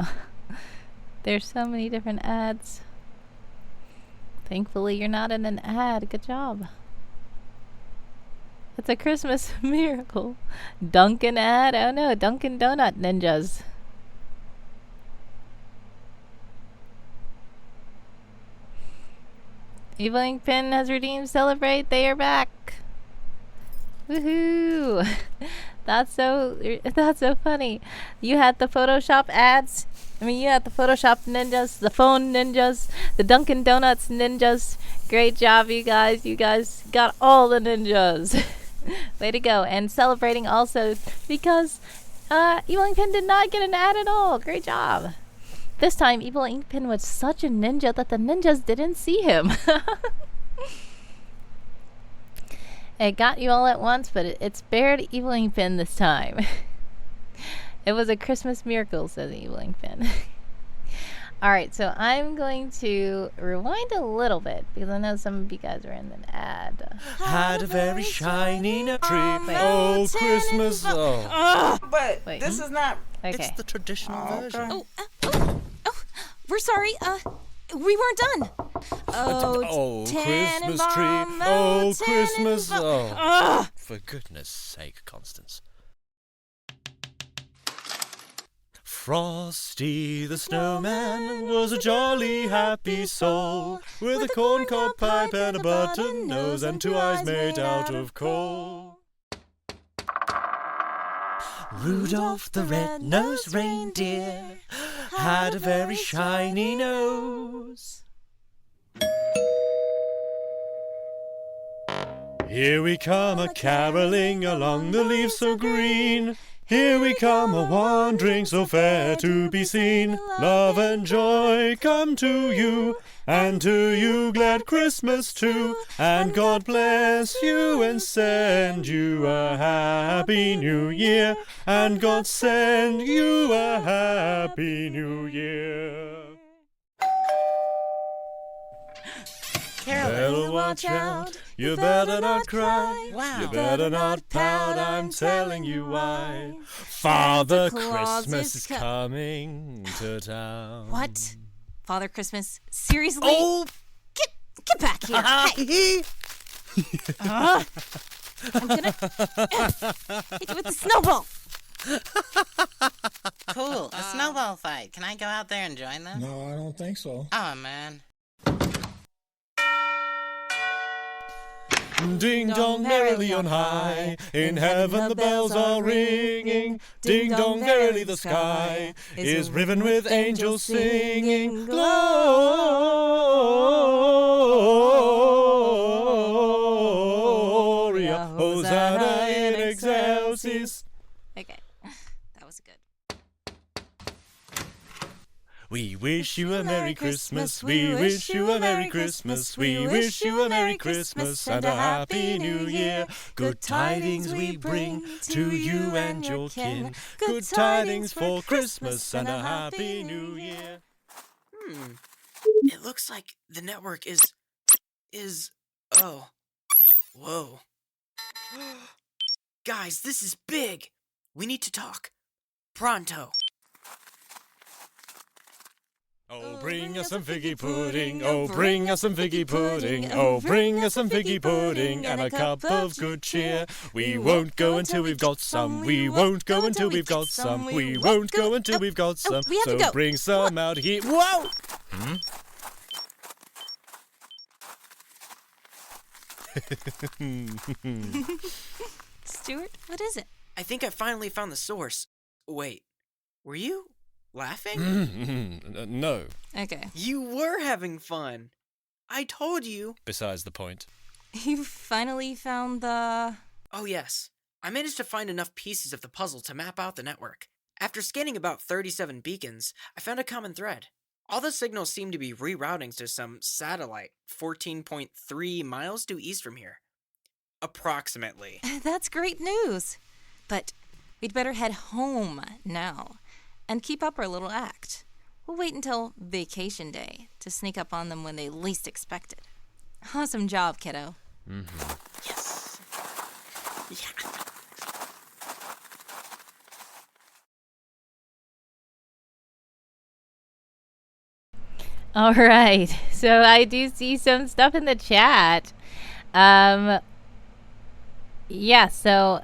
There's so many different ads. Thankfully, you're not in an ad. Good job. It's a Christmas miracle. Dunkin' ad. Oh no, Dunkin' Donut ninjas. Evil Ink Pen has redeemed. Celebrate. They are back. Woohoo! That's so funny. You had the Photoshop ads. You had the Photoshop ninjas, the phone ninjas, the Dunkin' Donuts ninjas. Great job, you guys. You guys got all the ninjas. Way to go. And celebrating also because Evil Ink Pen did not get an ad at all. Great job. This time, Evil Ink Pen was such a ninja that the ninjas didn't see him. It got you all at once, but it spared Evil Ink Pen this time. It was a Christmas miracle, says Evil Ink Pen. Alright, so I'm going to rewind a little bit because I know some of you guys are in an ad. Had a very shiny tree. Oh, Christmas. Oh. But Wait. this is not. Okay. It's the traditional version. We're sorry. We weren't done. Oh, Christmas tree. Tannenbaum, Oh, oh, Christmas. Tannenbaum. Oh. For goodness sake, Constance. Frosty the snowman was a jolly happy soul with a corncob pipe and a button nose and 2 eyes made out of coal. Rudolph the red-nosed reindeer had a very shiny nose. Here we come a-caroling along the leaves so green. Here we come a-wandering so fair to be seen. Love and joy come to you, and to you glad Christmas too. And God bless you and send you a happy new year. And God send you a happy new year. Better watch out, you better not cry. Wow. You better not pout, I'm telling you why. Father Christmas is coming to town. What? Father Christmas? Seriously? Oh! Get back here. Hey. I'm gonna hit you with the snowball. Cool. A snowball fight. Can I go out there and join them? No, I don't think so. Oh, man. Ding dong merrily on high, in heaven the bells are ringing. Ding dong merrily the sky is riven with angels singing. Gloria, Hosanna in excelsis. Okay, that was good. We wish you a Merry Christmas, we wish you a Merry Christmas, we wish you a Merry Christmas and a Happy New Year. Good tidings we bring to you and your kin. Good tidings for Christmas and a Happy New Year. It looks like the network is... Oh. Whoa. Guys, this is big. We need to talk. Pronto. Oh, bring us some figgy pudding, oh, bring us some figgy pudding, oh, bring us some figgy pudding and a cup of good cheer. We won't go until we've got some, we won't go until we've got some, we won't go until we've got some, we have to so go. bring some out here. Whoa! Stuart, what is it? I think I finally found the source. Wait, were you laughing? No, Okay. You were having fun. I told you. besides the point. You finally found the... Oh, yes. I managed to find enough pieces of the puzzle to map out the network. After scanning about 37 beacons, I found a common thread. All the signals seem to be rerouting to some satellite 14.3 miles due east from here. Approximately. That's great news. But we'd better head home now and keep up our little act. We'll wait until vacation day to sneak up on them when they least expect it. Awesome job, kiddo. Yes. Yeah. All right. So I do see some stuff in the chat. Yeah, so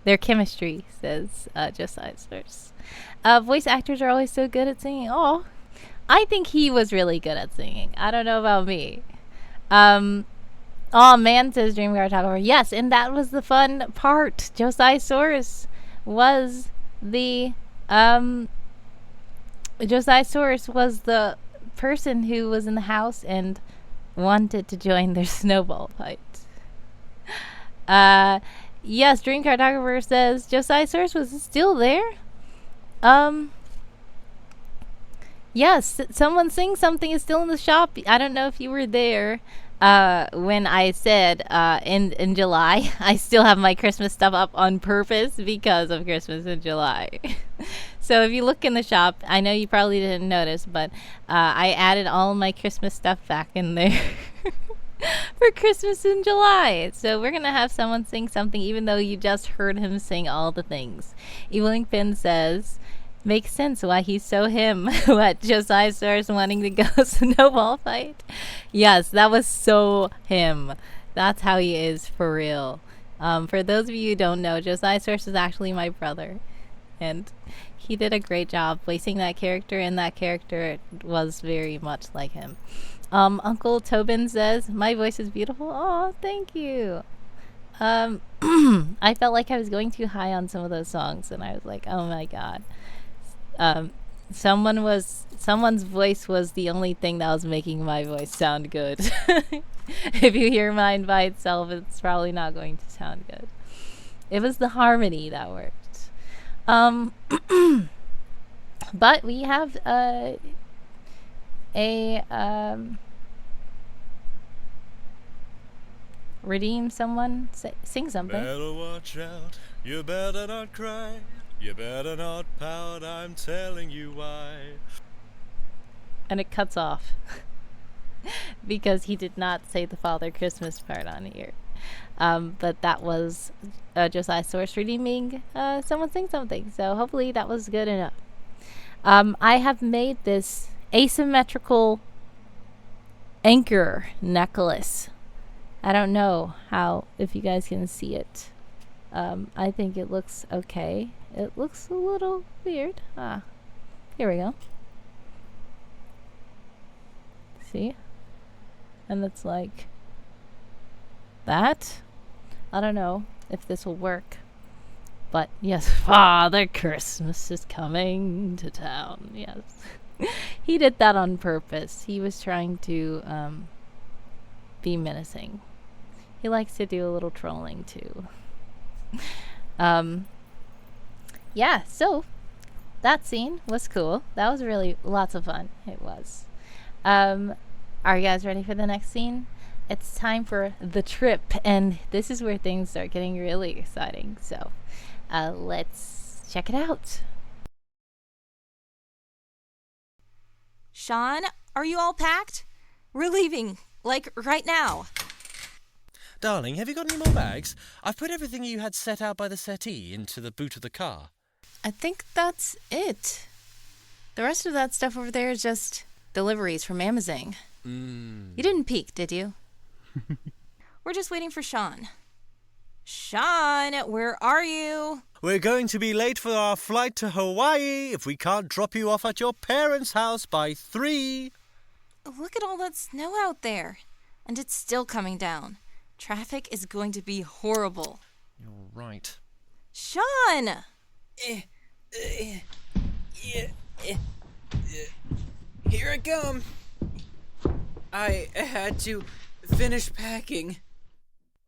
their chemistry, says Josiah Source. Voice actors are always so good at singing. Oh, I think he was really good at singing. I don't know about me. Oh man, says Dream Cartographer. Yes, and that was the fun part. Josiah Source was the Josiah Source was the person who was in the house and wanted to join their snowball fight. Yes, Dream Cartographer says Josiah Source was still there. Yes, someone sing something is still in the shop. I don't know if you were there. When I said in July, I still have my Christmas stuff up on purpose because of Christmas in July. So if you look in the shop, I know you probably didn't notice, but I added all my Christmas stuff back in there for Christmas in July. So we're gonna have someone sing something, even though you just heard him sing all the things. Eveling Finn says, makes sense why he's so him. What, Josiah starts wanting to go snowball fight? Yes, that was so him. That's how he is for real. For those of you who don't know, Josiah Source is actually my brother. And he did a great job voicing that character, and that character was very much like him. Uncle Tobin says, my voice is beautiful. Oh, thank you. I felt like I was going too high on some of those songs, and I was like, oh my god. Someone's voice was the only thing that was making my voice sound good. If you hear mine by itself, it's probably not going to sound good. It was the harmony that worked. But we have redeem someone, sing something. Better watch out, you better not cry, you better not pout, I'm telling you why. And it cuts off because he did not say the Father Christmas part on here. But that was Josiah Source redeeming someone sing something, so hopefully that was good enough. I have made this asymmetrical anchor necklace. I don't know if you guys can see it. I think it looks okay. It looks a little weird. Here we go. See? And it's like that. I don't know if this will work. But yes, Father Christmas is coming to town. Yes. He did that on purpose. He was trying to be menacing. He likes to do a little trolling too. Yeah, so that scene was cool. That was really lots of fun. It was. Are you guys ready for the next scene? It's time for the trip, and this is where things start getting really exciting. So, let's check it out. Sean, are you all packed? We're leaving, like right now. Darling, have you got any more bags? I've put everything you had set out by the settee into the boot of the car. I think that's it. The rest of that stuff over there is just deliveries from Amazon. You didn't peek, did you? We're just waiting for Sean. Sean, where are you? We're going to be late for our flight to Hawaii if we can't drop you off at your parents' house by 3. Look at all that snow out there. And it's still coming down. Traffic is going to be horrible. You're right. Sean! Here I come. I had to finish packing.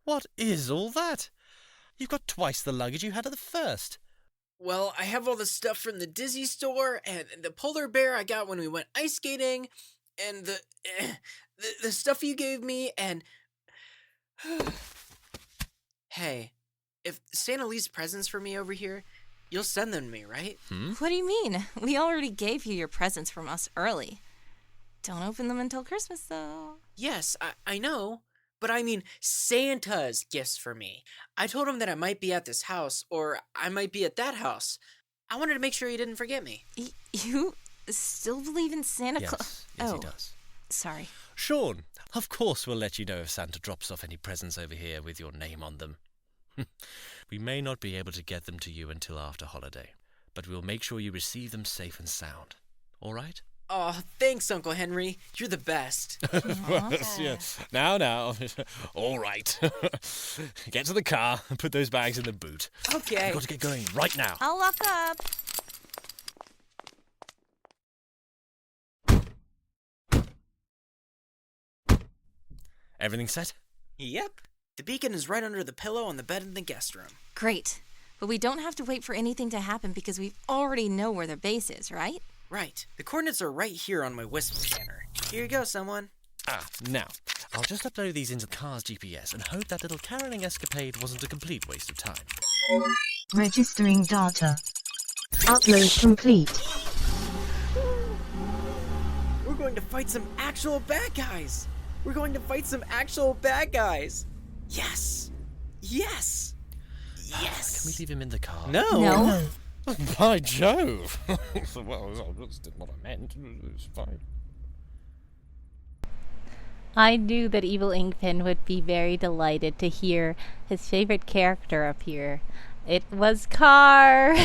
What is all that? You've got twice the luggage you had at the first. Well, I have all the stuff from the Disney store, and the polar bear I got when we went ice skating, and the stuff you gave me, and... Hey, if Santa leaves presents for me over here, you'll send them to me, right? What do you mean? We already gave you your presents from us early. Don't open them until Christmas, though. Yes, I know. But I mean Santa's gifts for me. I told him that I might be at this house, or I might be at that house. I wanted to make sure he didn't forget me. still believe in Santa Claus? Yes, he does. Sorry. Sean, of course we'll let you know if Santa drops off any presents over here with your name on them. We may not be able to get them to you until after holiday, but we'll make sure you receive them safe and sound. All right? Oh, thanks, Uncle Henry. You're the best. Yes. Now. All right. Get to the car and put those bags in the boot. Okay. We've got to get going right now. I'll lock up. Everything set? Yep. The beacon is right under the pillow on the bed in the guest room. Great. But we don't have to wait for anything to happen because we already know where their base is, right? Right. The coordinates are right here on my Wisp scanner. Here you go, someone. Now, I'll just upload these into the car's GPS and hope that little caroling escapade wasn't a complete waste of time. Registering data. Upload complete. We're going to fight some actual bad guys. Yes. Yes. Can we leave him in the car? No. By Jove! Well, that's what I meant. It's fine. I knew that Evil Inkpin would be very delighted to hear his favorite character appear. It was Car!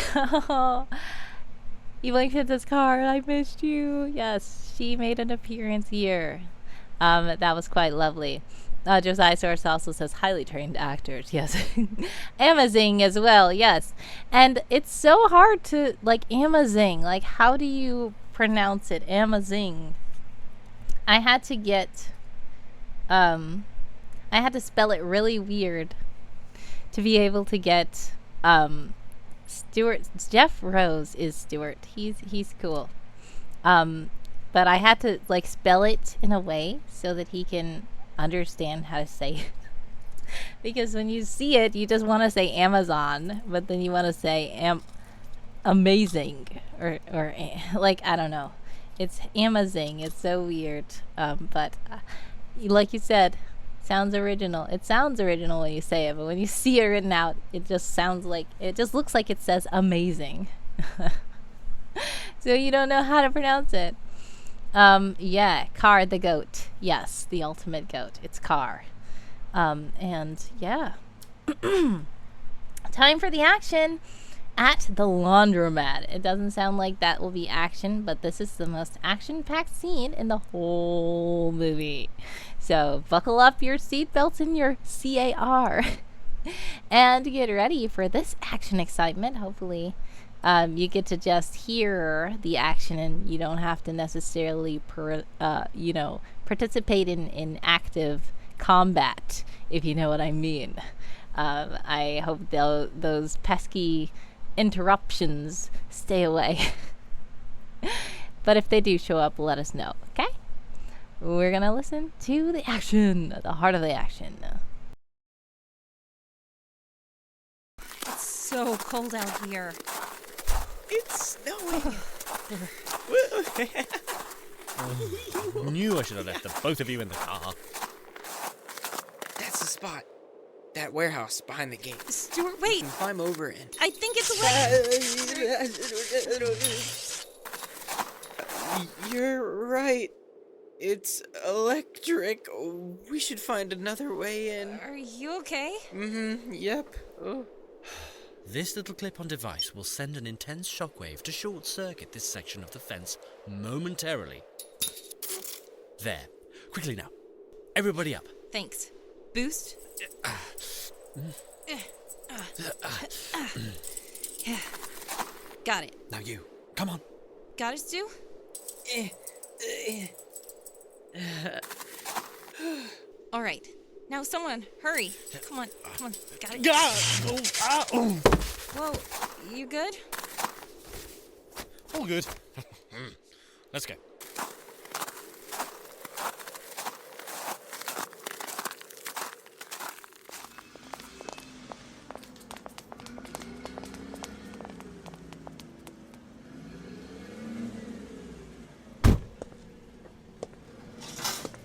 Evil Inkpin says, Car, I missed you. Yes, she made an appearance here. That was quite lovely. Josiah Source also says highly trained actors. Yes. Amazing as well. Yes. And it's so hard to, Amazing. How do you pronounce it? Amazing. I had to spell it really weird to be able to get, Stuart. Jeff Rose is Stuart. He's cool. But I had to, spell it in a way so that he can understand how to say it. Because when you see it, you just want to say Amazon, but then you want to say amazing or I don't know. It's amazing. It's so weird. But like you said, sounds original. It sounds original when you say it, but when you see it written out, it just looks like it says amazing. So you don't know how to pronounce it. Yeah, Car the goat. Yes, the ultimate goat. It's Car. And yeah. Time for the action at the laundromat. It doesn't sound like that will be action, but this is the most action-packed scene in the whole movie. So buckle up your seatbelts and your CAR and get ready for this action excitement. Hopefully you get to just hear the action and you don't have to necessarily participate in active combat, if you know what I mean. I hope those pesky interruptions stay away. But if they do show up, let us know, okay? We're gonna listen to the action, the heart of the action. It's so cold out here. It's snowing. I knew I should have left the both of you in the car. That's the spot. That warehouse behind the gate. Stuart, You wait. can climb over and... I think it's away. You're right. It's electric. We should find another way in. Are you okay? Yep. Oh. This little clip-on device will send an intense shockwave to short-circuit this section of the fence momentarily. There. Quickly now. Everybody up. Thanks. Boost? Got it. Now you. Come on. Got it, Stu? All right. Now someone, hurry. Come on. Got it. Whoa, you good? All good. Let's go.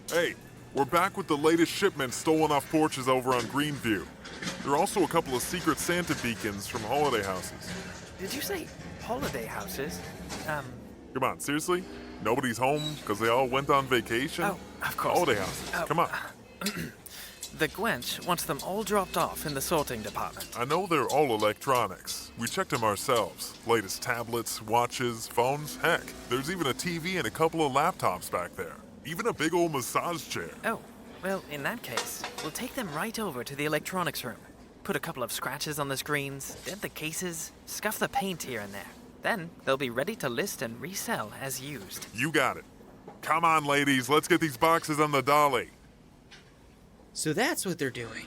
Hey, we're back with the latest shipment stolen off porches over on Greenview. There are also a couple of secret Santa beacons from holiday houses. Did you say holiday houses? Come on, seriously? Nobody's home because they all went on vacation? Oh, of course. Holiday houses. Come on. The Gwench wants them all dropped off in the sorting department. I know they're all electronics. We checked them ourselves. Latest tablets, watches, phones. Heck, there's even a TV and a couple of laptops back there. Even a big old massage chair. Oh, well, in that case, we'll take them right over to the electronics room. Put a couple of scratches on the screens, dent the cases, scuff the paint here and there. Then they'll be ready to list and resell as used. You got it. Come on, ladies, let's get these boxes on the dolly. So that's what they're doing.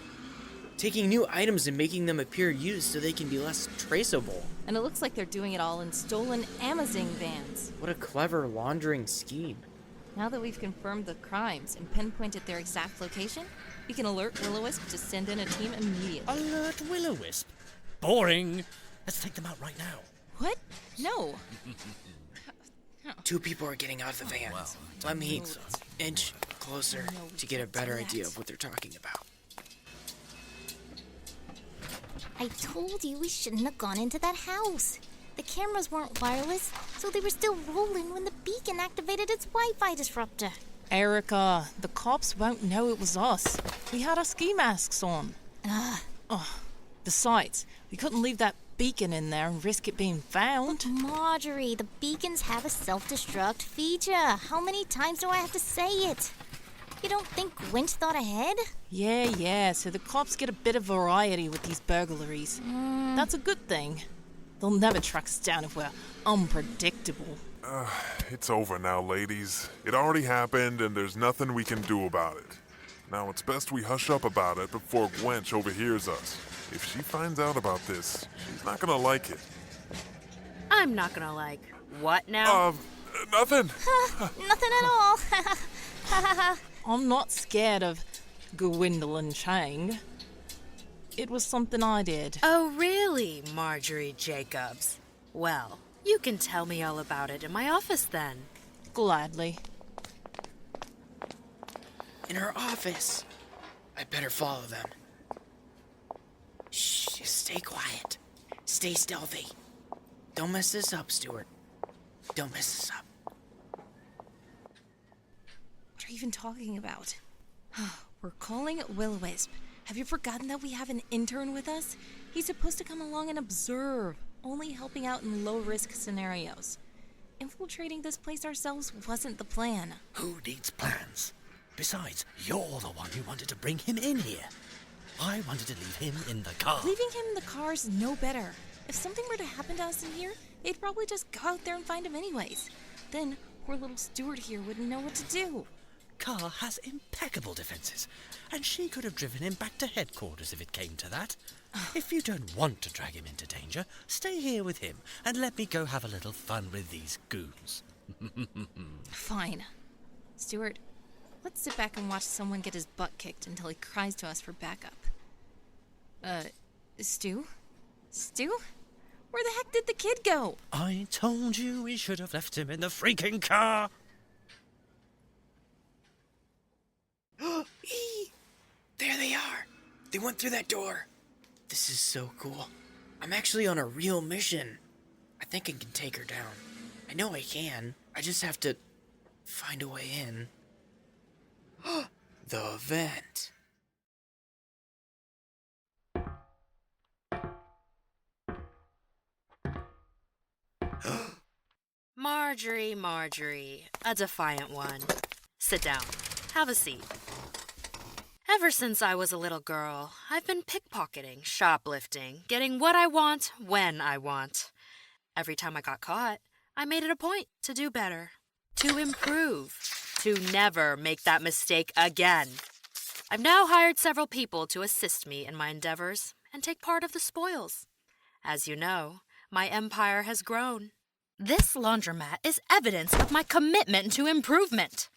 Taking new items and making them appear used so they can be less traceable. And it looks like they're doing it all in stolen Amazon vans. What a clever laundering scheme. Now that we've confirmed the crimes and pinpointed their exact location, we can alert Will-O-Wisp to send in a team immediately. Alert Will-O-Wisp? Boring. Let's take them out right now. What? No. 2 people are getting out of the van. Let me inch closer to get a better idea of what they're talking about. I told you we shouldn't have gone into that house. The cameras weren't wireless, so they were still rolling when the beacon activated its Wi-Fi disruptor. Erica, the cops won't know it was us. We had our ski masks on. Besides, we couldn't leave that beacon in there and risk it being found. But Marjorie, the beacons have a self-destruct feature. How many times do I have to say it? You don't think Gwench thought ahead? Yeah, so the cops get a bit of variety with these burglaries. That's a good thing. They'll never track us down if we're unpredictable. It's over now, ladies. It already happened, and there's nothing we can do about it. Now, it's best we hush up about it before Gwench overhears us. If she finds out about this, she's not gonna like it. I'm not gonna like what now? Nothing. Nothing at all. I'm not scared of Gwendolyn Chang. It was something I did. Oh, really, Marjorie Jacobs? Well, you can tell me all about it in my office then. Gladly. In her office. I better follow them. Shh, stay quiet. Stay stealthy. Don't mess this up, Stuart. Don't mess this up. What are you even talking about? We're calling Will-O-Wisp. Have you forgotten that we have an intern with us? He's supposed to come along and observe, only helping out in low-risk scenarios. Infiltrating this place ourselves wasn't the plan. Who needs plans? Besides, you're the one who wanted to bring him in here. I wanted to leave him in the car. Leaving him in the car's no better. If something were to happen to us in here, they'd probably just go out there and find him anyways. Then, poor little Stuart here wouldn't know what to do. Car has impeccable defenses, and she could have driven him back to headquarters if it came to that. If you don't want to drag him into danger, stay here with him and let me go have a little fun with these goons. Fine. Stuart, let's sit back and watch someone get his butt kicked until he cries to us for backup. Stu? Stu? Where the heck did the kid go? I told you we should have left him in the freaking car. There they are. They went through that door. This is so cool. I'm actually on a real mission. I think I can take her down. I know I can. I just have to find a way in. The vent. Marjorie, a defiant one. Sit down. Have a seat. Ever since I was a little girl, I've been pickpocketing, shoplifting, getting what I want when I want. Every time I got caught, I made it a point to do better, to improve, to never make that mistake again. I've now hired several people to assist me in my endeavors and take part of the spoils. As you know, my empire has grown. This laundromat is evidence of my commitment to improvement.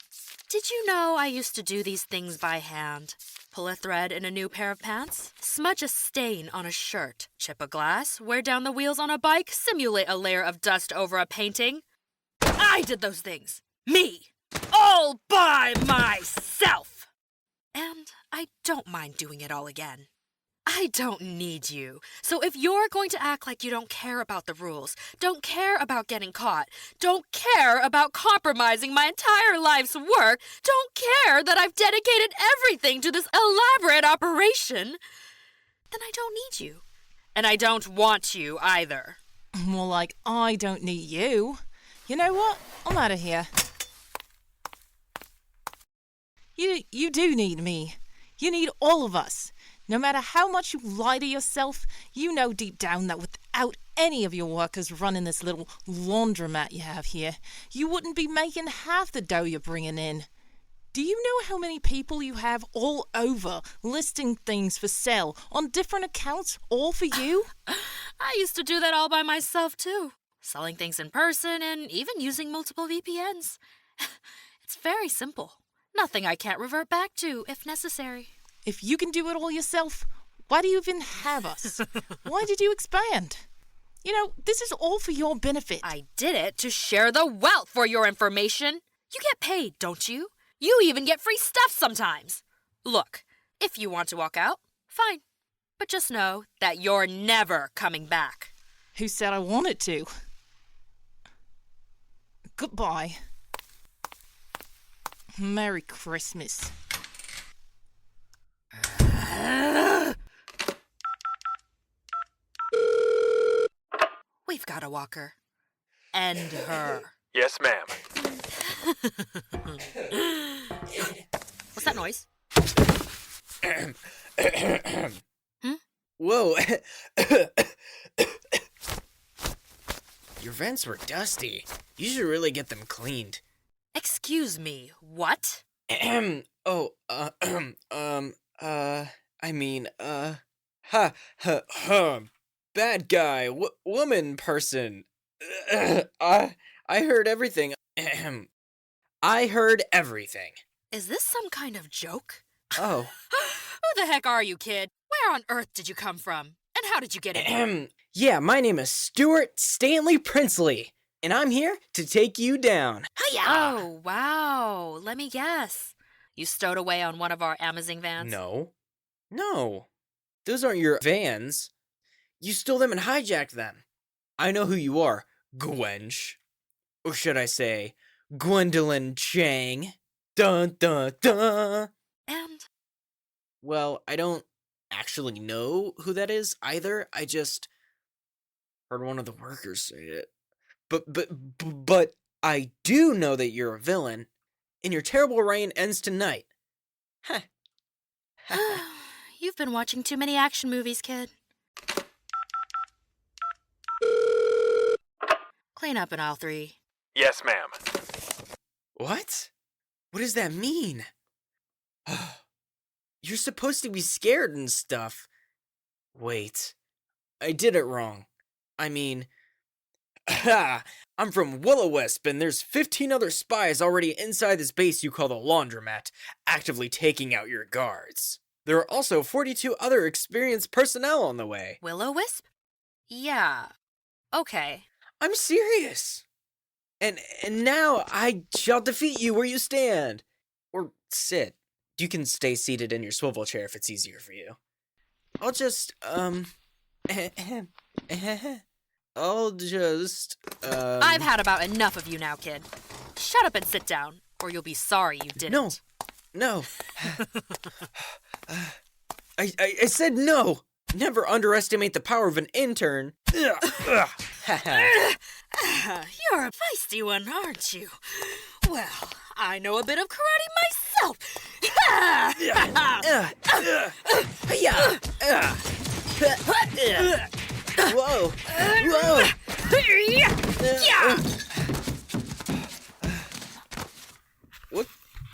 Did you know I used to do these things by hand? Pull a thread in a new pair of pants, smudge a stain on a shirt, chip a glass, wear down the wheels on a bike, simulate a layer of dust over a painting. I did those things. Me. All by myself. And I don't mind doing it all again. I don't need you. So if you're going to act like you don't care about the rules, don't care about getting caught, don't care about compromising my entire life's work, don't care that I've dedicated everything to this elaborate operation, then I don't need you. And I don't want you either. More like, I don't need you. You know what? I'm out of here. You do need me. You need all of us. No matter how much you lie to yourself, you know deep down that without any of your workers running this little laundromat you have here, you wouldn't be making half the dough you're bringing in. Do you know how many people you have all over listing things for sale on different accounts, all for you? I used to do that all by myself, too. Selling things in person and even using multiple VPNs. It's very simple. Nothing I can't revert back to if necessary. If you can do it all yourself, why do you even have us? Why did you expand? You know, this is all for your benefit. I did it to share the wealth for your information. You get paid, don't you? You even get free stuff sometimes. Look, if you want to walk out, fine. But just know that you're never coming back. Who said I wanted to? Goodbye. Merry Christmas. We've got a walker. End her. Yes, ma'am. What's that noise? Whoa. Your vents were dusty. You should really get them cleaned. Excuse me, what? Bad guy, woman person. I heard everything. I heard everything. Is this some kind of joke? Oh. Who the heck are you, kid? Where on earth did you come from? And how did you get in here? Yeah, my name is Stuart Stanley Princely, and I'm here to take you down. Hiya! Oh, wow. Let me guess. You stowed away on one of our Amazon vans? No. Those aren't your vans. You stole them and hijacked them. I know who you are, Gwench. Or should I say, Gwendolyn Chang. Dun dun dun. And? Well, I don't actually know who that is either. I just heard one of the workers say it. But I do know that you're a villain, and your terrible reign ends tonight. Huh. You've been watching too many action movies, kid. Clean up in aisle 3. Yes, ma'am. What? What does that mean? You're supposed to be scared and stuff. Wait. I did it wrong. I mean... I'm from Will-O-Wisp, and there's 15 other spies already inside this base you call the laundromat, actively taking out your guards. There are also 42 other experienced personnel on the way. Will-O-Wisp? Yeah. Okay. I'm serious. And now I shall defeat you where you stand. Or sit. You can stay seated in your swivel chair if it's easier for you. I'll just, I've had about enough of you now, kid. Shut up and sit down, or you'll be sorry you didn't. No. I said no. Never underestimate the power of an intern. You're a feisty one, aren't you? Well, I know a bit of karate myself. Whoa.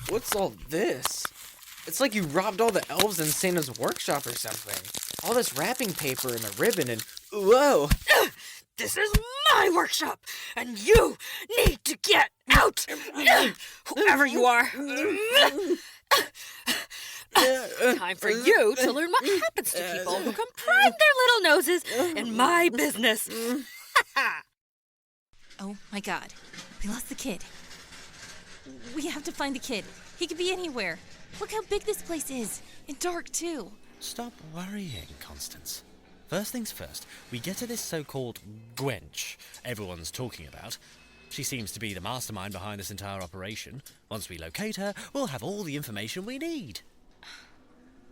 What's all this? It's like you robbed all the elves in Santa's workshop or something. All this wrapping paper and the ribbon and... Whoa! This is my workshop, and you need to get out! Whoever you are. Time for you to learn what happens to people who come prying their little noses in my business. Oh my god. We lost the kid. We have to find the kid. He could be anywhere. Look how big this place is. And dark, too. Stop worrying, Constance. First things first, we get to this so-called Gwench everyone's talking about. She seems to be the mastermind behind this entire operation. Once we locate her, we'll have all the information we need.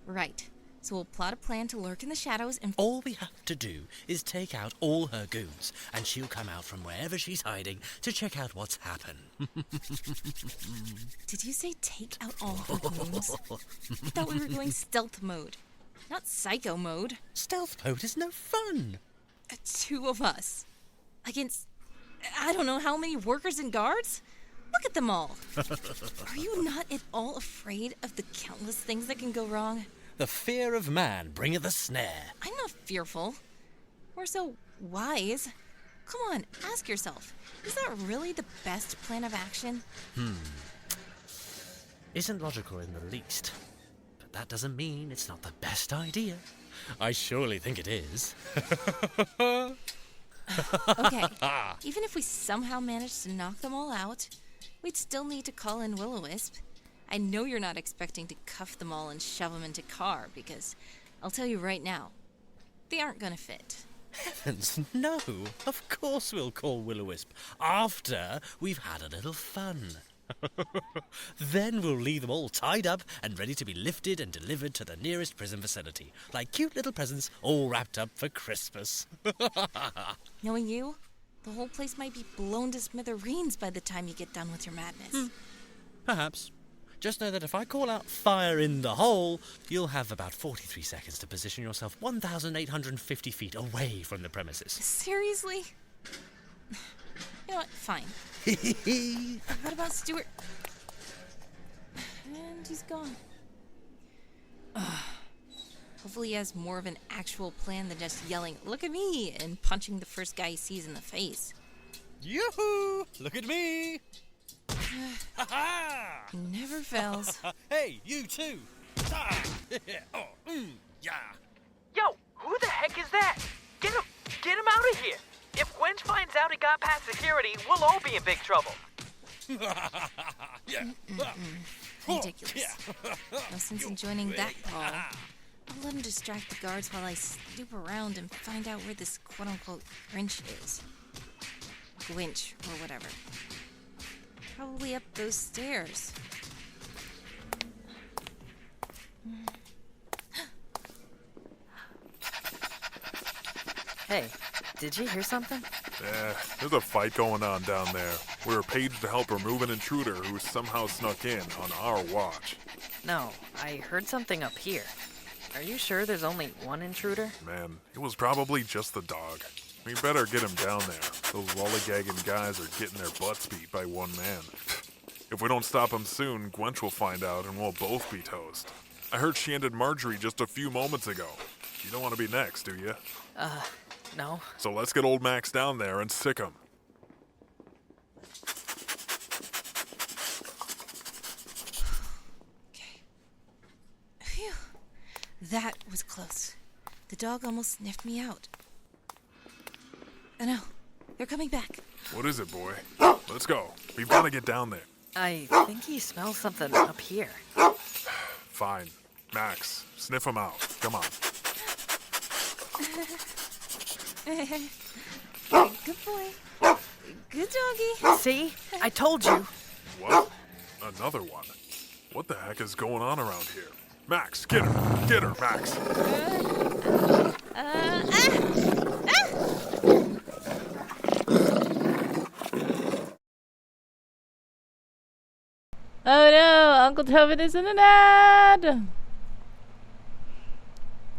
Right. So we'll plot a plan to lurk in the shadows and... All we have to do is take out all her goons, and she'll come out from wherever she's hiding to check out what's happened. Did you say take out all her goons? I thought we were going stealth mode, not psycho mode. Stealth mode is no fun. 2 of us. Against, I don't know how many workers and guards? Look at them all. Are you not at all afraid of the countless things that can go wrong? The fear of man bringeth a snare. I'm not fearful. We're so wise. Come on, ask yourself, is that really the best plan of action? Isn't logical in the least. But that doesn't mean it's not the best idea. I surely think it is. Okay, even if we somehow manage to knock them all out, we'd still need to call in Will-O-Wisp. I know you're not expecting to cuff them all and shove them into car, because I'll tell you right now, they aren't gonna fit. Heavens, no. Of course we'll call Will-O-Wisp after we've had a little fun. Then we'll leave them all tied up and ready to be lifted and delivered to the nearest prison facility, like cute little presents all wrapped up for Christmas. Knowing you, the whole place might be blown to smithereens by the time you get done with your madness. Perhaps. Just know that if I call out fire in the hole, you'll have about 43 seconds to position yourself 1,850 feet away from the premises. Seriously? You know what? Fine. What about Stuart? And he's gone. Hopefully he has more of an actual plan than just yelling, "Look at me!" and punching the first guy he sees in the face. Yoo-hoo! Look at me! Never fails. Hey, you too! Yeah! Yo, who the heck is that? Get him! Get him out of here! If Gwench finds out he got past security, we'll all be in big trouble. Ridiculous. No sense in joining that call. I'll let him distract the guards while I snoop around and find out where this quote-unquote Grinch is. Gwinch, or whatever. Probably up those stairs. Hey, did you hear something? Yeah, there's a fight going on down there. We were paid to help remove an intruder who somehow snuck in on our watch. No, I heard something up here. Are you sure there's only one intruder? Man, it was probably just the dog. We better get him down there. Those lollygagging guys are getting their butts beat by one man. If we don't stop him soon, Gwench will find out and we'll both be toast. I heard she ended Marjorie just a few moments ago. You don't want to be next, do you? No. So let's get old Max down there and sick him. Okay. Phew. That was close. The dog almost sniffed me out. Oh no, they're coming back. What is it, boy? Let's go. We've got to get down there. I think he smells something up here. Fine. Max, sniff him out. Come on. Good boy. Good doggy. See? I told you. What? Another one? What the heck is going on around here? Max, get her. Get her, Max. Oh no, Uncle Tobin is in an ad!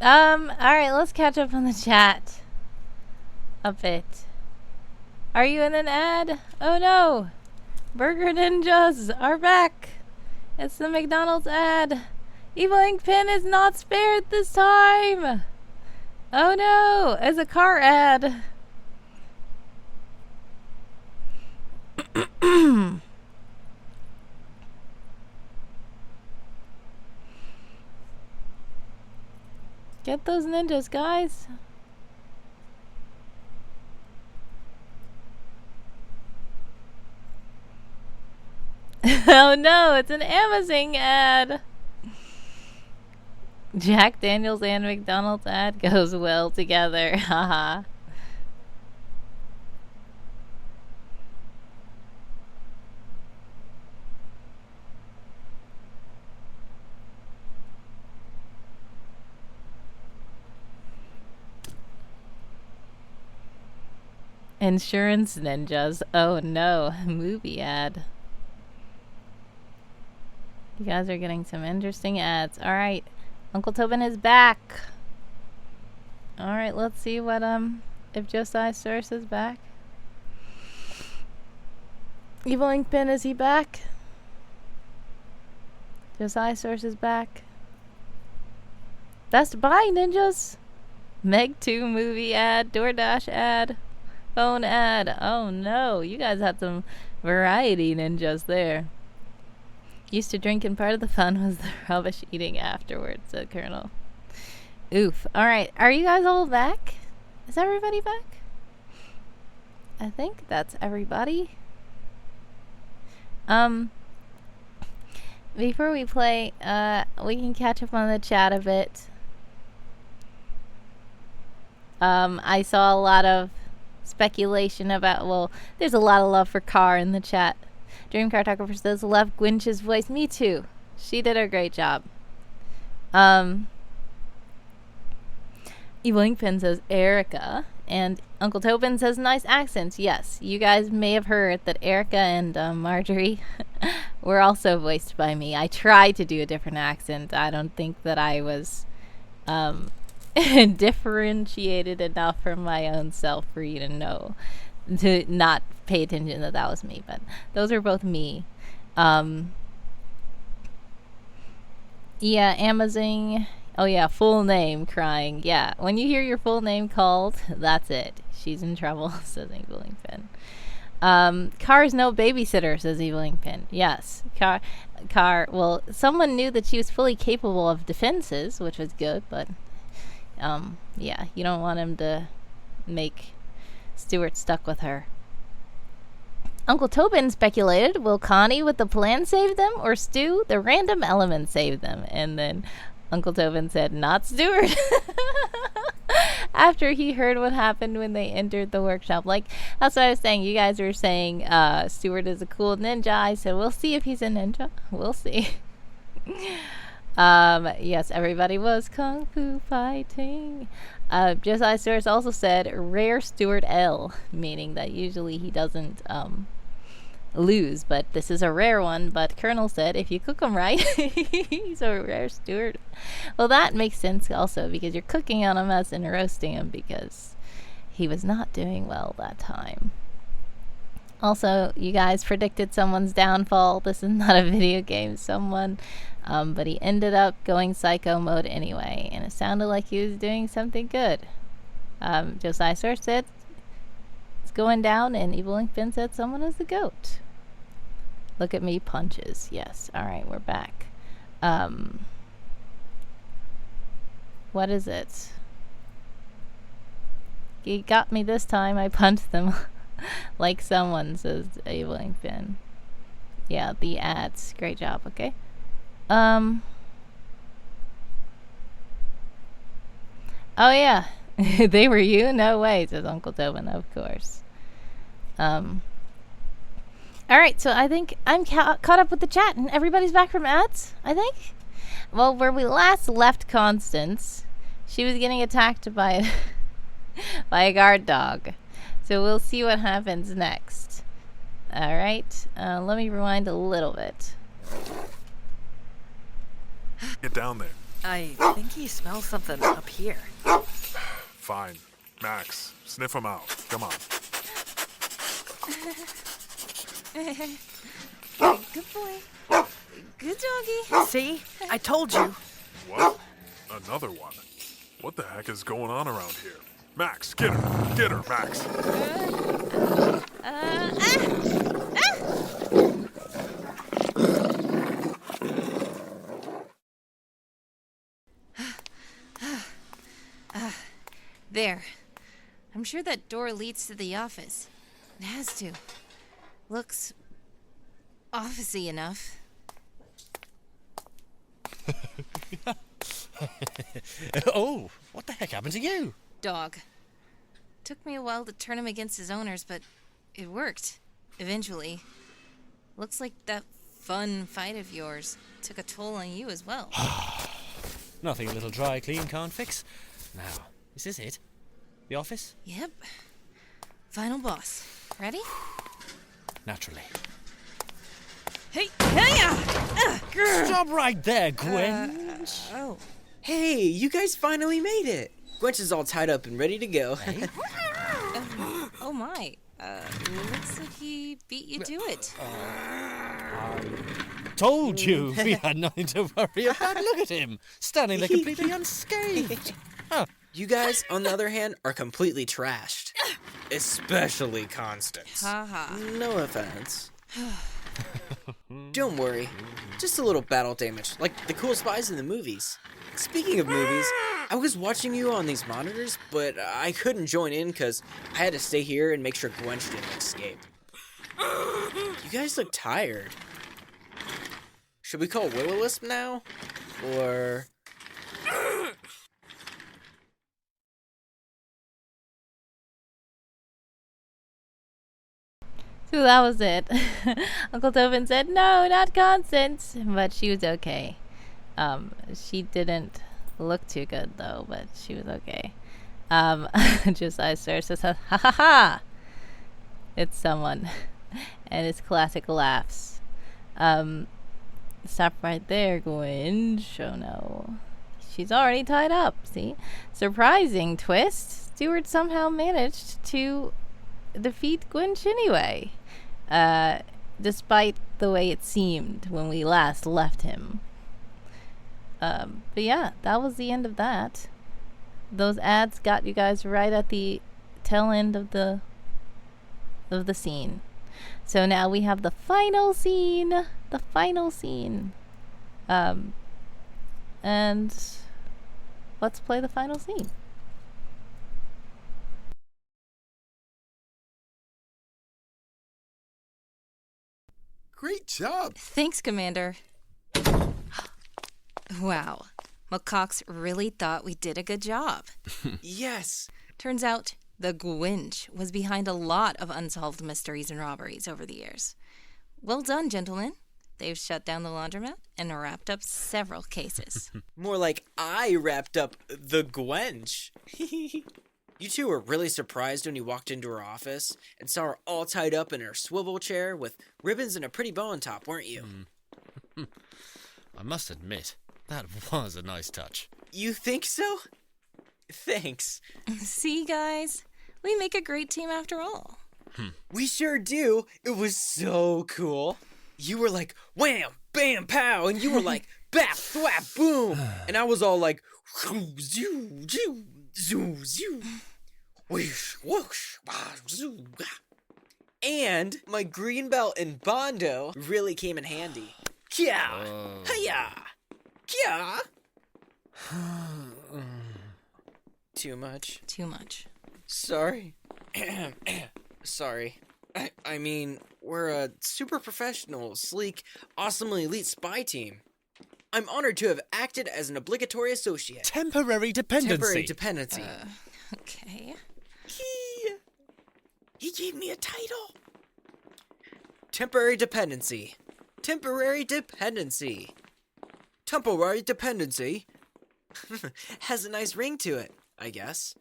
Alright, let's catch up on the chat a bit. Are you in an ad? Oh no! Burger Ninjas are back! It's the McDonald's ad! Evil Ink Pen is not spared this time! Oh no! It's a car ad! Get those ninjas, guys. Oh no, it's an Amazon ad. Jack Daniels and McDonald's ad goes well together. Haha. Insurance ninjas. Oh no, movie ad. You guys are getting some interesting ads. Alright, Uncle Tobin is back. Alright, let's see what, if Josiah Source is back. Evil Inkpin, is he back? Josiah Source is back. Best Buy ninjas. Meg 2 movie ad, DoorDash ad, phone ad. Oh no, you guys had some variety ninjas there. Used to drink and part of the fun was the rubbish eating afterwards, said Colonel. Oof. Alright, are you guys all back? Is everybody back? I think that's everybody. Before we play, we can catch up on the chat a bit. I saw a lot of speculation about, well, there's a lot of love for Car in the chat. Dream Cartographer says, love Gwynch's voice. Me too. She did a great job. Evil Inkpin says, Erica. And Uncle Tobin says, nice accents. Yes, you guys may have heard that Erica and Marjorie were also voiced by me. I tried to do a different accent. I don't think that I was differentiated enough from my own self for you to know, to not pay attention that that was me. But those are both me. Yeah, Amazing. Oh yeah, full name crying. Yeah, when you hear your full name called, that's it. She's in trouble, says Evil Inkpin. Car's no babysitter, says Evil Inkpin. Yes, Car. Well, someone knew that she was fully capable of defenses, which was good, but yeah, you don't want him to make Stuart stuck with her. Uncle Tobin speculated, will Connie with the plan save them, or Stu, the random element, save them? And then Uncle Tobin said, not Stuart. After he heard what happened when they entered the workshop. Like, that's what I was saying. You guys were saying Stuart is a cool ninja. I said, we'll see if he's a ninja. We'll see. Yes, everybody was kung fu fighting. Josiah Source also said, rare Stuart L, meaning that usually he doesn't lose, but this is a rare one. But Colonel said, if you cook him right, he's a rare Stuart. Well, that makes sense also, because you're cooking on him as in roasting him, because he was not doing well that time. Also, you guys predicted someone's downfall. This is not a video game. Someone, but he ended up going psycho mode anyway, and it sounded like he was doing something good. Josiah Source said it's going down, and Evil Inkpin said someone is the goat. Look at me, punches. Yes. All right, we're back. What is it? He got me this time. I punched them like someone, says Evil Inkpin. Yeah, the ads. Great job. Okay. Oh yeah. They were you? No way, says Uncle Tobin, of course. Alright, so I think I'm caught up with the chat, and everybody's back from ads, I think? Well, where we last left Constance, she was getting attacked by by a guard dog. So we'll see what happens next. Alright, let me rewind a little bit. Get down there. I think he smells something up here. Fine. Max, sniff him out. Come on. Good boy. Good doggy. See? I told you. What? Another one? What the heck is going on around here? Max, get her. Get her, Max. There. I'm sure that door leads to the office. It has to. Looks officey enough. Oh, what the heck happened to you? Dog. Took me a while to turn him against his owners, but it worked. Eventually. Looks like that fun fight of yours took a toll on you as well. Nothing a little dry clean can't fix. Now, is this it? The office? Yep. Final boss. Ready? Naturally. Hey! Hey! Stop right there, Gwen! Oh. Hey, you guys finally made it. Gwench is all tied up and ready to go. Oh my. Looks like he beat you to it. Told you we had nothing to worry about. Look at him, standing there completely unscathed. Huh. You guys, on the other hand, are completely trashed. Especially Constance. Haha. No offense. Don't worry. Just a little battle damage, like the cool spies in the movies. Speaking of movies, I was watching you on these monitors, but I couldn't join in because I had to stay here and make sure Gwench didn't escape. You guys look tired. Should we call Will-O-Wisp now? Or... So that was it. Uncle Tobin said, no, not Constance. But she was okay. She didn't look too good, though, but she was okay. Josiah Sir says, ha ha ha! It's someone. And it's classic laughs. Stop right there, Gwen. Oh no. She's already tied up, see? Surprising twist. Stewart somehow managed to defeat Gwench anyway. Despite the way it seemed when we last left him. But yeah, that was the end of that. Those ads got you guys right at the tail end of the scene. So now we have the final scene. The final scene. And let's play the final scene. Great job. Thanks, Commander. Wow. McCox really thought we did a good job. Yes. Turns out the Gwinch was behind a lot of unsolved mysteries and robberies over the years. Well done, gentlemen. They've shut down the laundromat and wrapped up several cases. More like I wrapped up the Gwench. You two were really surprised when you walked into her office and saw her all tied up in her swivel chair with ribbons and a pretty bow on top, weren't you? I must admit, that was a nice touch. You think so? Thanks. See, guys? We make a great team after all. We sure do. It was so cool. You were like, wham, bam, pow, and you were like, bap, thwap, boom. And I was all like, zoo, zoo, zoo, zoo, whoosh, whoosh, zoo. And my green belt in Bondo really came in handy. Kya, hiya, kya. Too much? Too much. Sorry. Sorry. I mean, we're a super professional, sleek, awesomely elite spy team. I'm honored to have acted as an obligatory associate. Temporary dependency. Temporary dependency. Okay. He gave me a title. Temporary dependency. Temporary dependency. Temporary dependency. Has a nice ring to it, I guess.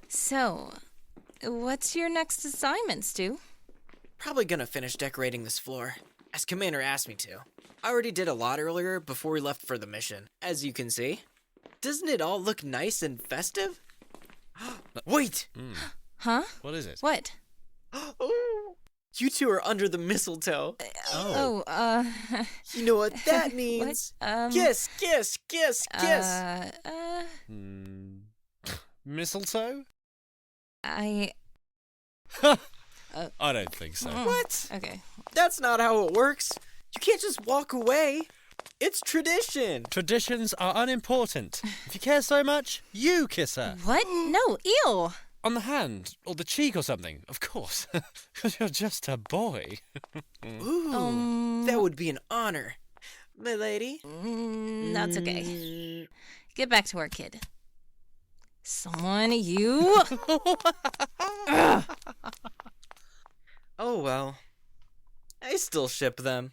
So, what's your next assignment, Stu? Probably gonna finish decorating this floor, as Commander asked me to. I already did a lot earlier before we left for the mission, as you can see. Doesn't it all look nice and festive? Wait! Huh? What is it? What? Oh, you two are under the mistletoe. You know what that means. What? Kiss, kiss, kiss, kiss. Mistletoe? I don't think so. What? Okay. That's not how it works. You can't just walk away. It's tradition. Traditions are unimportant. If you care so much, you kiss her. What? No, ew. On the hand, or the cheek or something, of course. Because you're just a boy. Ooh, that would be an honor. milady. That's okay. Get back to our kid. Someone, you... Oh well. I still ship them.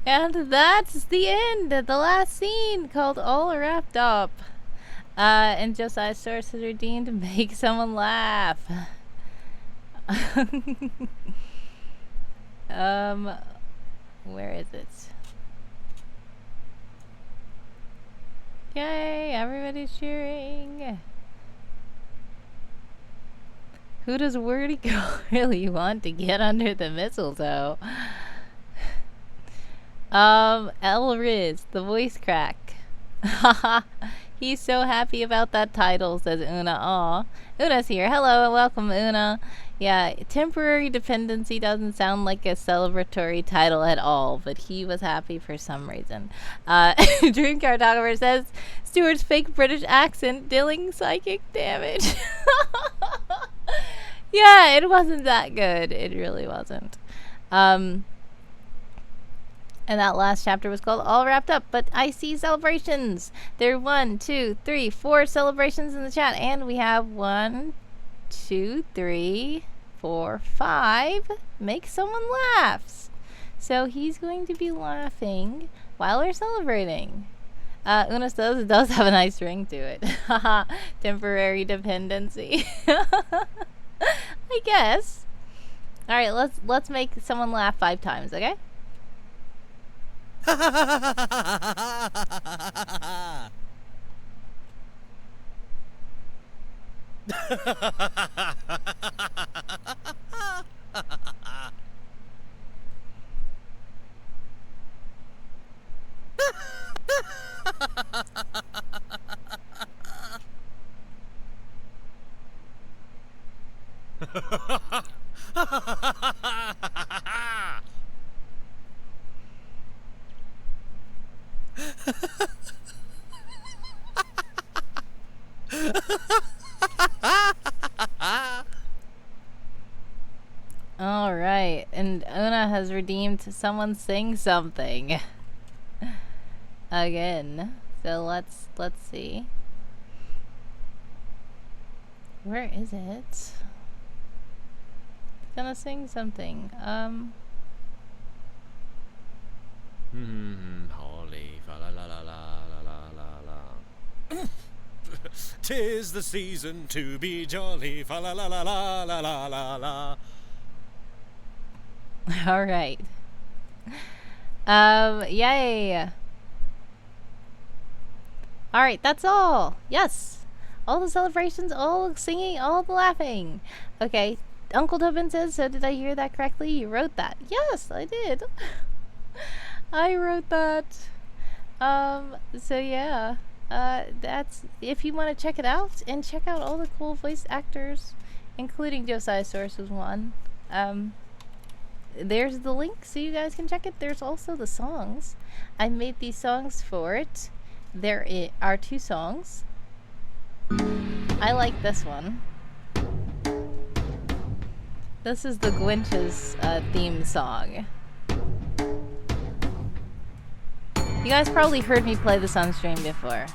And that's the end of the last scene, called All Wrapped Up. And Josiah's source is redeemed to make someone laugh. Where is it? Yay, everybody's cheering. Who does Wordy Girl really want to get under the mistletoe? Elriz, the voice crack. Haha, he's so happy about that title, says Una. Aw. Una's here. Hello and welcome, Una. Yeah, temporary dependency doesn't sound like a celebratory title at all, but he was happy for some reason. Dream Cartographer says, Stuart's fake British accent dealing psychic damage. Yeah, it wasn't that good. It really wasn't. And that last chapter was called All Wrapped Up, but I see celebrations. There are 1, 2, 3, 4 celebrations in the chat, and we have 1, 2, 3, 4, 5. Make someone laughs. So he's going to be laughing while we're celebrating. Una says it does have a nice ring to it. Haha, temporary dependency. I guess. All right, let's make someone laugh 5 times, okay? All right, and Una has redeemed someone sing something again. So let's see. Where is it? It's gonna sing something. Holly, fa la la la la la la la. 'Tis the season to be jolly, fa la la la la la la la la. All right. Yay. All right, that's all. Yes. All the celebrations, all the singing, all the laughing. Okay. Uncle Tobin says, so did I hear that correctly? You wrote that. Yes, I did. I wrote that. So yeah. That's, if you want to check it out, and check out all the cool voice actors, including Josiah Source was one. There's the link so you guys can check it. There's also the songs. I made these songs for it. There are 2 songs. I like this one. This is the Gwench's theme song. You guys probably heard me play this on stream before.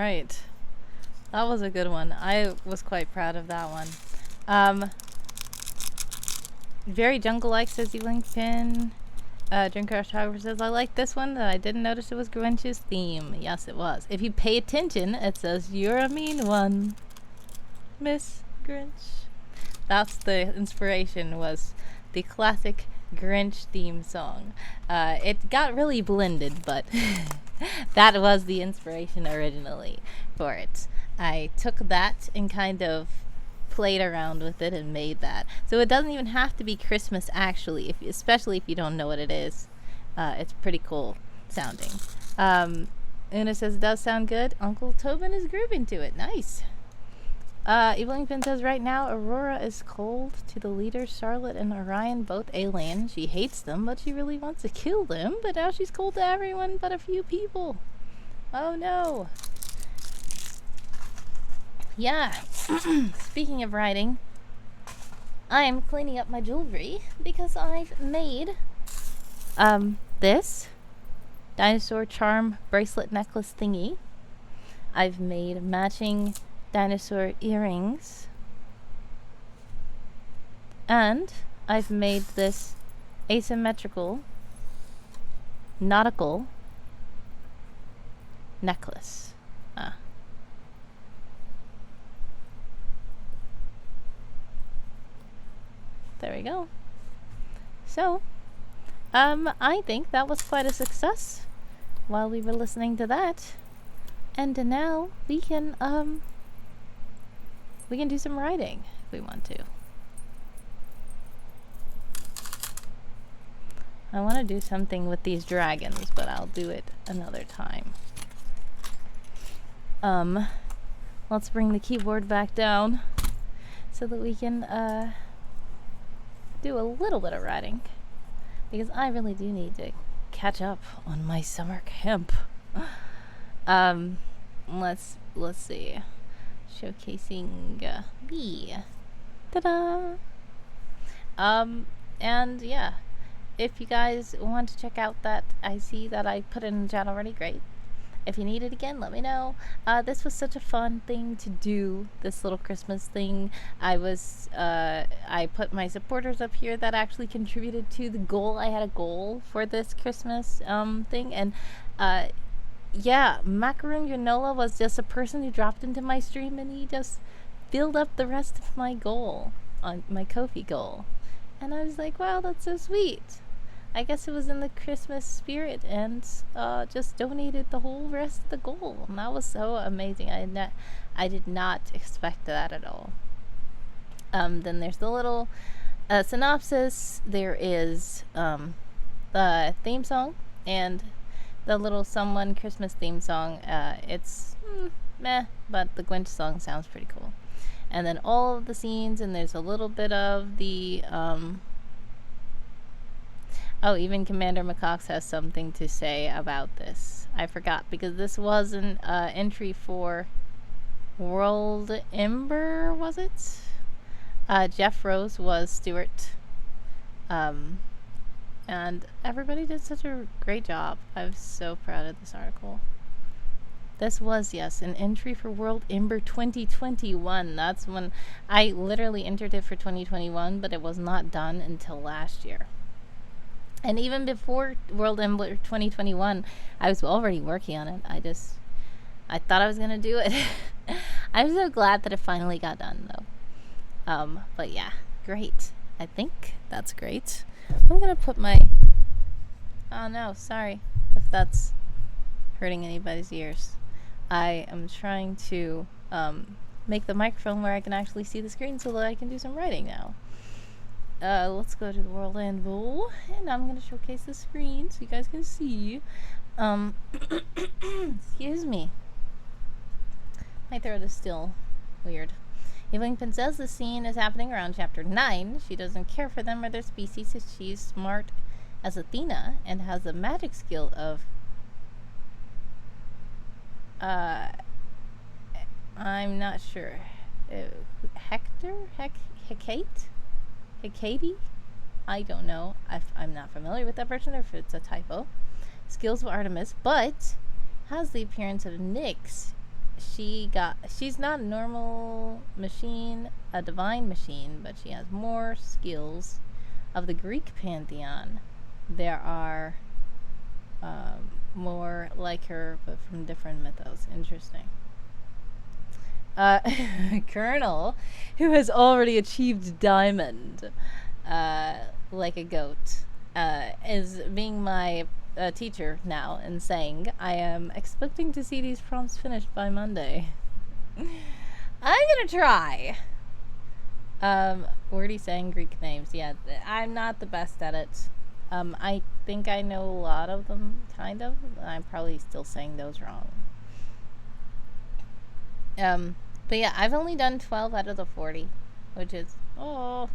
right. That was a good one. I was quite proud of that one. Very jungle-like, says Link Pin. Drinker Photographer says, I like this one, that I didn't notice it was Grinch's theme. Yes, it was. If you pay attention, it says, you're a mean one, Miss Grinch. That's the inspiration, was the classic Grinch theme song. It got really blended, but that was the inspiration originally for it. I took that and kind of played around with it and made that. So it doesn't even have to be Christmas, actually, especially if you don't know what it is. It's pretty cool sounding. Una says, it does sound good. Uncle Tobin is grooving to it. Nice. Evelyn Finn says, right now, Aurora is cold to the leaders, Charlotte and Orion, both alien. She hates them, but she really wants to kill them. But now she's cold to everyone but a few people. Oh, no. Yeah. Speaking of writing, I'm cleaning up my jewelry because I've made this dinosaur charm bracelet necklace thingy. I've made matching dinosaur earrings, and I've made this asymmetrical nautical necklace. There we go. So, I think that was quite a success while we were listening to that. And now we can do some writing if we want to. I want to do something with these dragons, but I'll do it another time. Let's bring the keyboard back down so that we can do a little bit of writing, because I really do need to catch up on my summer camp. Let's see. Showcasing me. Ta-da! And yeah, if you guys want to check out that, I see that I put it in the chat already, great. If you need it again, let me know. This was such a fun thing to do, this little Christmas thing. I put my supporters up here that actually contributed to the goal. I had a goal for this Christmas thing, and yeah, Macaroon Granola was just a person who dropped into my stream, and he just filled up the rest of my goal, on my Ko-fi goal. And I was like, wow, that's so sweet. I guess it was in the Christmas spirit, and just donated the whole rest of the goal. And that was so amazing. I did not expect that at all. Then there's the little synopsis. There is the theme song and the little Someone Christmas theme song. It's meh, but the Grinch song sounds pretty cool. And then all of the scenes, and there's a little bit of the even Commander McCox has something to say about this. I forgot, because this was an entry for World Ember, was it? Jeff Rose was Stuart. And everybody did such a great job. I'm so proud of this article. This was, yes, an entry for World Ember 2021. That's when I literally entered it for 2021, but it was not done until last year. And even before World Ember 2021, I was already working on it. I thought I was going to do it. I'm so glad that it finally got done, though. But yeah, great. I think that's great. I'm going to put my... Oh, no, sorry if that's hurting anybody's ears. I am trying to make the microphone where I can actually see the screen so that I can do some writing now. Let's go to the World Anvil, and I'm going to showcase the screen so you guys can see. Excuse me. My throat is still weird. Evelyn Pin says the scene is happening around chapter 9. She doesn't care for them or their species, so she's smart as Athena and has the magic skill of I'm not sure. Hecate? I don't know. I'm not familiar with that version, or if it's a typo. Skills of Artemis, but has the appearance of Nyx she's not a normal machine, a divine machine, but she has more skills. Of the Greek pantheon, there are more like her, but from different mythos. Interesting. Colonel, who has already achieved diamond, like a goat, is being my teacher now and saying, I am expecting to see these prompts finished by Monday. I'm gonna try. Wordy saying Greek names. Yeah, I'm not the best at it. I think I know a lot of them, kind of. I'm probably still saying those wrong. But yeah, I've only done 12 out of the 40, which is, boy,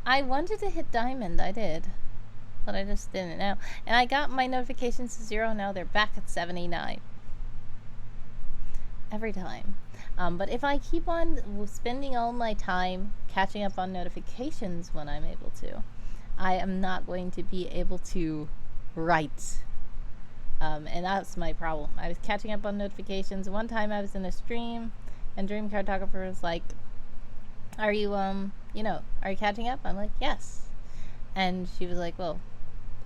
I wanted to hit diamond, I did, but I just didn't know. And I got my notifications to 0, now they're back at 79. Every time. But if I keep on spending all my time catching up on notifications when I'm able to, I am not going to be able to write. And that's my problem. I was catching up on notifications. One time I was in a stream and Dream Cartographer was like, are you, are you catching up? I'm like, yes. And she was like, well,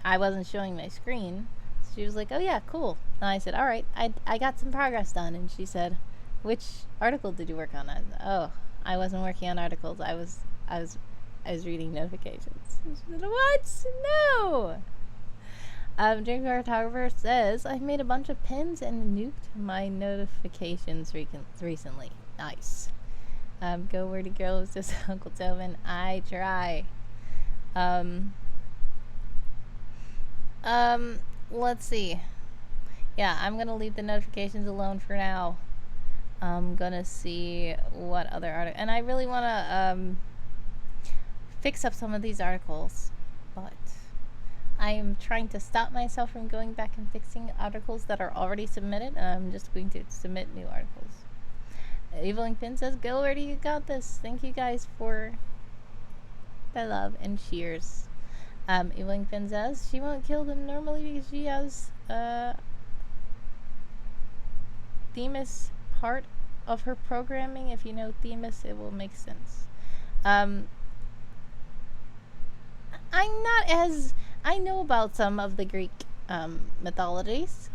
I wasn't showing my screen. So she was like, oh yeah, cool. And I said, all right, I got some progress done. And she said, which article did you work on? I wasn't working on articles. I was reading notifications. She said, what? No. Dream Cartographer says, I've made a bunch of pins and nuked my notifications recently. Nice. Go Wordy Girl was just Uncle Tobin. I try. Let's see. Yeah, I'm gonna leave the notifications alone for now. I'm gonna see what other article, and I really wanna fix up some of these articles, but I am trying to stop myself from going back and fixing articles that are already submitted, and I'm just going to submit new articles. Evelyn Pin says, go where do you got this? Thank you guys for the love and cheers. Evelyn Pin says, she won't kill them normally because she has Themis part of her programming. If you know Themis, it will make sense. I know about some of the Greek mythologies.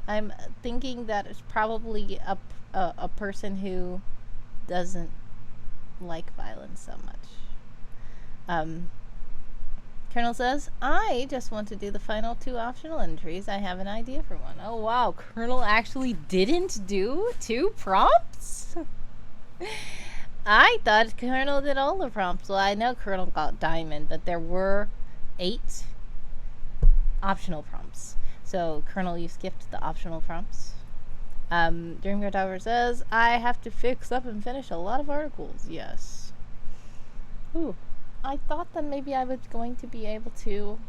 I'm thinking that it's probably a person who doesn't like violence so much. Colonel says, I just want to do the final 2 optional entries. I have an idea for one. Oh wow, Colonel actually didn't do 2 prompts? I thought Colonel did all the prompts. Well, I know Colonel got diamond, but there were 8 optional prompts. So, Colonel, you skipped the optional prompts. Dreamcard Tower says, I have to fix up and finish a lot of articles. Yes. Ooh. I thought that maybe I was going to be able to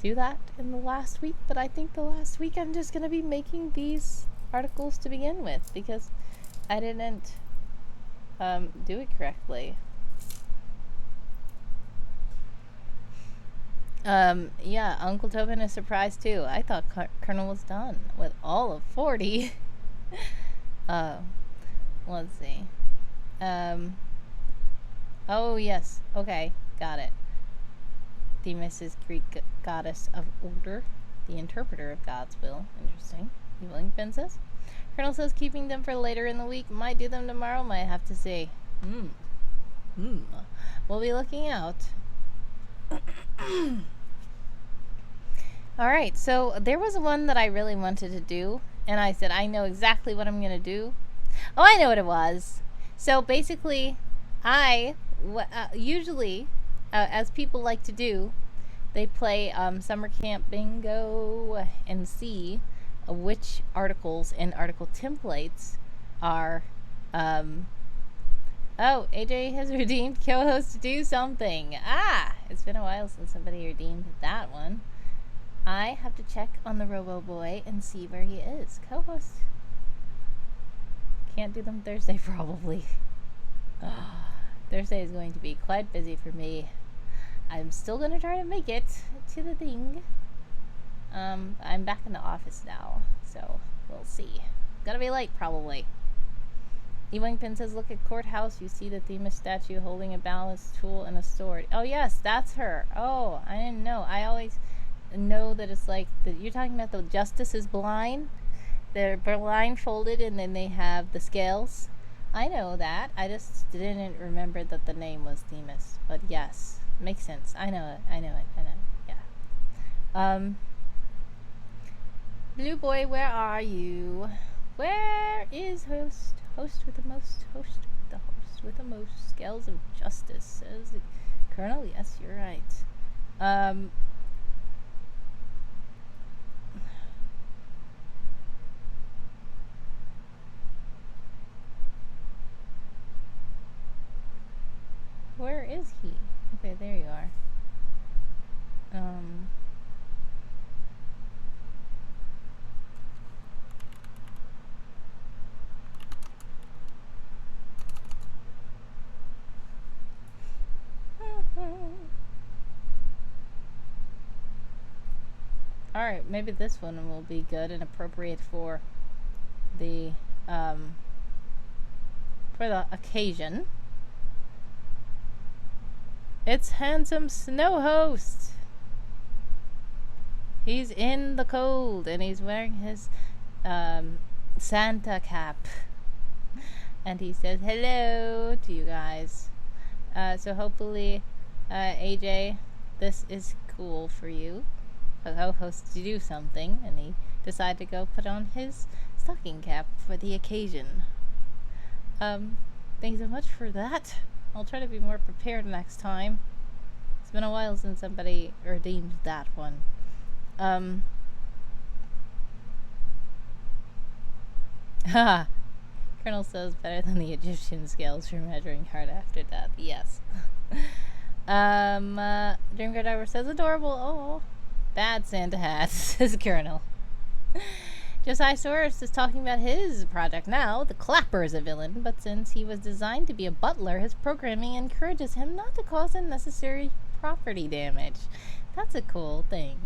do that in the last week, but I think the last week I'm just going to be making these articles to begin with because I didn't do it correctly. Yeah, Uncle Tobin is surprised too. I thought Colonel was done with all of 40. Let's see. Oh yes, okay, got it. Themis is Greek goddess of order, the interpreter of God's will. Interesting. Eveling Princess. Colonel says keeping them for later in the week. Might do them tomorrow, might have to see. We'll be looking out. Alright, so there was one that I really wanted to do, and I said, I know exactly what I'm going to do. Oh, I know what it was. So basically, usually, as people like to do, they play summer camp bingo and see which articles and article templates are oh, AJ has redeemed co-host to do something. It's been a while since somebody redeemed that one. I have to check on the Robo Boy and see where he is. Co-host can't do them Thursday probably. Thursday is going to be quite busy for me. I'm still going to try to make it to the thing. I'm back in the office now, so we'll see. Gonna be late, probably. Ewingpin says, look at courthouse. You see the Themis statue holding a ballast tool and a sword. Oh, yes, that's her. Oh, I didn't know. I always know that it's like, you're talking about the justice is blind? They're blindfolded and then they have the scales. I know that. I just didn't remember that the name was Themis. But yes, makes sense. I know it. Yeah. Blue boy, where are you? Where is host? Host with the most. Host with the host with the most. Scales of justice, says the Colonel. Yes, you're right. Where is he? Okay, there you are. Alright, maybe this one will be good and appropriate for the occasion. It's handsome Snow Host. He's in the cold and he's wearing his Santa cap. And he says hello to you guys. So hopefully, AJ, this is cool for you. A co-host to do something, and he decided to go put on his stocking cap for the occasion. Thanks so much for that. I'll try to be more prepared next time. It's been a while since somebody redeemed that one. Haha. Colonel says better than the Egyptian scales for measuring hard after death. Yes. Dreamcar Diver says adorable. Oh, bad Santa hat, says Colonel. Josisaurus is talking about his project now. The Clapper is a villain, but since he was designed to be a butler, his programming encourages him not to cause unnecessary property damage. That's a cool thing.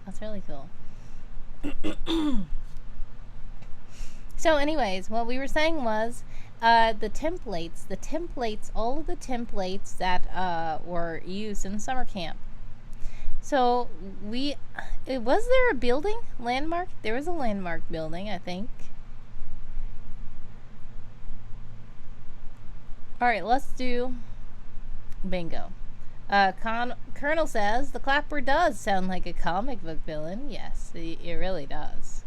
That's really cool. So anyways, what we were saying was the templates, all of the templates that were used in summer camp. So was there a building? Landmark? There was a landmark building, I think. Alright, let's do bingo. Colonel says the Clapper does sound like a comic book villain. Yes, it really does.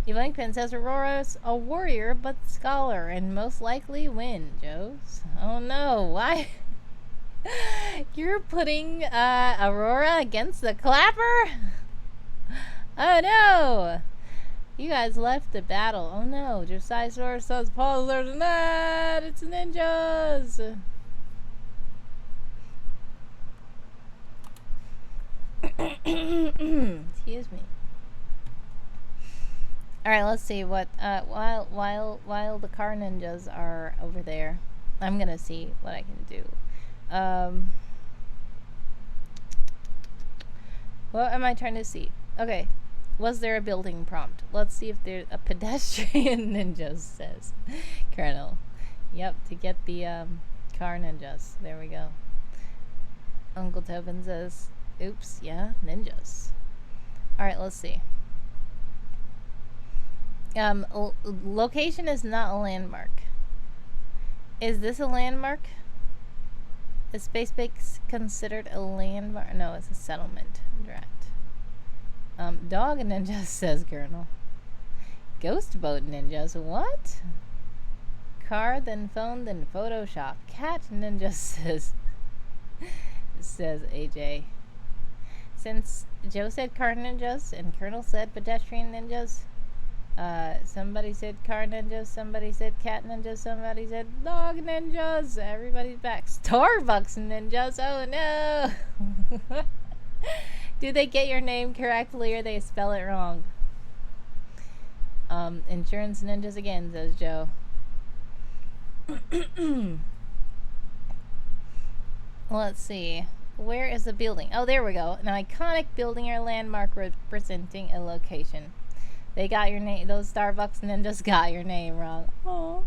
Evelyn says Aurora's a warrior but scholar and most likely win, Joes. Oh no, why? You're putting Aurora against the Clapper? Oh no! You guys left the battle. Oh no, Josisaurus says pause, there's a net! It's ninjas! Excuse me. Alright, let's see what while the car ninjas are over there, I'm gonna see what I can do. What am I trying to see? Okay. Was there a building prompt? Let's see if there's a pedestrian ninjas, says Colonel. Yep, to get the car ninjas. There we go. Uncle Tobin says, oops, yeah, ninjas. Alright, let's see. Location is not a landmark. Is this a landmark? Is Space Base considered a landmark? No, it's a settlement. Right. Dog ninjas, says Colonel. Ghost boat ninjas, what? Car, then phone, then Photoshop. Cat ninja, says AJ. Since Joe said car ninjas and Colonel said pedestrian ninjas, somebody said car ninjas, somebody said cat ninjas, somebody said dog ninjas. Everybody's back. Starbucks ninjas. Oh no. Do they get your name correctly or they spell it wrong? Insurance ninjas again, says Joe. Let's see. Where is the building? Oh, there we go. An iconic building or landmark representing a location. They got your name. Those Starbucks ninjas got your name wrong. Oh.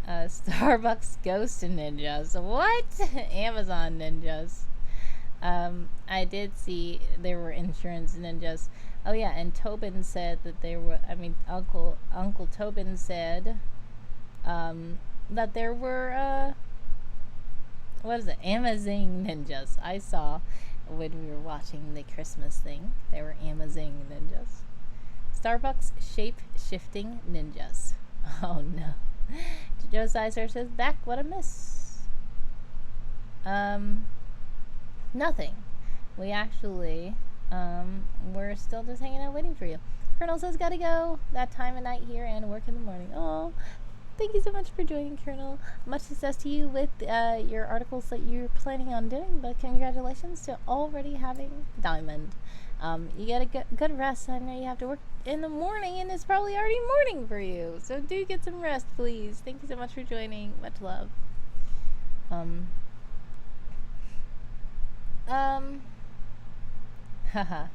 Starbucks ghost ninjas. What? Amazon ninjas. I did see there were insurance ninjas. Oh yeah, and Tobin said that there were. I mean, Uncle Tobin said, that there were. What is it? Amazing ninjas. I saw when we were watching the Christmas thing. There were Amazing ninjas. Starbucks shape-shifting ninjas. Oh no. Joe Sizer says, back, what a miss. Nothing. We actually, we're still just hanging out waiting for you. Colonel says, gotta go. That time of night here and work in the morning. Oh, thank you so much for joining, Colonel. Much success to you with your articles that you're planning on doing, but congratulations to already having Diamond. You get a good rest. I know you have to work in the morning, and it's probably already morning for you. So do get some rest, please. Thank you so much for joining. Much love. Haha.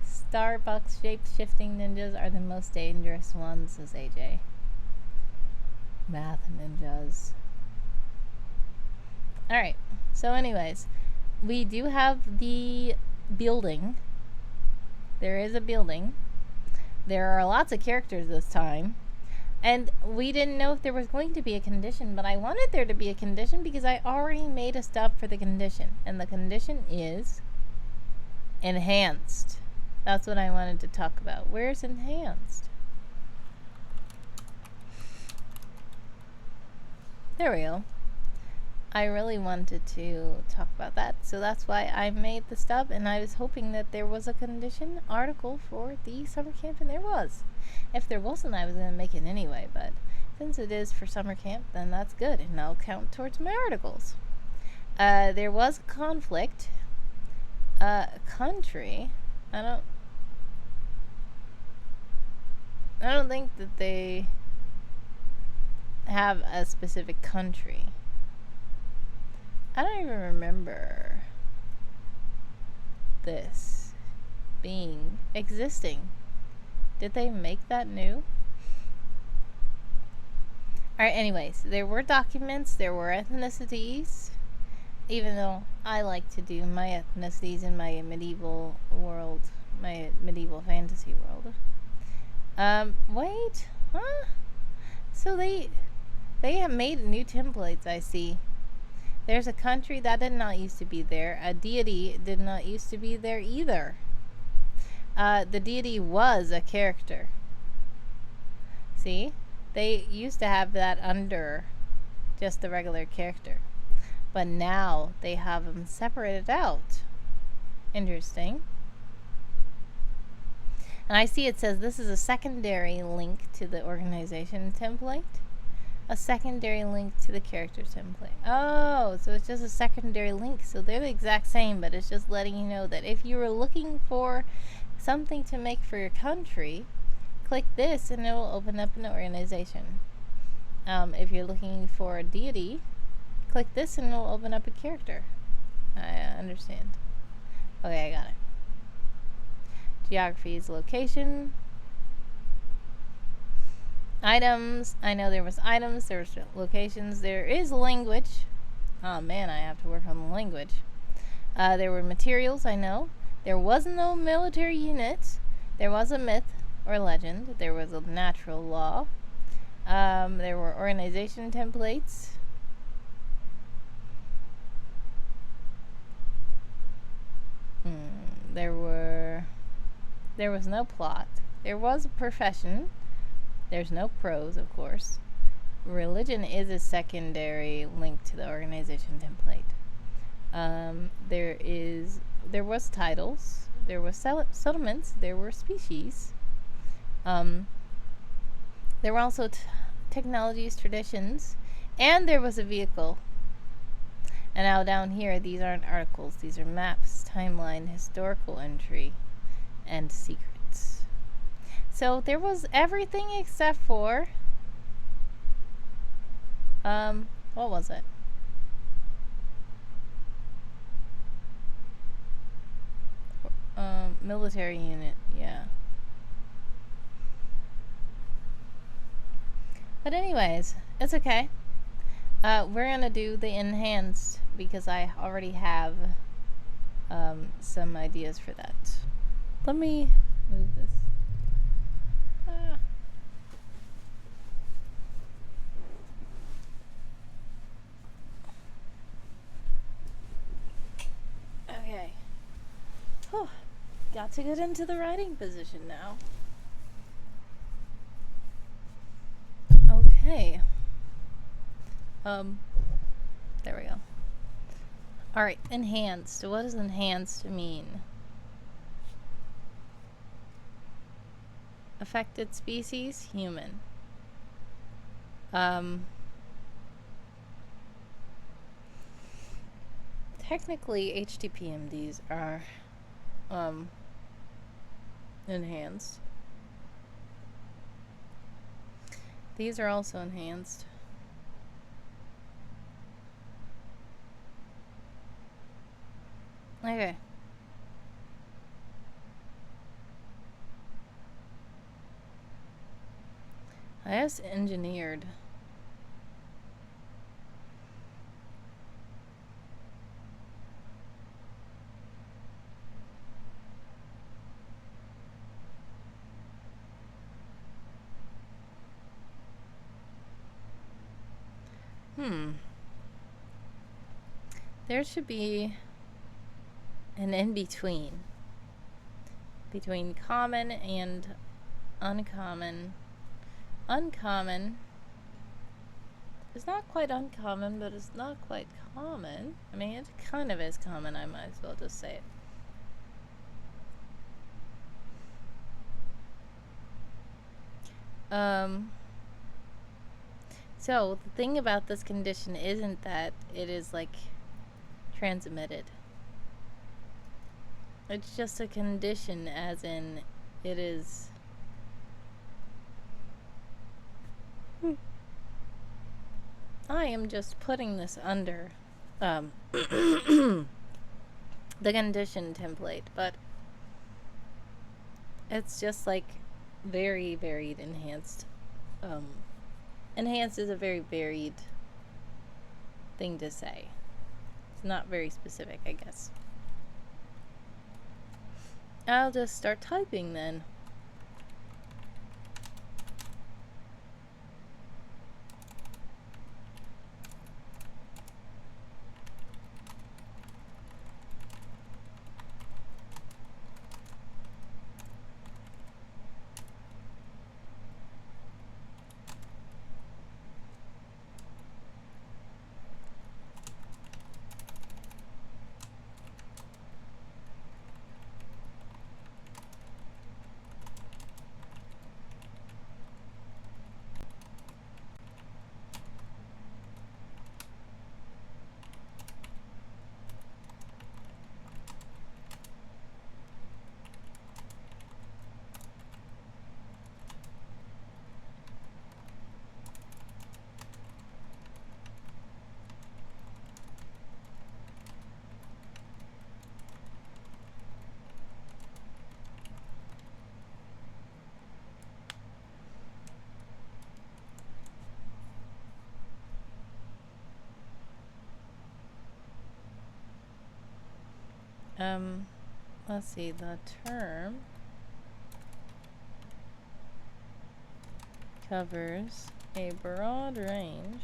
Starbucks shape-shifting ninjas are the most dangerous ones, says AJ. Math ninjas. Alright, so anyways, we do have the building. There is a building. There are lots of characters this time. And we didn't know if there was going to be a condition, but I wanted there to be a condition because I already made a stub for the condition. And the condition is enhanced. That's what I wanted to talk about. Where's enhanced? There we go. I really wanted to talk about that, so that's why I made the stub, and I was hoping that there was a condition article for the summer camp, and there was. If there wasn't, I was going to make it anyway, but since it is for summer camp, then that's good, and I'll count towards my articles. There was a conflict. Country. I don't think that they have a specific country. I don't even remember this existing. Did they make that new? Alright, anyways, there were documents, there were ethnicities, even though I like to do my ethnicities in my medieval world, my medieval fantasy world. Wait, huh? So they have made new templates, I see. There's a country that did not used to be there. A deity did not used to be there either. The deity was a character. See? They used to have that under just the regular character. But now they have them separated out. Interesting. And I see it says this is a secondary link to the organization template. A secondary link to the character template. Oh, so it's just a secondary link. So they're the exact same, but it's just letting you know that if you were looking for something to make for your country, click this and it will open up an organization. If you're looking for a deity, click this and it will open up a character. I understand. Okay, I got it. Geography is location. Items. I know there was items. There was locations. There is language. Oh man, I have to work on the language. There were materials. I know. There was no military unit. There was a myth or legend. There was a natural law. There were organization templates. There was no plot. There was a profession. There's no prose, of course. Religion is a secondary link to the organization template. There was titles. There was settlements. There were species. There were also technologies, traditions, and there was a vehicle. And now down here, these aren't articles. These are maps, timeline, historical entry, and secrets. So there was everything except for, what was it? Military unit, yeah. But anyways, it's okay. We're gonna do the enhanced because I already have some ideas for that. Let me move this. Okay. Whew. Got to get into the writing position now. Okay. There we go. Alright, enhanced. What does enhanced mean? Affected species? Human. Technically, HTPMDs are, enhanced. These are also enhanced. Okay. I guess engineered. There should be an in-between. Between common and uncommon. Uncommon is not quite uncommon, but it's not quite common. I mean, it kind of is common, I might as well just say it. So, the thing about this condition isn't that it is, like, transmitted. It's just a condition, as in, it is... I am just putting this under, the condition template, but it's just, like, very varied enhanced. Enhanced is a very varied thing to say. It's not very specific, I guess. I'll just start typing then. Let's see, the term covers a broad range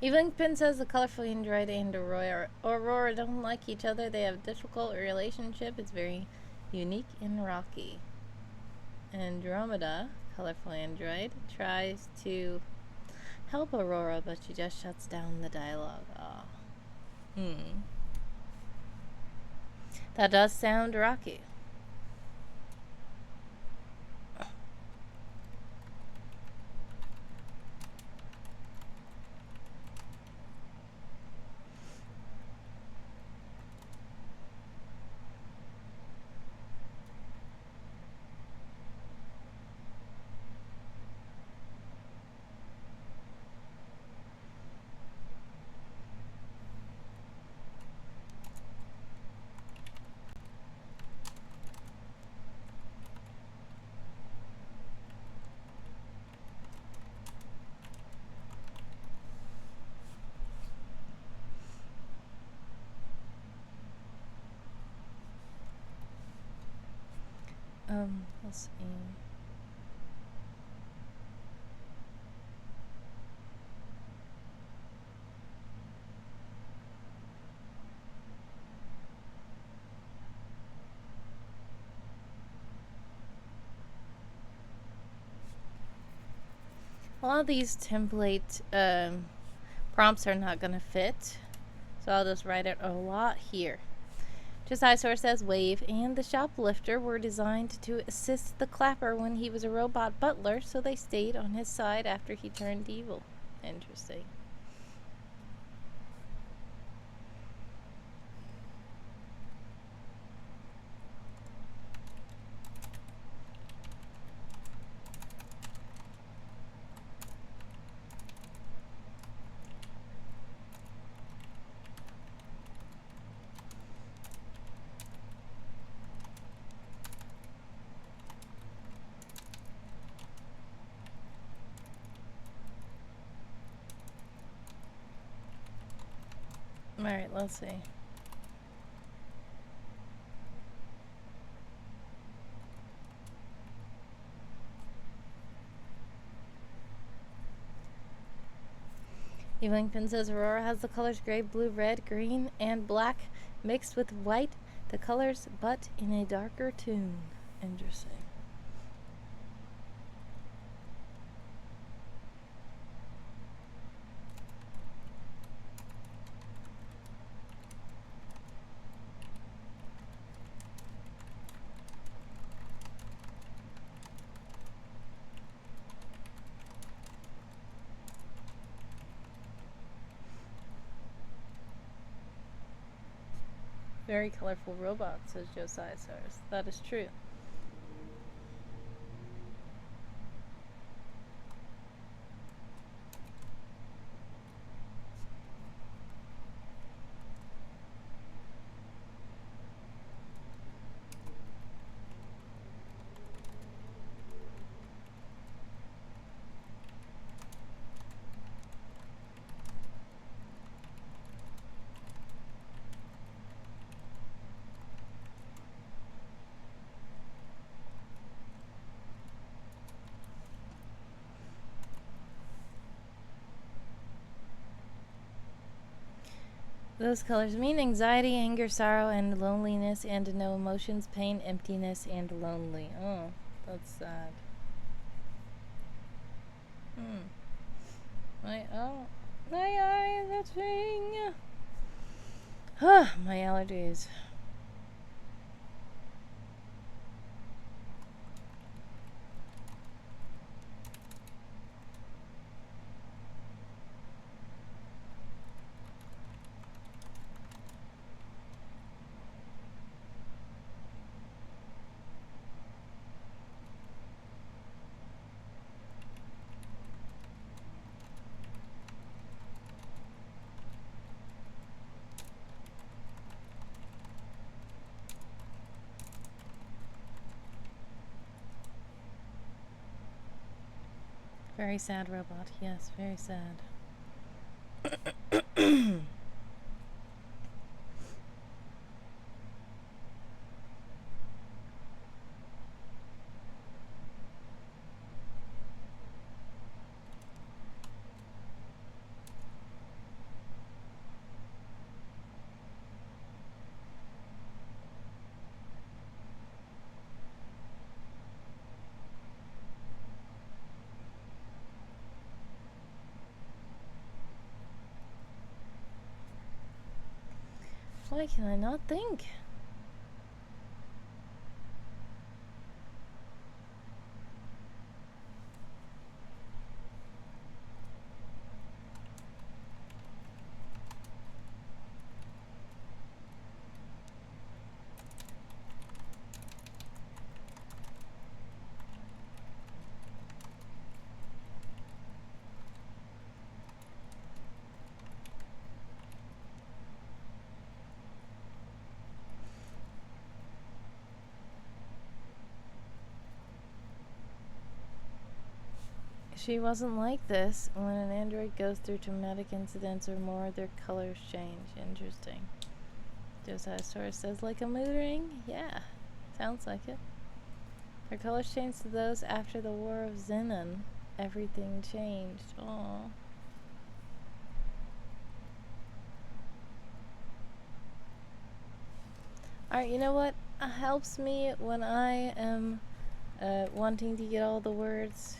even Pin says the colorful android and Aurora don't like each other. They have a difficult relationship. It's very unique and rocky. Andromeda, colorful android, tries to help Aurora, but she just shuts down the dialogue. Aw. That does sound rocky. Let's see. A lot of these template prompts are not going to fit, so I'll just write it a lot here. Josiah says Wave and the shoplifter were designed to assist the clapper when he was a robot butler, so they stayed on his side after he turned evil. Interesting. Alright, let's see. Evening Pin says Aurora has the colors gray, blue, red, green, and black mixed with white. The colors, but in a darker tone. Interesting. Very colorful robot, says Josiah Cyrus. That is true. Those colors mean anxiety, anger, sorrow, and loneliness, and no emotions, pain, emptiness, and lonely. Oh, that's sad. My eye, that thing. My allergies. Very sad robot. Yes, very sad. Why can I not think? She wasn't like this. When an android goes through traumatic incidents or more, their colors change. Interesting. Josiah Soros says, like a mood ring? Yeah, sounds like it. Her colors changed to those after the War of Zenon. Everything changed. Aww. Alright, you know what helps me when I am wanting to get all the words?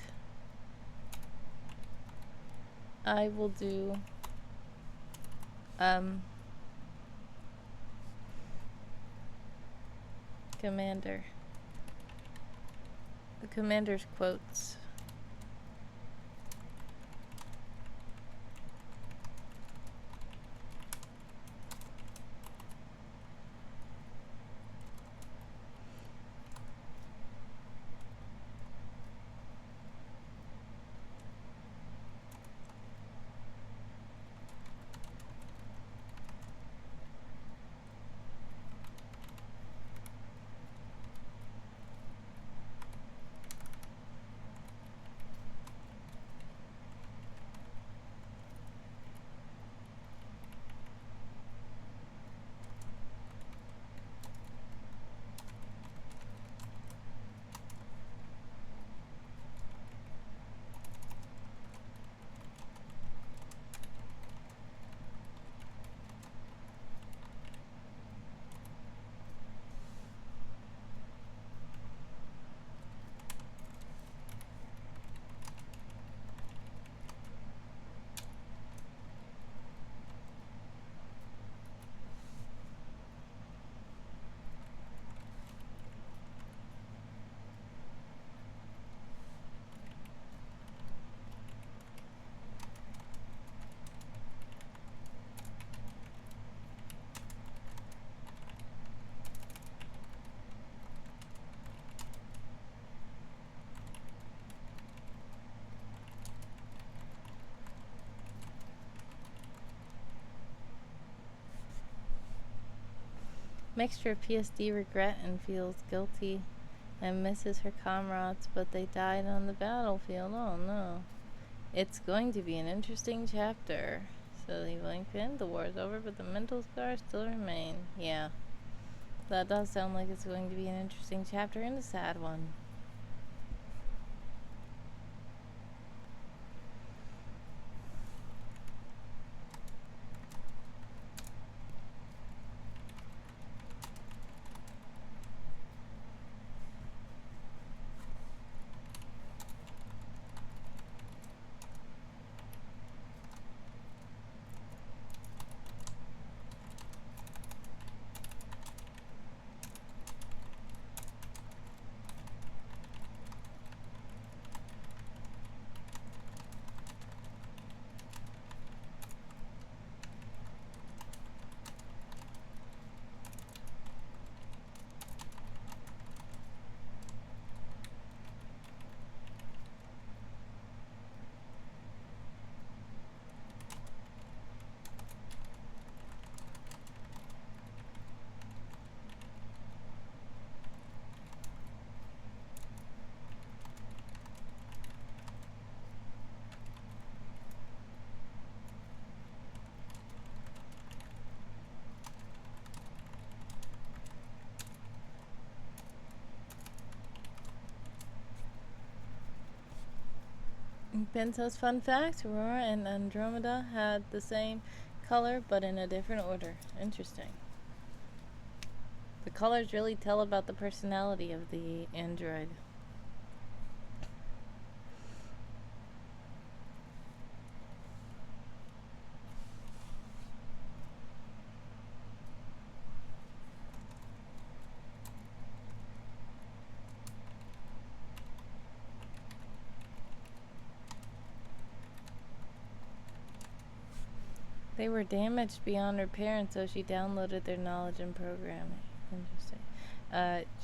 I will do Commander. The Commander's quotes. Mixture of PSD regret and feels guilty and misses her comrades, but they died on the battlefield. Oh no. It's going to be an interesting chapter. So the Lincoln, the war's over, but the mental scars still remain. Yeah. That does sound like it's going to be an interesting chapter and a sad one. Pento's fun fact, Aurora and Andromeda had the same color but in a different order. Interesting. The colors really tell about the personality of the android. They were damaged beyond repair, and so she downloaded their knowledge and programming. Interesting.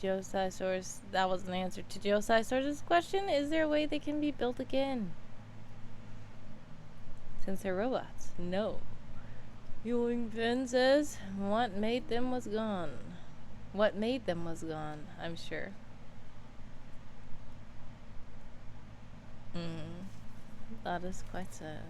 Josai Source, that was an answer to Josai Source's question. Is there a way they can be built again? Since they're robots. No. Yoing Pen says, what made them was gone. What made them was gone, I'm sure. That is quite sad.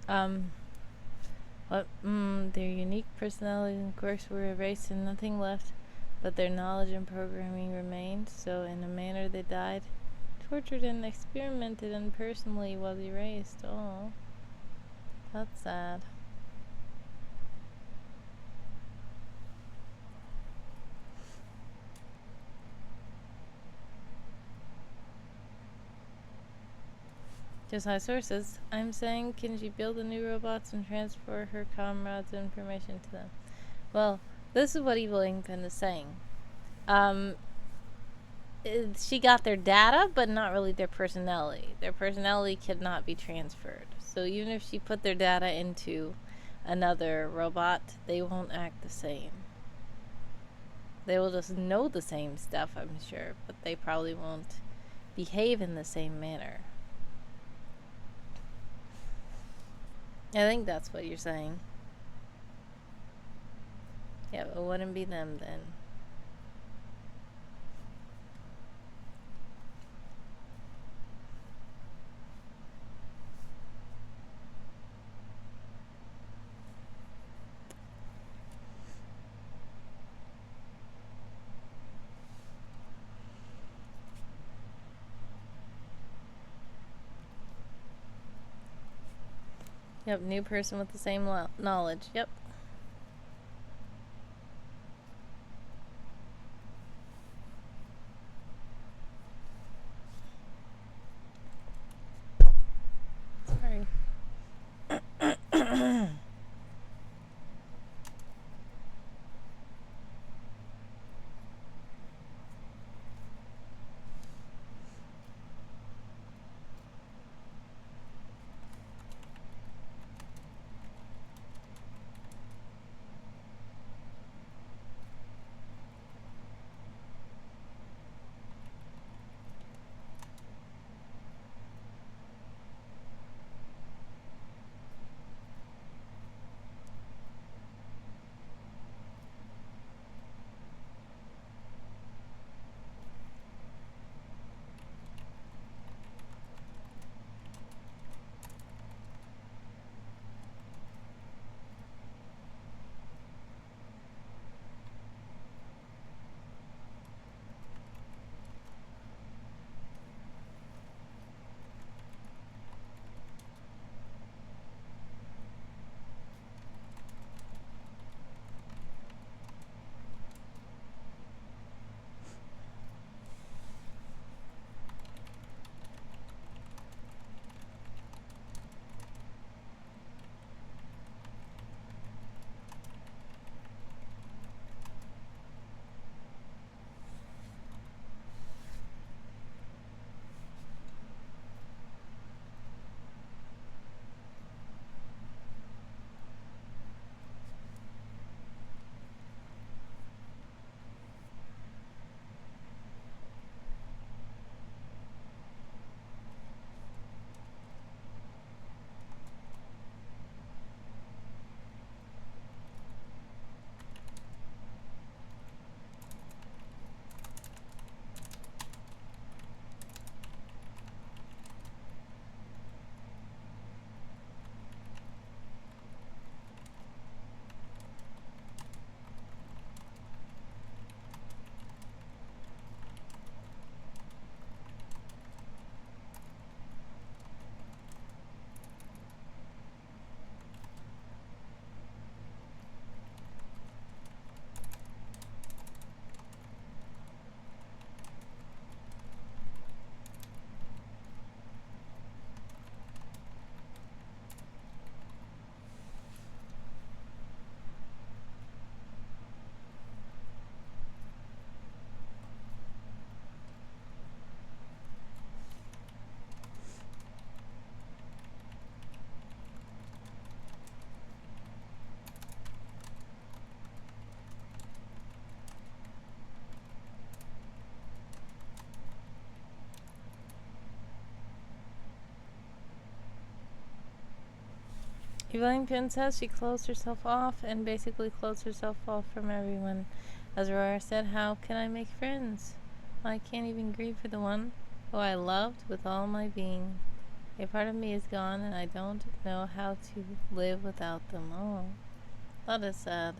Their unique personalities and quirks were erased and nothing left but their knowledge and programming remained, so in a manner they died, tortured and experimented and personally was erased. Oh, that's sad. Just high sources. I'm saying, can she build the new robots and transfer her comrades' information to them? Well, this is what Evil Inkpen is saying. She got their data, but not really their personality. Their personality cannot be transferred. So even if she put their data into another robot, they won't act the same. They will just know the same stuff, I'm sure, but they probably won't behave in the same manner. I think that's what you're saying. Yeah, it wouldn't be them then. Yep, new person with the same knowledge. Yep. Sorry. Evelyn Pin says she closed herself off and basically closed herself off from everyone. As Aurora said, how can I make friends? I can't even grieve for the one who I loved with all my being. A part of me is gone and I don't know how to live without them. Oh, that is sad.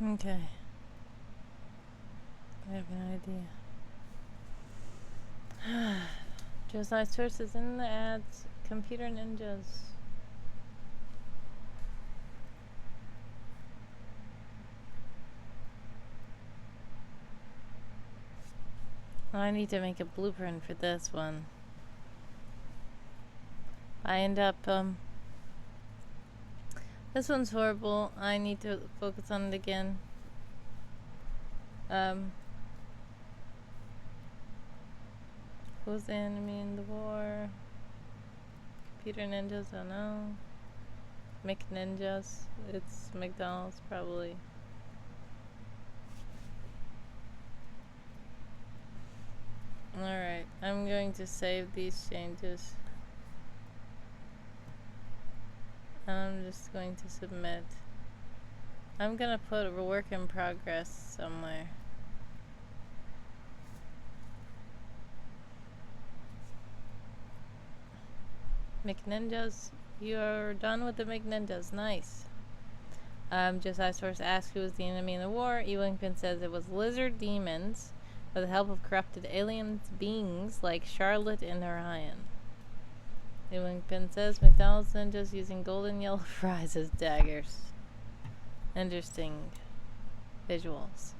Okay. I have no idea. Just nice sources in the ads. Computer ninjas. I need to make a blueprint for this one. I end up, this one's horrible. I need to focus on it again. Who's the enemy in the war? Computer ninjas, I don't know. McNinjas. It's McDonald's, probably. Alright, I'm going to save these changes. I'm just going to submit. I'm gonna put a work in progress somewhere. McNinjas, you're done with the McNinjas. Nice. Just I source asked who was the enemy in the war. Ewington says it was lizard demons with the help of corrupted alien beings like Charlotte and Orion. Ewington says McDonald's ninjas using golden yellow fries as daggers. Interesting visuals.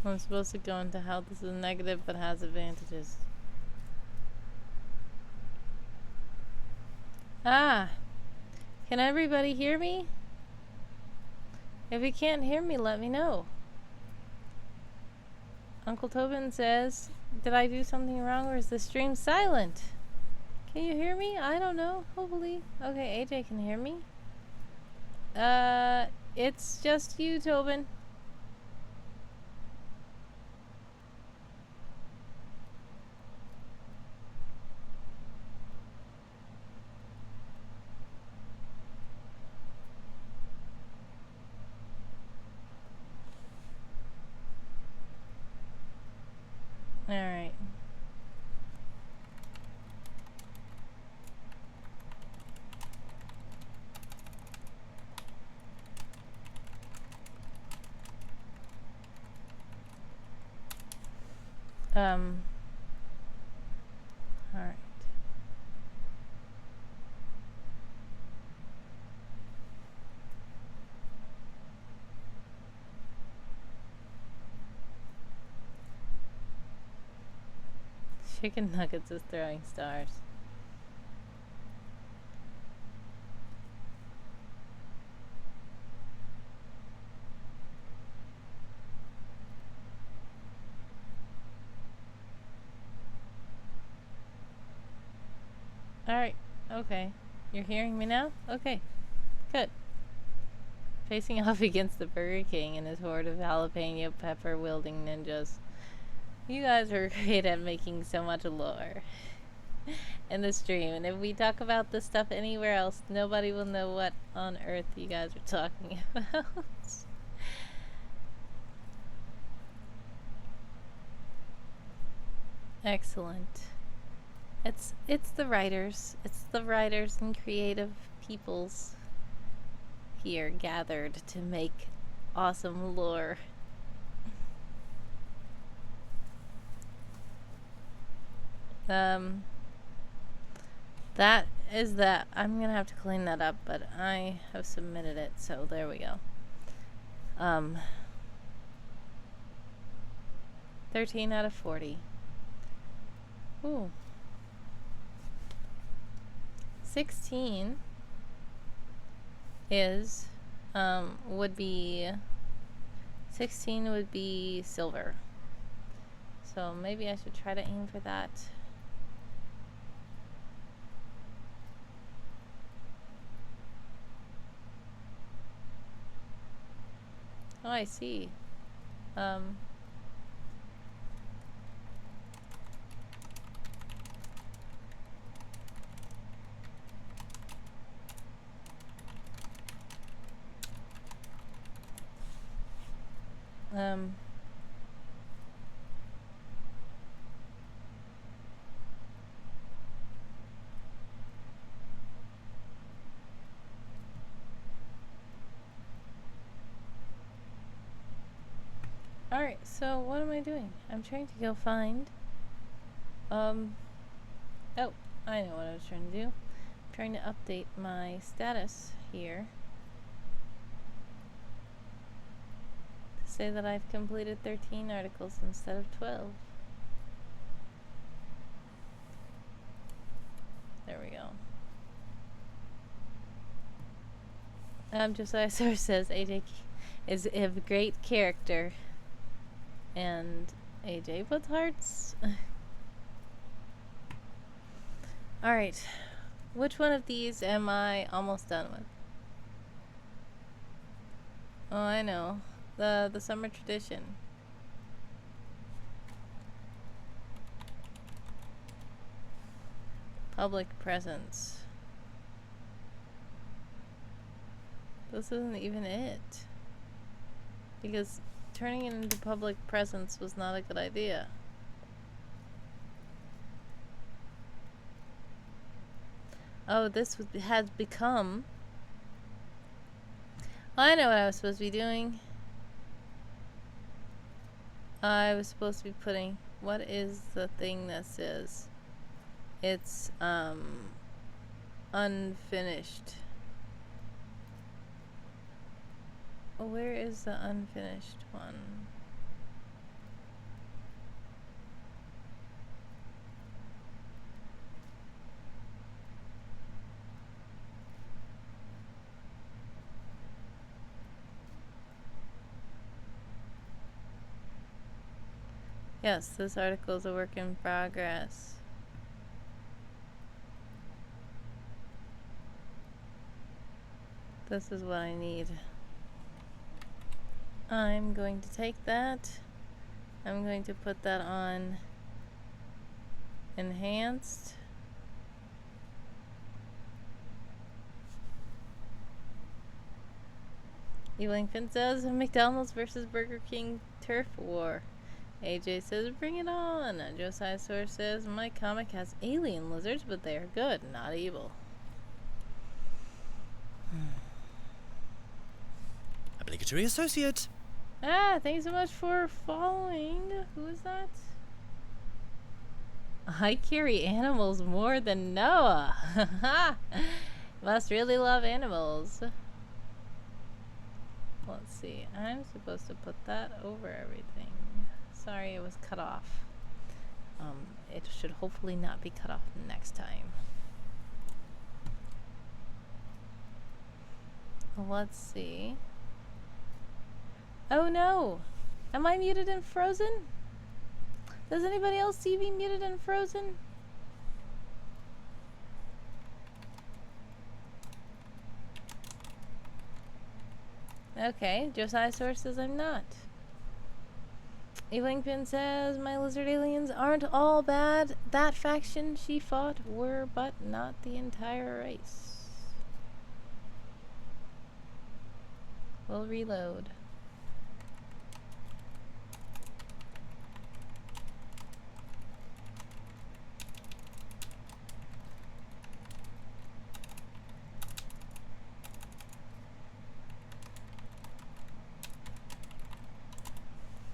I'm supposed to go into how this is negative but has advantages. Ah! Can everybody hear me? If you can't hear me, let me know. Uncle Tobin says, did I do something wrong or is the stream silent? Can you hear me? I don't know. Hopefully. Okay, AJ can hear me. It's just you, Tobin. Alright. Alright. Chicken nuggets is throwing stars. Alright, okay. You're hearing me now? Okay, good. Facing off against the Burger King and his horde of jalapeno pepper wielding ninjas. You guys are great at making so much lore in the stream, and if we talk about this stuff anywhere else, nobody will know what on earth you guys are talking about. Excellent. It's the writers. It's the writers and creative peoples here gathered to make awesome lore. That is that. I'm gonna have to clean that up, but I have submitted it, so there we go. 13 out of 40. Ooh. 16 is, would be 16 would be silver. So maybe I should try to aim for that. Oh, I see. Alright, so what am I doing? I'm trying to go find, oh, I know what I was trying to do. I'm trying to update my status here to say that I've completed 13 articles instead of 12. There we go. Josiah Source says AJ is a great character. And AJ puts hearts. Alright. Which one of these am I almost done with? Oh, I know. The summer tradition. Public presence. This isn't even it. Because turning it into public presence was not a good idea. Oh, this has become... I know what I was supposed to be doing. I was supposed to be putting... What is the thing that says? It's, unfinished. Where is the unfinished one? Yes, this article is a work in progress. This is what I need. I'm going to take that. I'm going to put that on enhanced. Ewington says McDonald's versus Burger King turf war. AJ says bring it on. Josiah Source says my comic has alien lizards, but they are good, not evil. Obligatory associate. Ah, thanks so much for following. Who is that? I carry animals more than Noah. Must really love animals. Let's see. I'm supposed to put that over everything. Sorry, it was cut off. It should hopefully not be cut off next time. Let's see. Oh no! Am I muted and frozen? Does anybody else see me muted and frozen? Okay, Josiah Source says I'm not. Evelingpin says my lizard aliens aren't all bad. That faction she fought were, but not the entire race. We'll reload.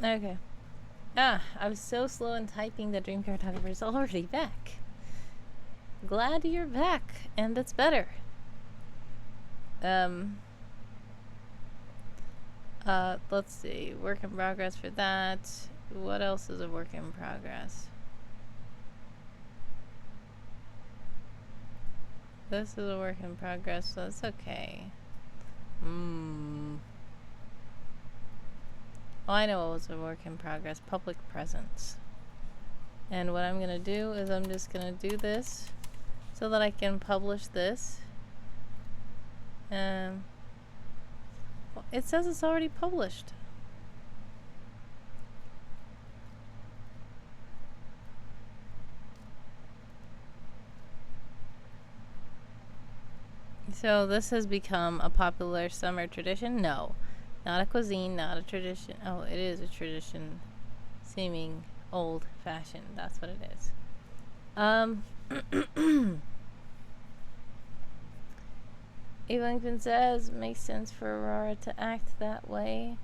Okay. I was so slow in typing that Dream Cartographer is already back. Glad you're back, and that's better. Let's see. Work in progress for that. What else is a work in progress? This is a work in progress, so that's okay. Oh, I know what was a work in progress. Public presence. And what I'm gonna do is I'm just gonna do this so that I can publish this. Well, it says it's already published. So this has become a popular summer tradition? No. Not a cuisine, not a tradition. Oh, it is a tradition. Seeming old-fashioned. That's what it is. Evelington says, makes sense for Aurora to act that way.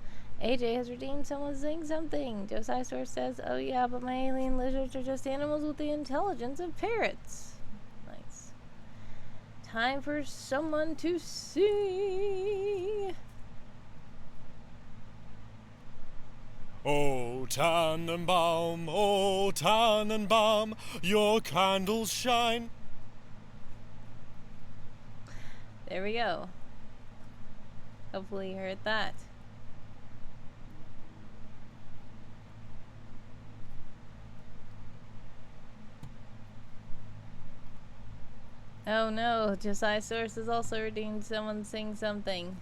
AJ has redeemed someone saying something. Josiah Source says, oh yeah, but my alien lizards are just animals with the intelligence of parrots. Nice. Time for someone to sing. Oh Tannenbaum, your candles shine. There we go. Hopefully you heard that. Oh no, Josiah Source has also redeemed someone sing something.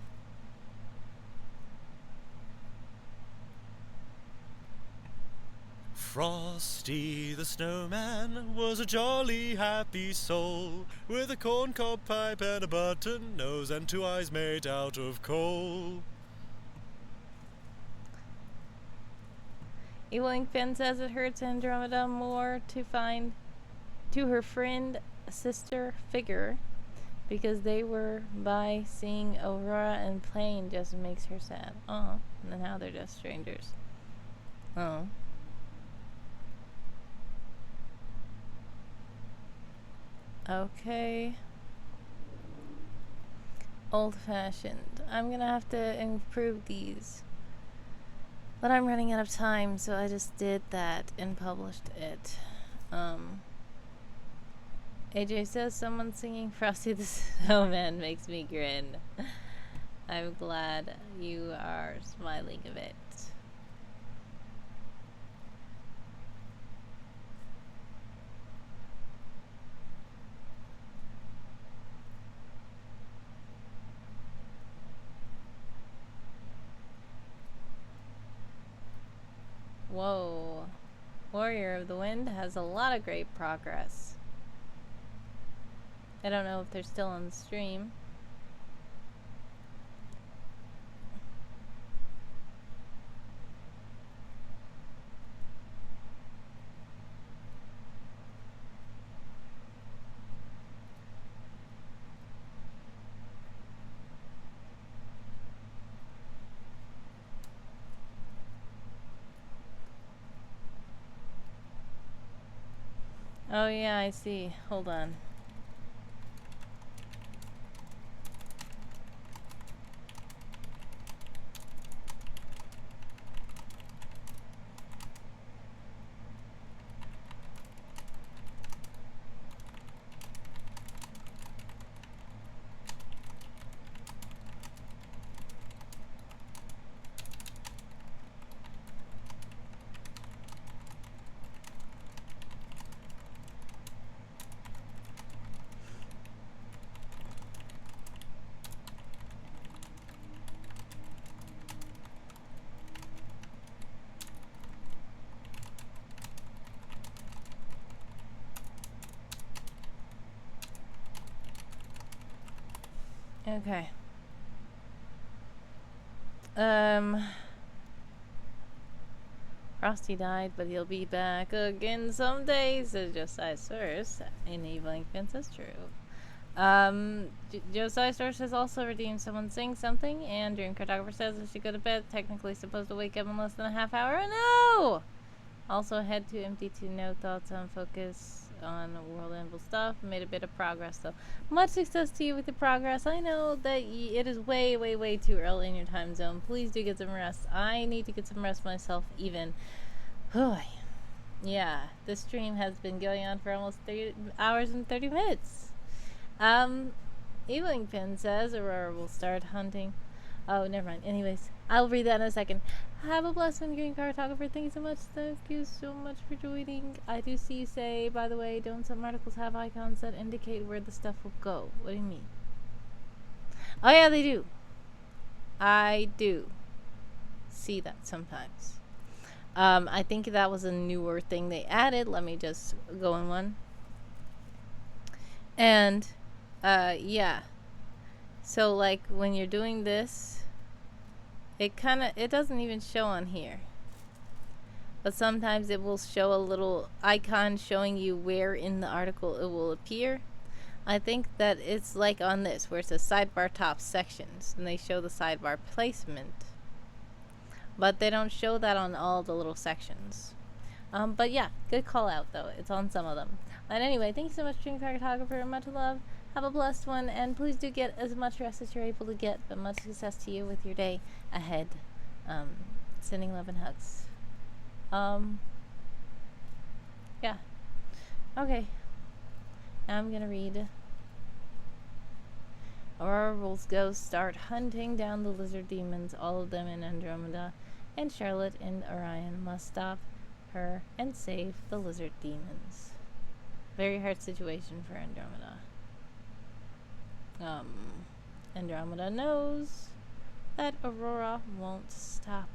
Frosty the snowman was a jolly happy soul, with a corncob pipe and a button nose and 2 eyes made out of coal. Ewing Finn says it hurts Andromeda more to find to her friend sister figure because they were by seeing Aurora and playing just makes her sad. Oh, and now they're just strangers. Oh. Okay. Old-fashioned. I'm gonna have to improve these. But I'm running out of time, so I just did that and published it. AJ says someone singing Frosty the Snowman makes me grin. I'm glad you are smiling a bit. Whoa. Warrior of the Wind has a lot of great progress. I don't know if they're still on the stream. Oh yeah, I see. Hold on. Okay. Frosty died, but he'll be back again someday, says Josiah Source. Enabling Fence, that's true. Josiah Source has also redeemed someone saying something, and Dream Cartographer says I should go to bed. Technically supposed to wake up in less than a half hour. No! Also head to empty to no thoughts on focus on world anvil stuff. Made a bit of progress though. Much success to you with the progress. I know that it is way, way, way too early in your time zone. Please do get some rest. I need to get some rest myself even. Yeah, this stream has been going on for almost 3 hours and 30 minutes. Evening Pin says Aurora will start hunting. Oh, never mind. Anyways, I'll read that in a second. Have a blessed one, Green Cartographer. Thank you so much. Thank you so much for joining. I do see you say, by the way, don't some articles have icons that indicate where the stuff will go? What do you mean? Oh, yeah, they do. I do see that sometimes. I think that was a newer thing they added. Let me just go in one. And, yeah. So, like, when you're doing this, it doesn't even show on here. But sometimes it will show a little icon showing you where in the article it will appear. I think that it's like on this, where it says sidebar top sections, and they show the sidebar placement. But they don't show that on all the little sections. But yeah, good call out though. It's on some of them. And anyway, thank you so much, Dream Cartographer. Much love. Have a blessed one, and please do get as much rest as you're able to get. But much success to you with your day ahead. Sending love and hugs. Yeah. Okay. Now I'm gonna read. Aurora will go start hunting down the lizard demons, all of them in Andromeda, and Charlotte and Orion must stop her and save the lizard demons. Very hard situation for Andromeda. Andromeda knows that Aurora won't stop.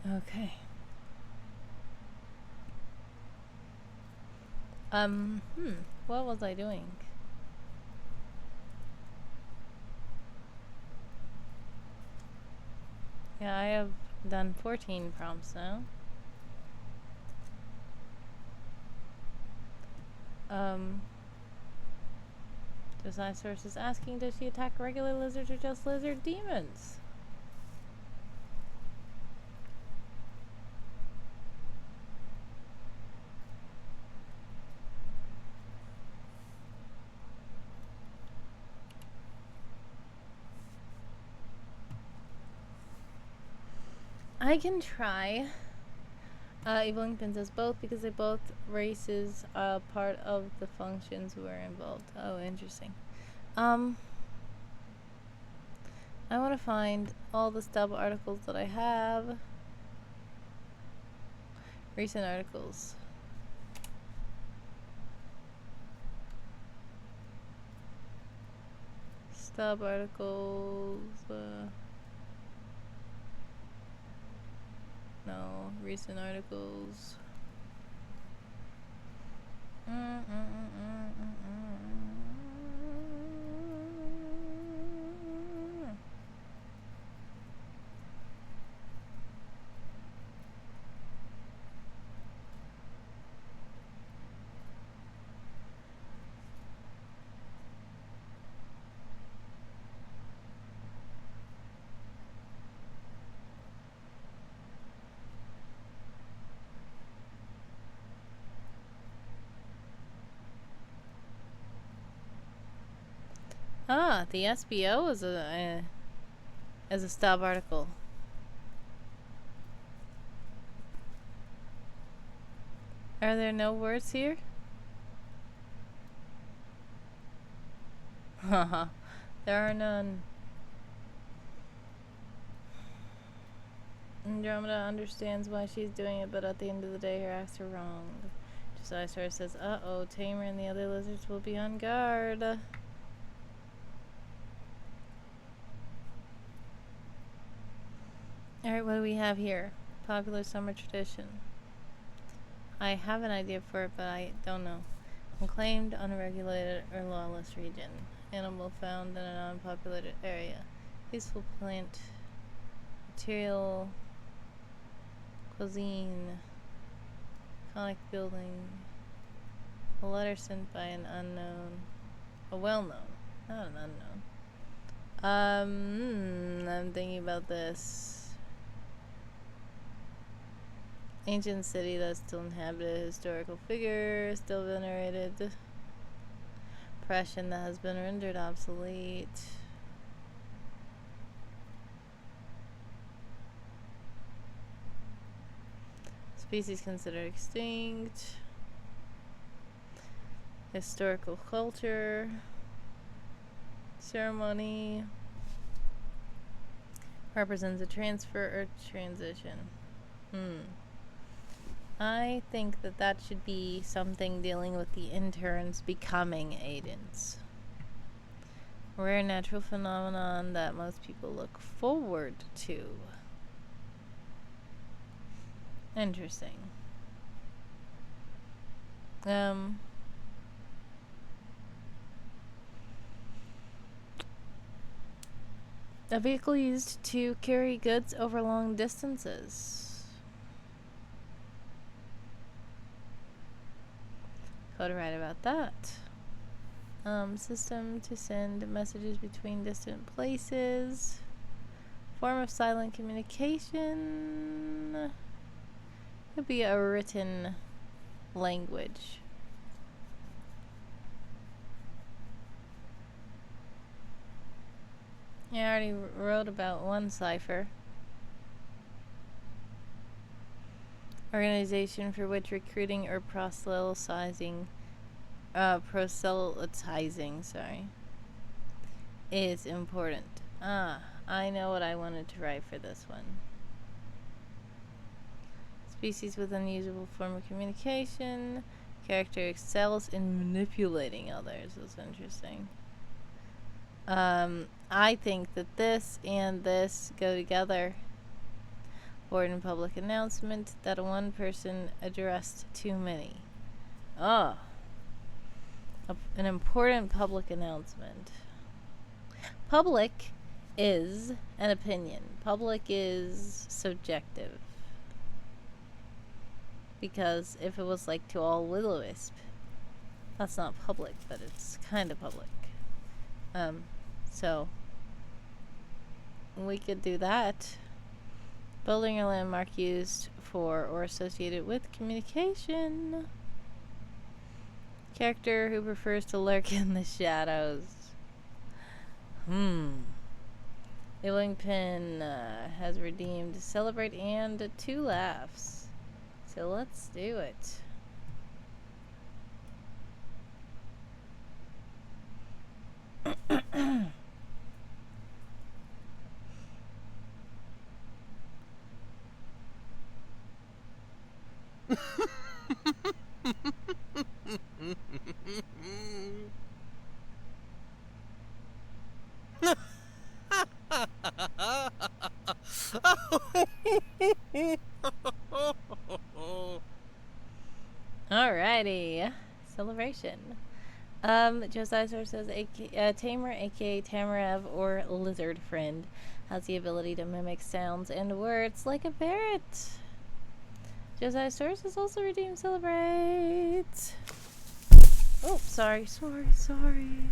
Okay. What was I doing? Yeah, I have done 14 prompts now. Design Source is asking, does she attack regular lizards or just lizard demons? I can try. Evilling Pin says both because they both races are part of the functions who are involved. Oh, interesting. I want to find all the stub articles that I have. Recent articles. Stub articles. No, recent articles. Ah, the SBO is a stub article. Are there no words here? Haha, there are none. Andromeda understands why she's doing it, but at the end of the day, her acts are wrong. Josiah Star says, uh-oh, Tamer and the other lizards will be on guard. Alright, what do we have here? popular summer tradition. I have an idea for it, but I don't know. Unclaimed, unregulated, or lawless region. Animal found in an unpopulated area. Peaceful plant. Material. Cuisine. Iconic building. A letter sent by an unknown. A well-known. Not an unknown. I'm thinking about this. Ancient city that's still inhabited, historical figure, still venerated. Impression that has been rendered obsolete. Species considered extinct. Historical culture. Ceremony. Represents a transfer or transition. I think that should be something dealing with the interns becoming agents. Rare natural phenomenon that most people look forward to. Interesting. A vehicle used to carry goods over long distances. Code to write about that. System to send messages between distant places. Form of silent communication. Could be a written language. Yeah, I already wrote about one cipher. Organization for which recruiting or proselytizing, is important. I know what I wanted to write for this one. Species with unusual form of communication. Character excels in manipulating others. That's interesting. I think that this and this go together. Important public announcement that one person addressed too many. An important public announcement. Public is an opinion. Public is subjective. Because if it was like to all Will-O-Wisp, that's not public, but it's kind of public. So we could do that. Building or landmark used for or associated with communication. Character who prefers to lurk in the shadows. Illington has redeemed Celebrate and 2 laughs. So let's do it. Alrighty. Celebration. Josiah Source says Tamer, aka Tamarev, or Lizard Friend, has the ability to mimic sounds and words like a parrot. Josiah Source has also redeemed Celebrate. Oh, sorry. Celebration.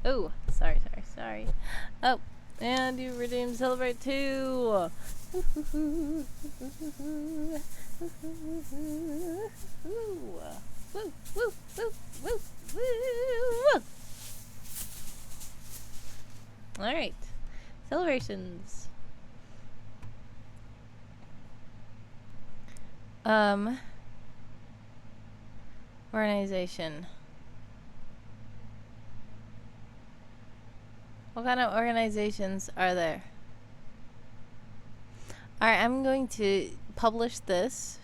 Oh, sorry. Oh, and you redeemed Celebrate too. Alright. Celebrations. Organization. What kind of organizations are there? Alright, I'm going to publish this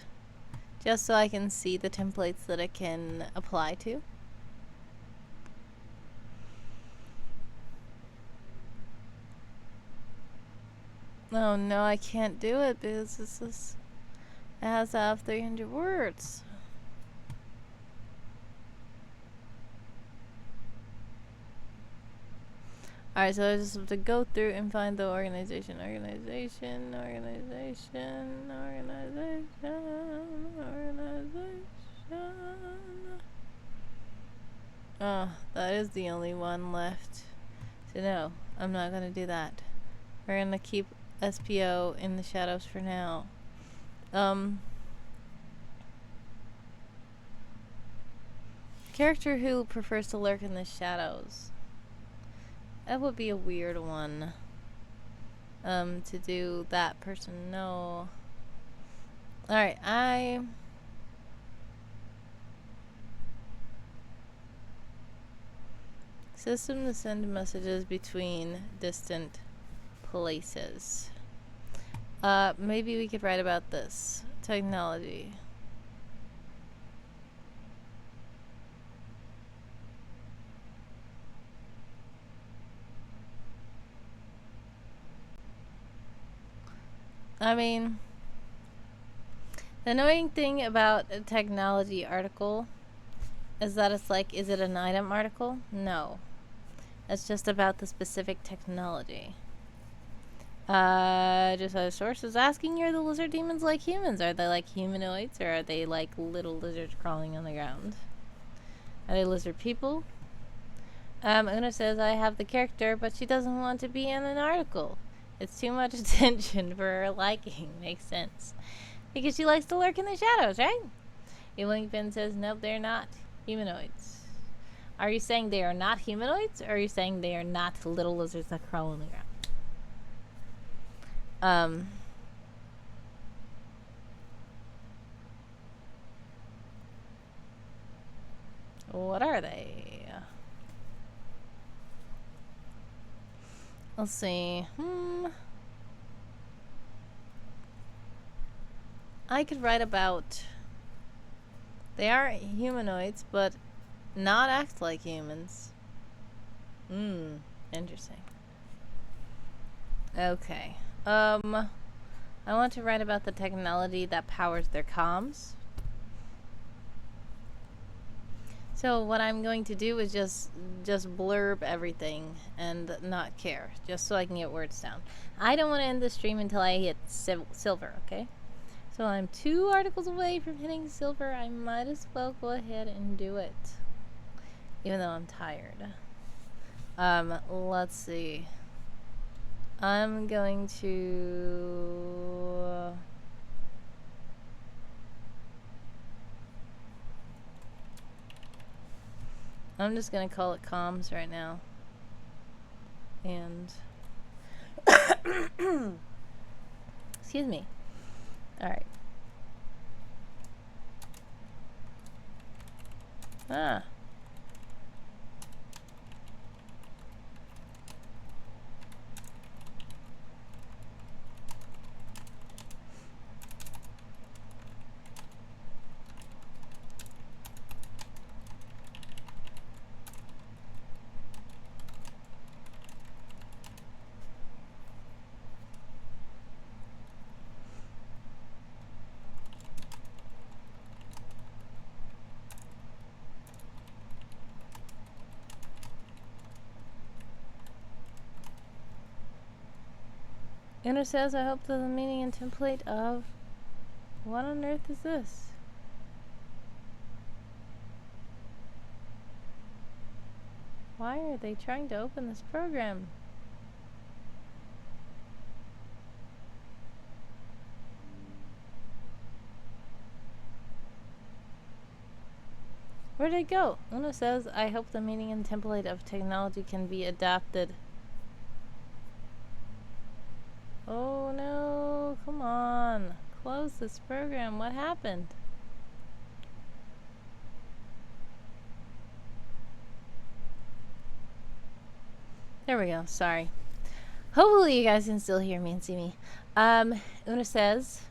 Just so I can see the templates that it can apply to. Oh no, I can't do it because this is, it has to have 300 words. Alright, so I just have to go through and find the organization. Oh, that is the only one left. So no, I'm not gonna do that. We're gonna keep SPO in the shadows for now. Character who prefers to lurk in the shadows. That would be a weird one. To do that person, no. Alright, system to send messages between distant places. Maybe we could write about this. Technology. I mean, the annoying thing about a technology article is that it's like, is it an item article? No. It's just about the specific technology. Just a source is asking, are the lizard demons like humans? Are they like humanoids, or are they like little lizards crawling on the ground? Are they lizard people? Una says, I have the character, but she doesn't want to be in an article. It's too much attention for her liking. Makes sense. Because she likes to lurk in the shadows, right? Ewington says, nope, they're not humanoids. Are you saying they are not humanoids, or are you saying they are not little lizards that crawl on the ground? What are they? Let's see. I could write about, they are humanoids, but not act like humans. Interesting. Okay. I want to write about the technology that powers their comms. So what I'm going to do is just blurb everything and not care, just so I can get words down. I don't want to end the stream until I hit silver, okay? So I'm 2 articles away from hitting silver. I might as well go ahead and do it, even though I'm tired. Let's see. I'm going to... I'm just gonna call it comms right now. And excuse me. Alright. Inner says, I hope that the meaning and template of... What on earth is this? Why are they trying to open this program? Where'd it go? Una says, I hope the meaning and template of technology can be adapted. Oh no, come on. Close this program. What happened? There we go. Sorry. Hopefully you guys can still hear me and see me. Una says,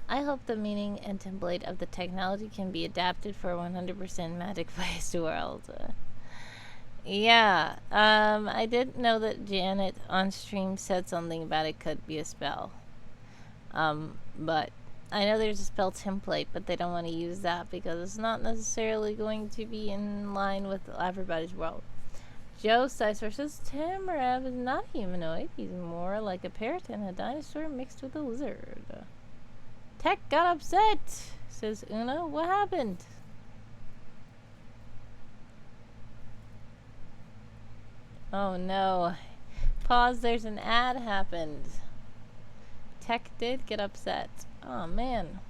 I hope the meaning and template of the technology can be adapted for a 100% magic-based world. Yeah, I didn't know that Janet on stream said something about it could be a spell. But I know there's a spell template, but they don't want to use that because it's not necessarily going to be in line with everybody's world. Joe Sicer says Tamarav is not humanoid. He's more like a parrot and a dinosaur mixed with a lizard. Tech got upset, says Una. What happened? Oh no. Pause, there's an ad happened. Tech did get upset. Oh man.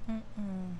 Mm-mm.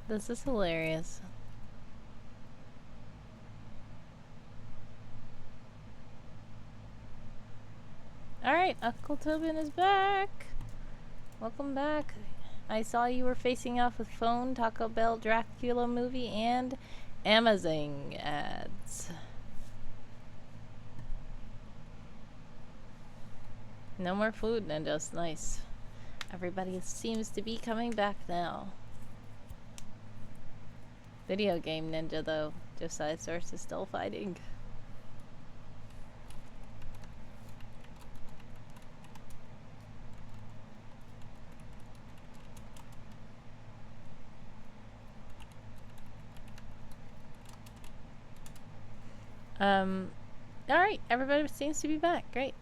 This is hilarious. Alright, Uncle Tobin is back. Welcome back. I saw you were facing off with Phone, Taco Bell, Dracula movie, and Amazon ads. No more food, Ninja's nice. Everybody seems to be coming back now. Video game ninja, though. Josiah Source is still fighting. Alright, everybody seems to be back. Great.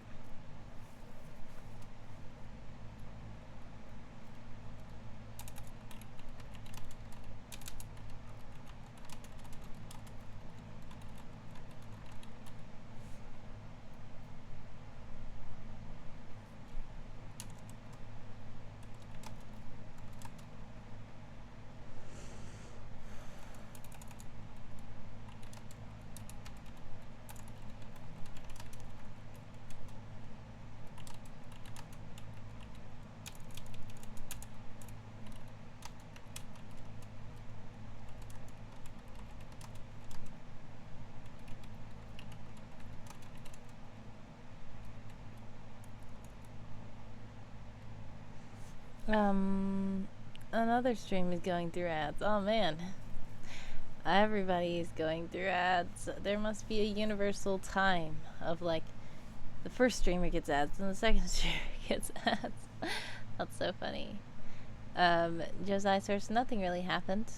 Another stream is going through ads. Oh man. Everybody is going through ads. There must be a universal time of like the first streamer gets ads and the second streamer gets ads. That's so funny. Josiah Source, nothing really happened.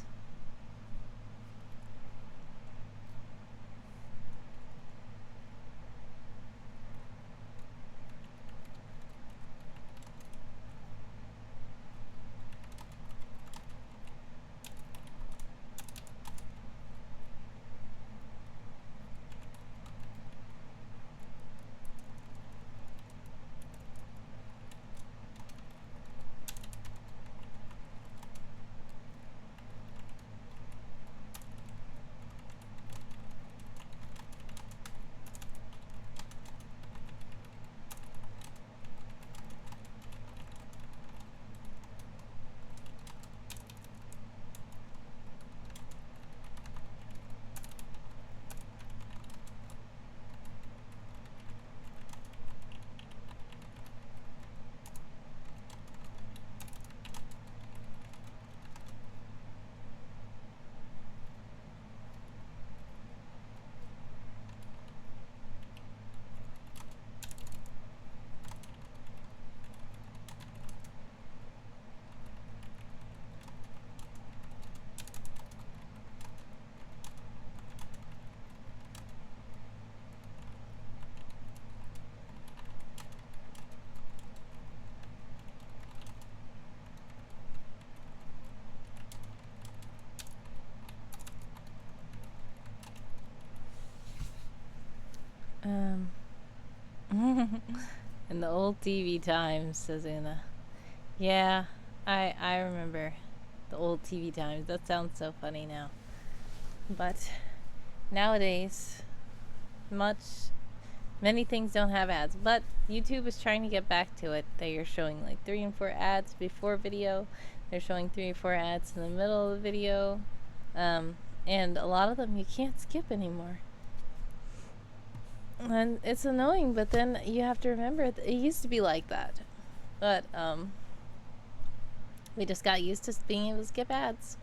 In the old TV times, says Anna. Yeah, I remember the old TV times. That sounds so funny now. But nowadays, many things don't have ads. But YouTube is trying to get back to it. They are showing like 3 and 4 ads before video. They're showing 3 or 4 ads in the middle of the video. And a lot of them you can't skip anymore. And it's annoying, but then you have to remember it used to be like that. But we just got used to being able to skip ads.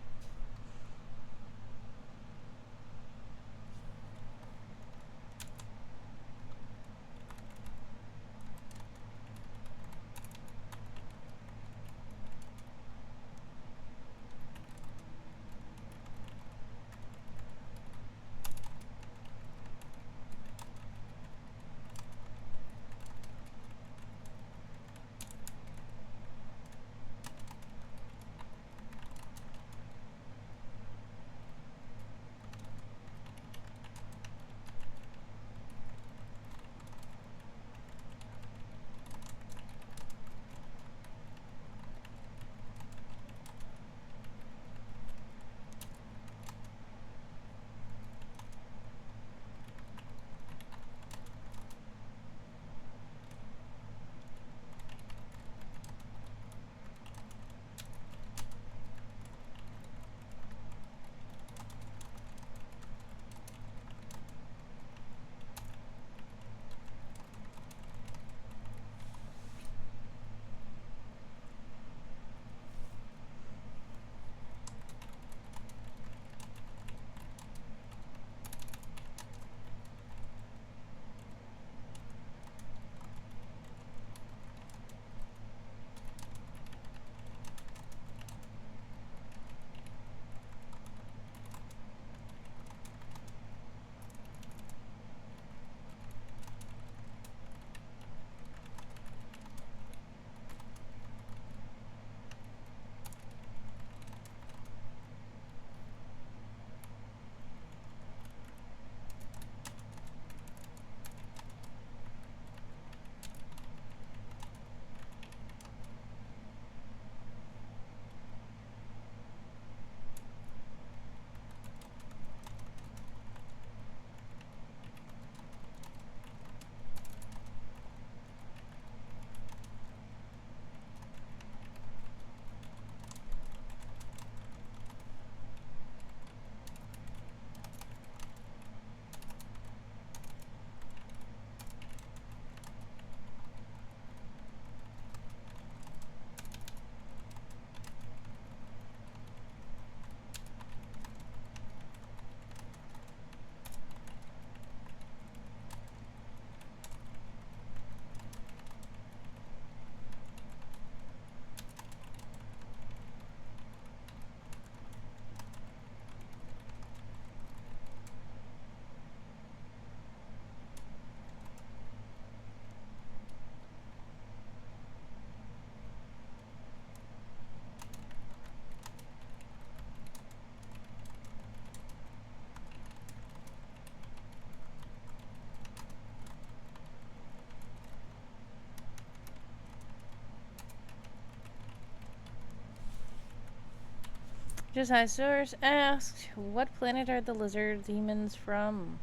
Josiah Source asked, what planet are the lizard demons from?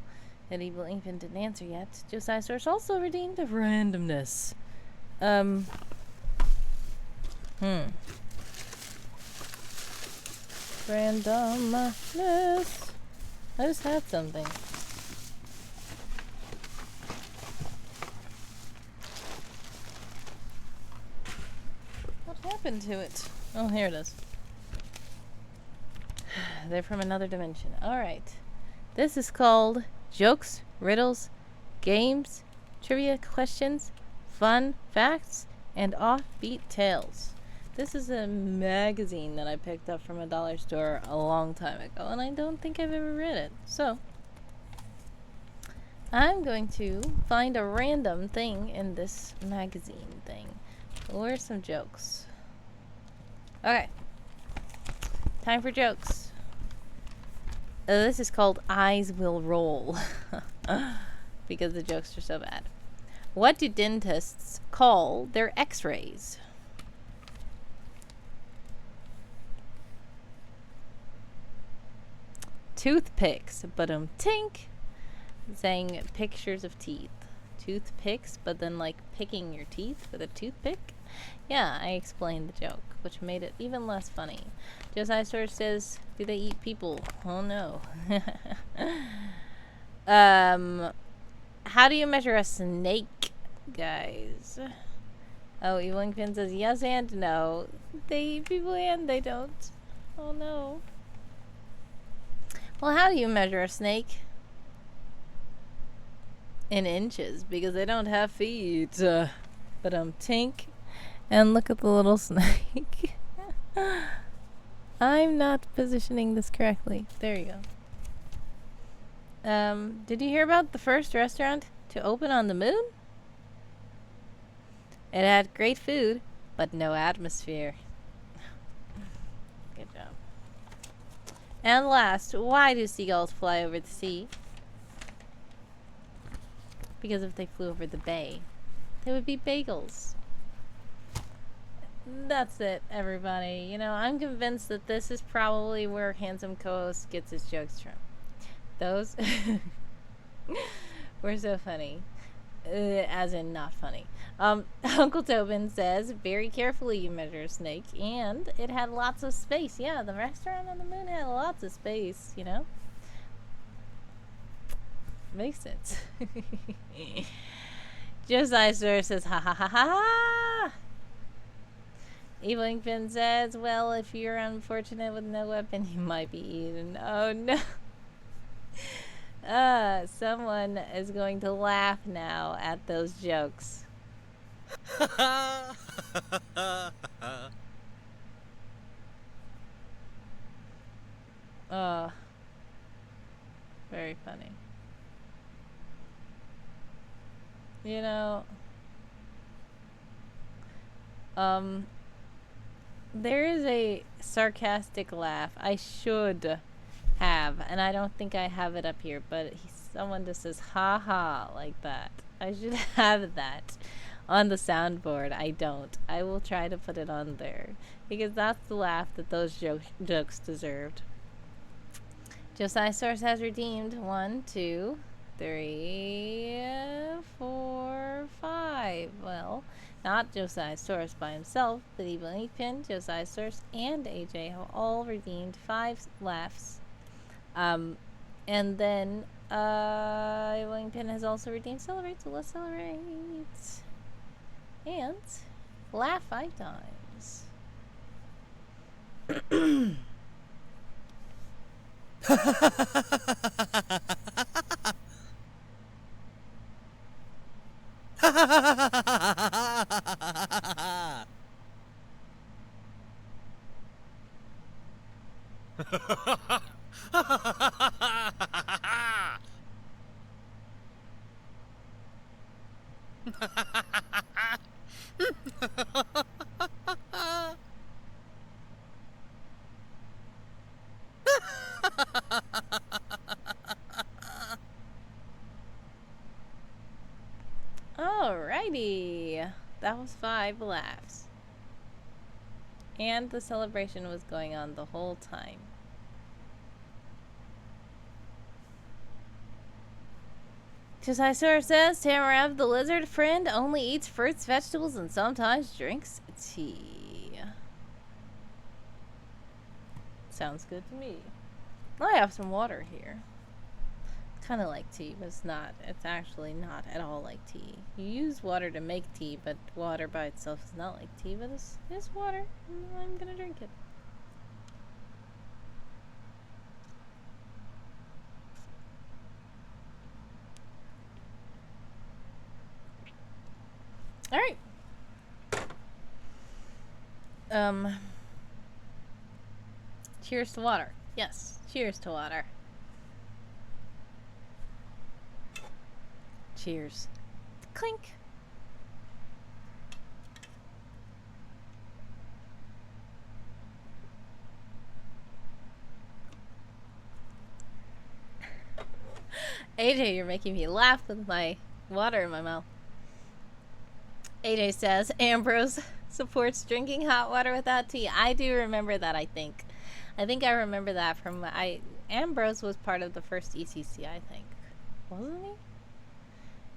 And Evil Infant didn't answer yet. Josiah Source also redeemed the randomness. Randomness. I just had something. What happened to it? Oh, here it is. They're from another dimension. Alright. This is called Jokes, Riddles, Games, Trivia Questions, Fun Facts, and Offbeat Tales. This is a magazine that I picked up from a dollar store a long time ago, and I don't think I've ever read it. So, I'm going to find a random thing in this magazine thing. Or some jokes. Okay. Time for jokes. This is called Eyes Will Roll. because the jokes are so bad. What do dentists call their x-rays? Toothpicks, but tink. Saying pictures of teeth. Toothpicks, but then like picking your teeth with a toothpick. Yeah, I explained the joke, which made it even less funny. Josiah Source says, do they eat people? Oh no. How do you measure a snake, guys? Oh, Evelyn says yes and no. They eat people and they don't. Oh no. Well, how do you measure a snake? In inches, because they don't have feet. But tink. And look at the little snake. I'm not positioning this correctly. There you go. Did you hear about the first restaurant to open on the moon? It had great food, but no atmosphere. Good job. And last, why do seagulls fly over the sea? Because if they flew over the bay, they would be bagels. That's it, everybody. You know, I'm convinced that this is probably where Handsome Co-host gets his jokes from. Those were so funny. As in not funny. Uncle Tobin says, very carefully you measure a snake, and it had lots of space. Yeah, the restaurant on the moon had lots of space, you know? Makes sense. Josiah Sir says, ha ha ha ha ha! Evelyn Finn says, well, if you're unfortunate with no weapon, you might be eaten. Oh no. Someone is going to laugh now at those jokes. Very funny. You know, there is a sarcastic laugh I should have, and I don't think I have it up here, but someone just says ha ha like that. I should have that on the soundboard. I don't. I will try to put it on there because that's the laugh that those jokes deserved. Josiah Source has redeemed 1, 2, 3, 4, 5. Well, not Josiah Source by himself, but Evil Pin, Josiah Source, and AJ have all redeemed 5 laughs. And then Evil Pin has also redeemed Celebrate, so let's celebrate. And laugh 5 times. Alrighty. That was 5 laughs. And the celebration was going on the whole time. Josiah says, Tamarav the lizard friend only eats fruits, vegetables, and sometimes drinks tea. Sounds good to me. I have some water here. Kind of like tea, but it's actually not at all like tea. You use water to make tea, but water by itself is not like tea, but it's water. I'm gonna drink it. Alright. Cheers to water. Yes, cheers to water. Cheers. Clink. AJ, you're making me laugh with my water in my mouth. AJ says Ambrose supports drinking hot water without tea. I do remember that. I think I remember that from Ambrose was part of the first ECC. I think, wasn't he?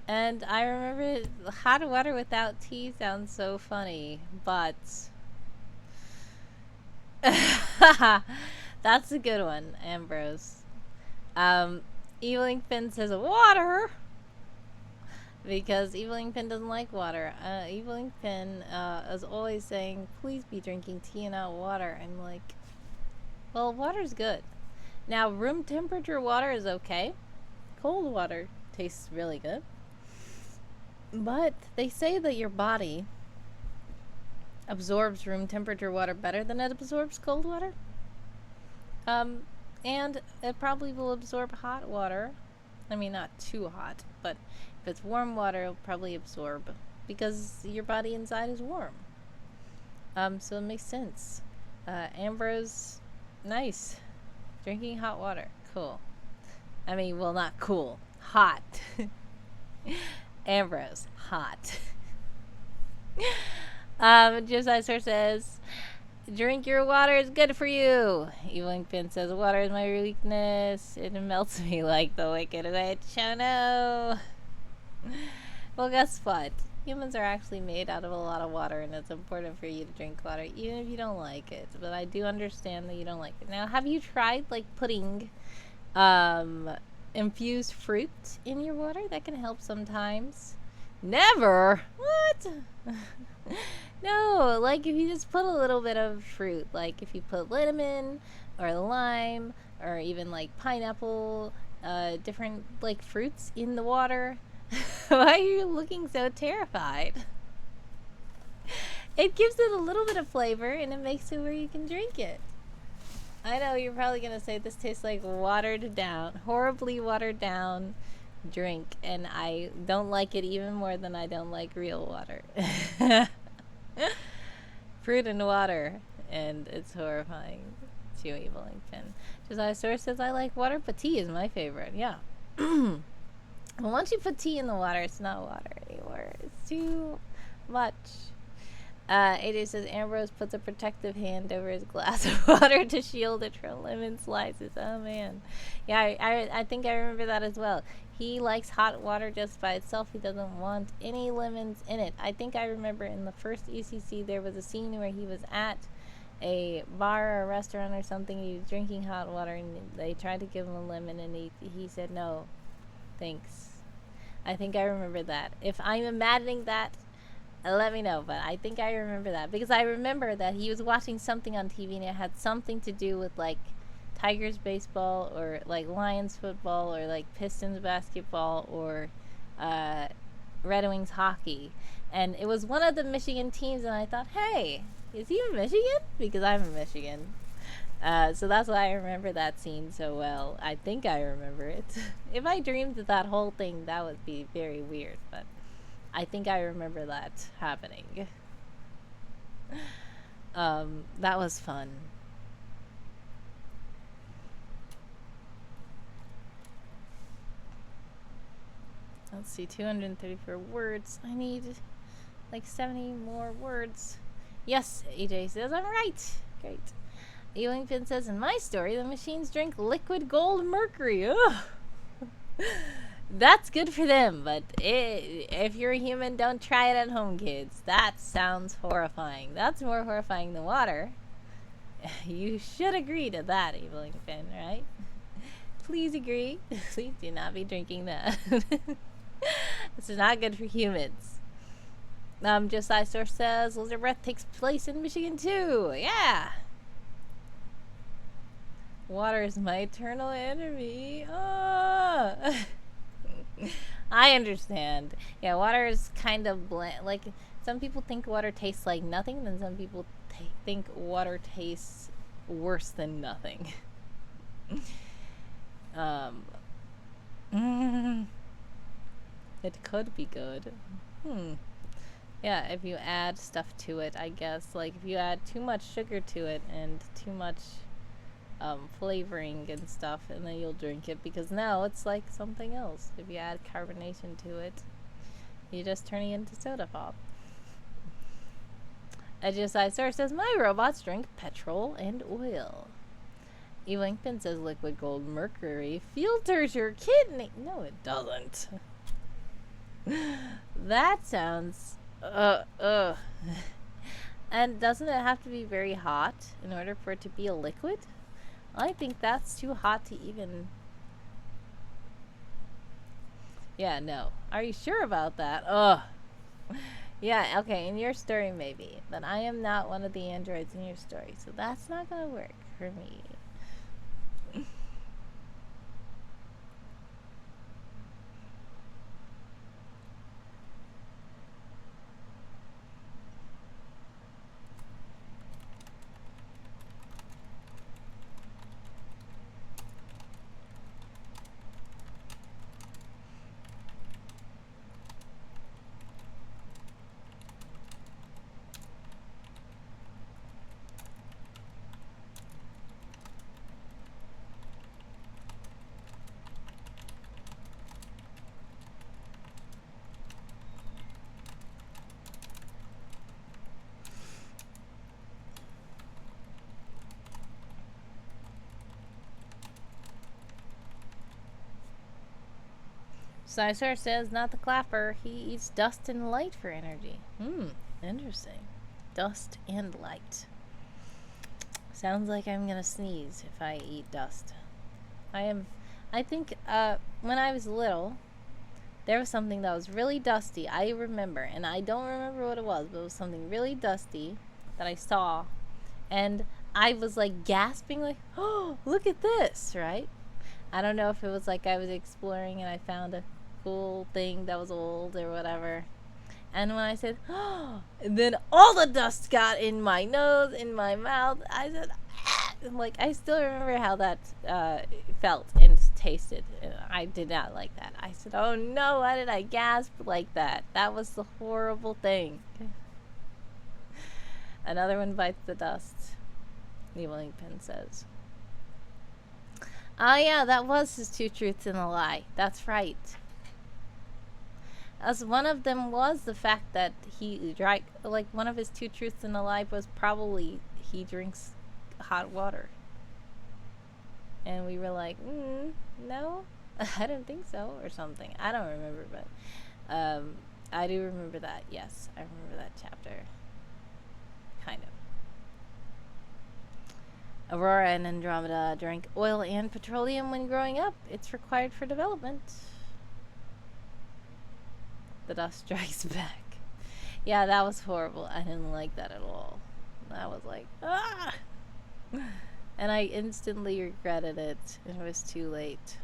And I remember hot water without tea sounds so funny, but that's a good one, Ambrose. Eveling Finn says water because Eveling Finn doesn't like water. Eveling Finn is always saying, please be drinking tea and not water. I'm like, well, water's good. Now, room temperature water is okay. Cold water tastes really good. But they say that your body absorbs room temperature water better than it absorbs cold water. And it probably will absorb hot water. I mean, not too hot, but if it's warm water, it'll probably absorb because your body inside is warm. So it makes sense. Ambrose, nice. Drinking hot water, cool. I mean, well, not cool, hot. Ambrose, hot. Josiah Sir says, drink your water, it's good for you. Eveling Finn says, water is my weakness. It melts me like the Wicked Witch. Oh no. Well, guess what? Humans are actually made out of a lot of water, and it's important for you to drink water, even if you don't like it. But I do understand that you don't like it. Now, have you tried, like, putting infused fruit in your water? That can help sometimes. Never? What? No, like if you just put a little bit of fruit, like if you put lemon or lime or even like pineapple, different like fruits in the water. Why are you looking so terrified? It gives it a little bit of flavor and it makes it where you can drink it. I know you're probably gonna say this tastes like watered down, horribly watered down drink, and I don't like it even more than I don't like real water. Fruit and water, and it's horrifying to Eveling Finn. Josiah Source says, I like water, but tea is my favorite. Yeah. Well, once you put tea in the water, it's not water anymore. It's too much. AJ says, Ambrose puts a protective hand over his glass of water to shield it from lemon slices. Oh, man. Yeah, I think I remember that as well. He likes hot water just by itself. He doesn't want any lemons in it. I think I remember in the first ECC there was a scene where he was at a bar or a restaurant or something. He was drinking hot water and they tried to give him a lemon and he said, no, thanks. I think I remember that. If I'm imagining that, let me know, but I think I remember that because I remember that he was watching something on TV and it had something to do with like Tigers baseball or like Lions football or like Pistons basketball or Red Wings hockey, and it was one of the Michigan teams, and I thought, hey, is he from Michigan? Because I'm from Michigan. So that's why I remember that scene so well. I think I remember it. If I dreamed that whole thing, that would be very weird, but I think I remember that happening. That was fun. Let's see, 234 words. I need like 70 more words. Yes, AJ says I'm right. Great. Eveling Finn says, in my story, the machines drink liquid gold mercury. Ugh. That's good for them, but if you're a human, don't try it at home, kids. That sounds horrifying. That's more horrifying than water. You should agree to that, Eveling Finn, right? Please agree. Please do not be drinking that. This is not good for humans. Josiah Source says, Lizard Breath takes place in Michigan too. Yeah. Water is my eternal enemy. Oh. I understand. Yeah, water is kind of bland. Like, some people think water tastes like nothing, then some people think water tastes worse than nothing. It could be good. Yeah, if you add stuff to it, I guess. Like, if you add too much sugar to it and too much flavoring and stuff, and then you'll drink it, because now it's like something else. If you add carbonation to it, you're just turning it into soda pop. AGSI Source says, my robots drink petrol and oil. Evil Inkpin says, liquid gold mercury filters your kidney. No, it doesn't. That sounds, And doesn't it have to be very hot in order for it to be a liquid? I think that's too hot to even... Yeah, no. Are you sure about that? Ugh. Yeah, okay, in your story maybe. But I am not one of the androids in your story, so that's not gonna work for me. Sisor says, not the clapper. He eats dust and light for energy. Interesting. Dust and light. Sounds like I'm gonna sneeze if I eat dust. I think, when I was little, there was something that was really dusty. I remember, and I don't remember what it was, but it was something really dusty that I saw. And I was like gasping, like, oh, look at this, right? I don't know if it was like I was exploring and I found a cool thing that was old or whatever. And when I said, oh, and then all the dust got in my nose, in my mouth, I said, ah! Like, I still remember how that felt and tasted. I did not like that. I said, oh no, why did I gasp like that? That was the horrible thing. Another one bites the dust. Evil Inkpin says. Oh yeah, that was his two truths and a lie. That's right. As one of them was the fact that he drank, like, one of his two truths and a lie was probably he drinks hot water. And we were like, no, I don't think so, or something. I don't remember, but I do remember that. Yes, I remember that chapter. Kind of. Aurora and Andromeda drank oil and petroleum when growing up. It's required for development. The dust strikes back. Yeah, that was horrible. I didn't like that at all. I was like, ah! And I instantly regretted it. It was too late.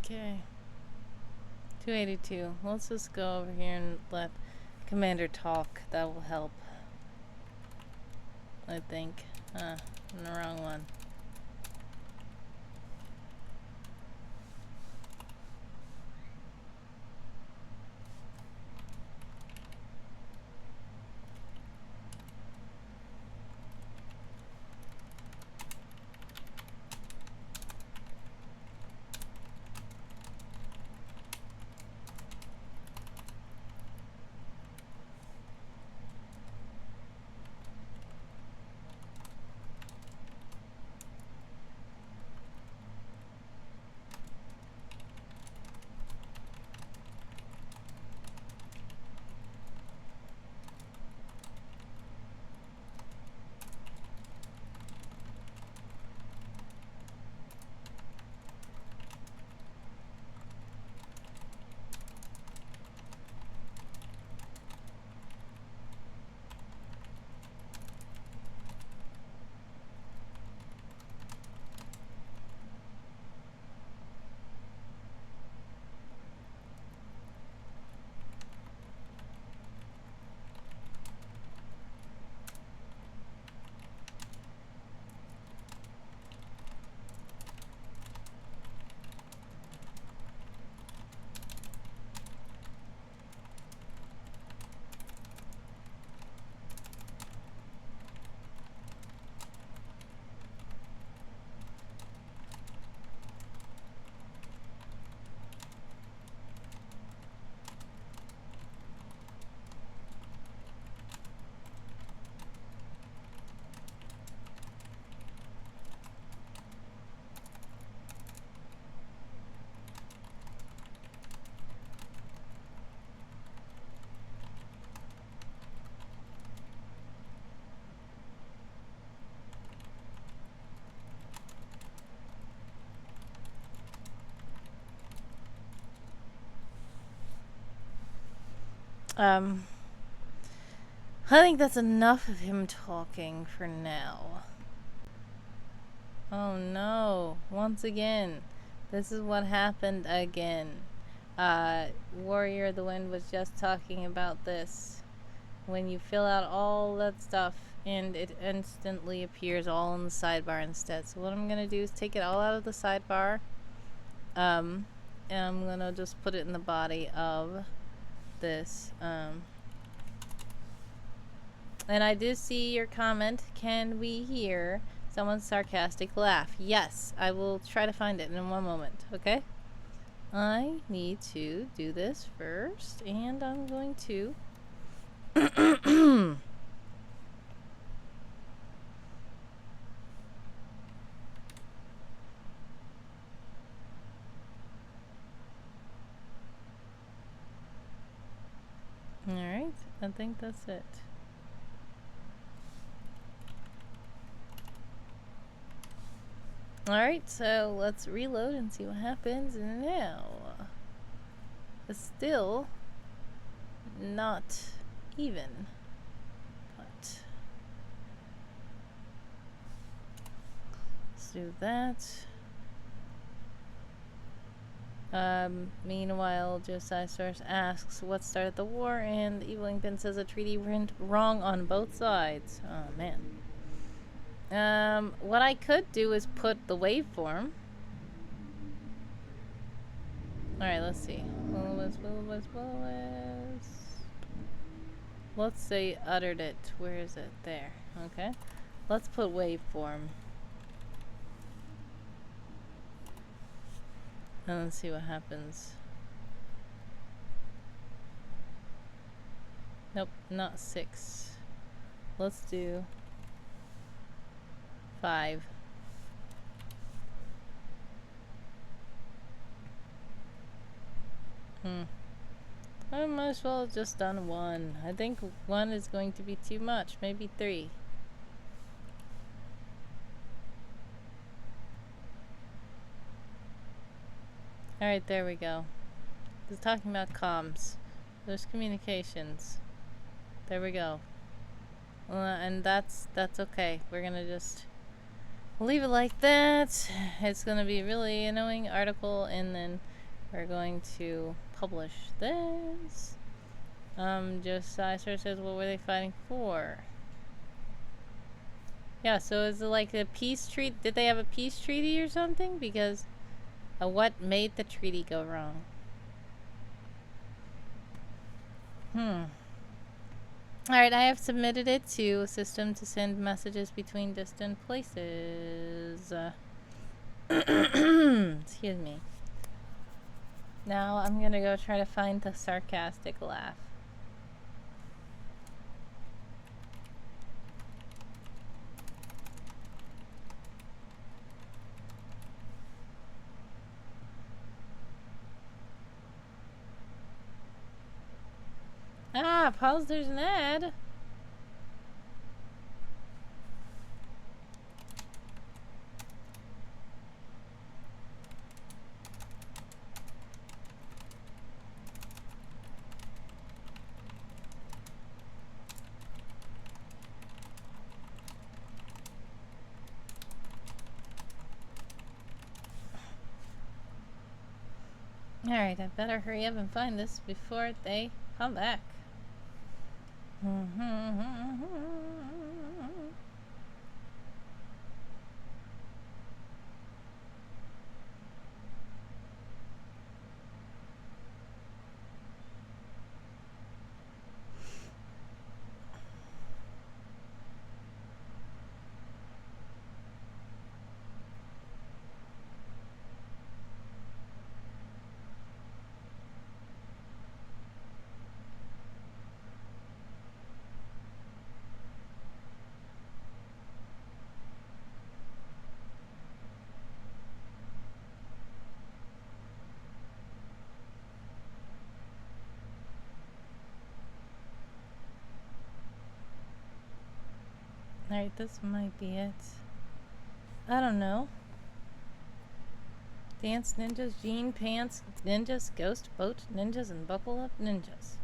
Okay. 282. Let's just go over here and let Commander talk. That will help. I think. I'm the wrong one. I think that's enough of him talking for now. Oh no, once again. This is what happened again. Warrior of the Wind was just talking about this. When you fill out all that stuff and it instantly appears all in the sidebar instead. So what I'm gonna do is take it all out of the sidebar. And I'm gonna just put it in the body of this. And I do see your comment. Can we hear someone's sarcastic laugh? Yes, I will try to find it in one moment, okay? I need to do this first, and I'm going to... Alright, I think that's it. Alright, so let's reload and see what happens now. It's still not even, but let's do that. Meanwhile, Josiah Source asks what started the war, and the Evil Inkpin says a treaty went wrong on both sides. Oh man. What I could do is put the waveform. Alright, let's see. Let's say uttered it. Where is it? There. Okay. Let's put waveform. And let's see what happens. Nope, not 6. Let's do 5. I might as well have just done 1. I think 1 is going to be too much. Maybe 3. Alright, there we go. It's talking about comms. There's communications. There we go. And that's okay. We're gonna just leave it like that. It's gonna be a really annoying article, and then we're going to publish this. Josiah says, what were they fighting for? Yeah, so is it like a peace treaty? Did they have a peace treaty or something? Because what made the treaty go wrong? Alright, I have submitted it to a system to send messages between distant places. Excuse me. Now I'm gonna go try to find the sarcastic laugh. Ah, pause, there's an ad. Alright, I better hurry up and find this before they come back. Alright, this might be it. I don't know. Dance ninjas, jean pants, ninjas, ghost boat ninjas, and buckle up ninjas.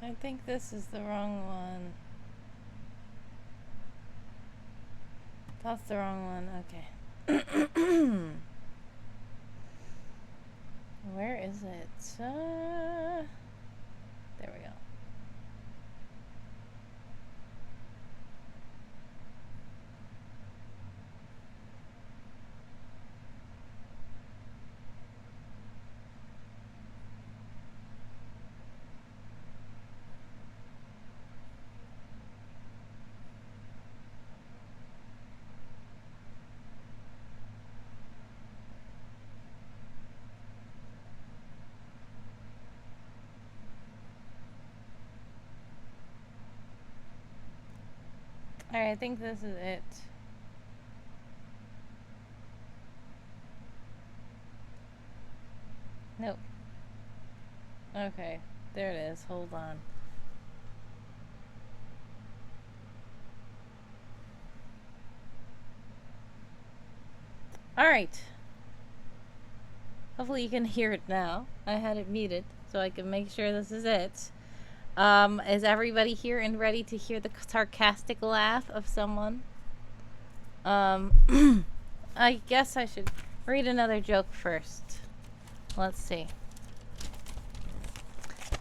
I think this is the wrong one. That's the wrong one. Okay. Where is it? There we go. Alright, I think this is it. Nope. Okay, there it is. Hold on. Alright. Hopefully you can hear it now. I had it muted so I can make sure this is it. Is everybody here and ready to hear the sarcastic laugh of someone? I guess I should read another joke first. Let's see.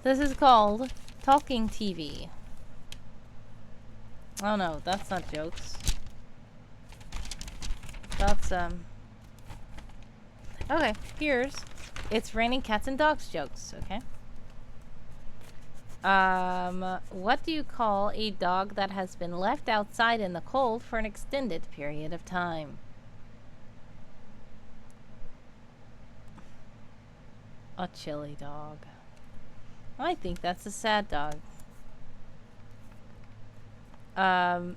This is called Talking TV. Oh no, that's not jokes. That's, okay, here's... It's raining cats and dogs jokes, okay? What do you call a dog that has been left outside in the cold for an extended period of time? A chilly dog. I think that's a sad dog. Wow,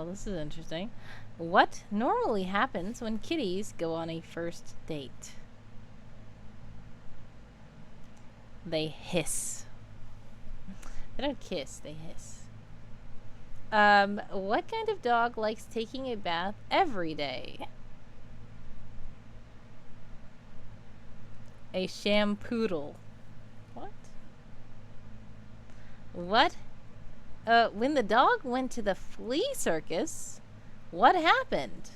this is interesting. What normally happens when kitties go on a first date? They hiss. They don't kiss, they hiss. What kind of dog likes taking a bath every day? A shampoodle. What? What? When the dog went to the flea circus, what happened?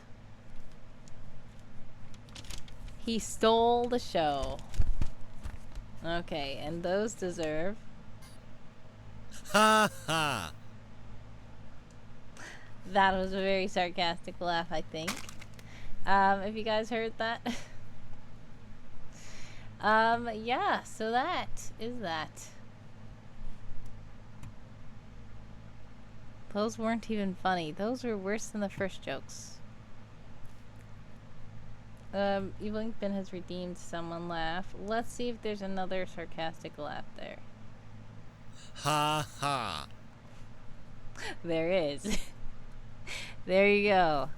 He stole the show. Okay, and those deserve... Ha ha! That was a very sarcastic laugh, I think. If you guys heard that. Yeah, so that is that. Those weren't even funny. Those were worse than the first jokes. Evil Inkpin has redeemed someone laugh. Let's see if there's another sarcastic laugh there. Ha ha! There is. There you go.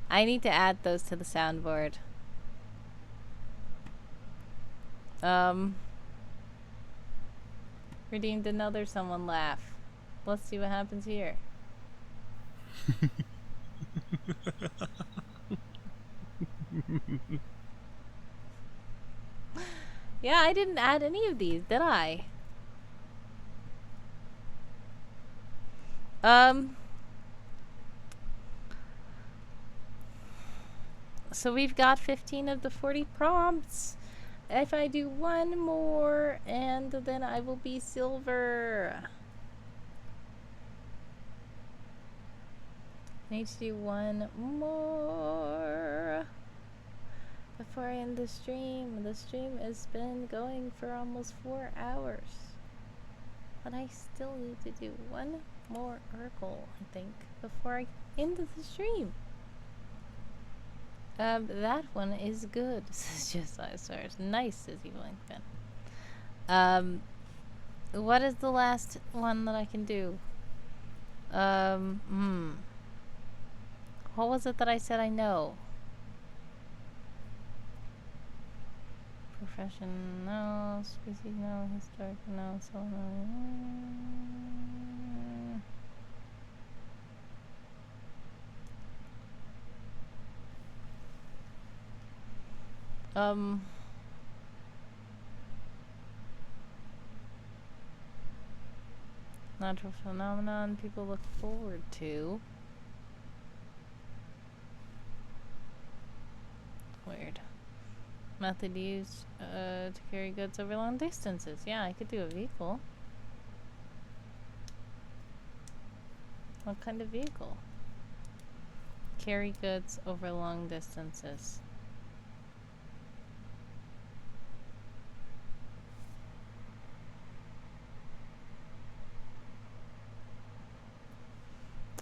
I need to add those to the soundboard. Redeemed another someone laugh. Let's see what happens here. Yeah, I didn't add any of these, did I? So we've got 15 of the 40 prompts. If I do one more, and then I will be silver. I need to do one more before I end the stream. The stream has been going for almost 4 hours. But I still need to do one more oracle, I think, before I end the stream. That one is good, says Josiah Stars. Nice, says Evil Inkpin. What is the last one that I can do? What was it that I said I know? Profession, no. Species, no. Historic, no. So, no. Natural phenomenon people look forward to. Weird. Method used to carry goods over long distances. Yeah, I could do a vehicle. What kind of vehicle? Carry goods over long distances.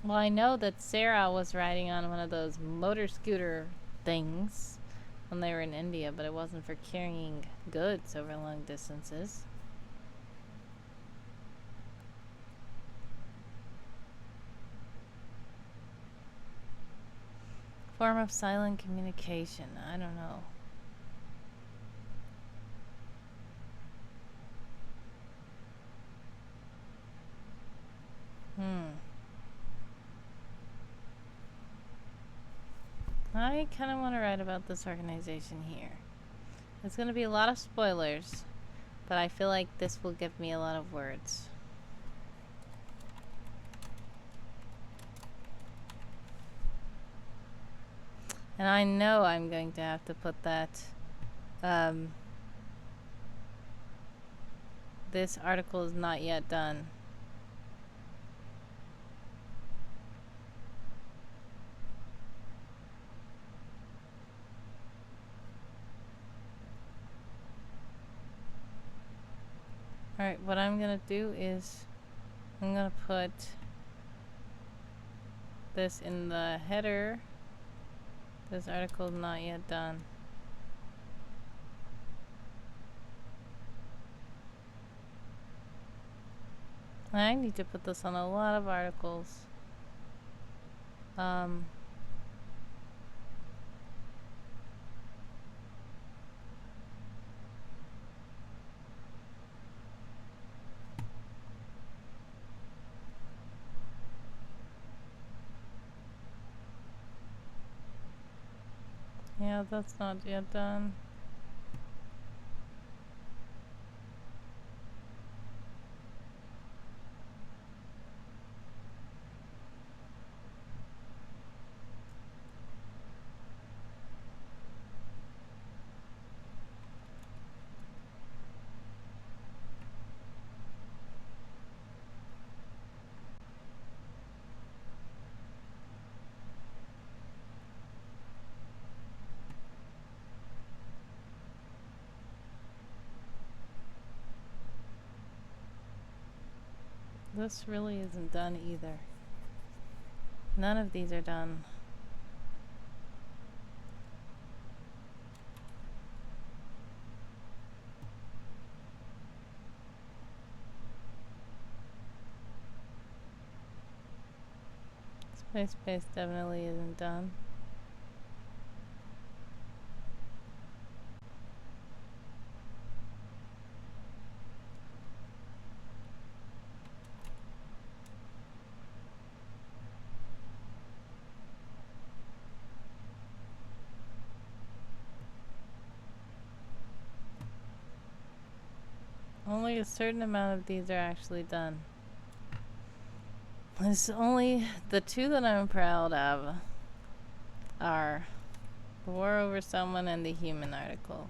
Well, I know that Sarah was riding on one of those motor scooter things when they were in India, but it wasn't for carrying goods over long distances. Form of silent communication. I don't know. I kind of want to write about this organization here. There's going to be a lot of spoilers, but I feel like this will give me a lot of words. And I know I'm going to have to put that, this article is not yet done. Alright, what I'm gonna do is I'm gonna put this in the header. This article is not yet done. I need to put this on a lot of articles. Yeah, that's not yet done. This really isn't done either. None of these are done. Space definitely isn't done. Only a certain amount of these are actually done. It's only the two that I'm proud of are the War Over Someone and the Human article.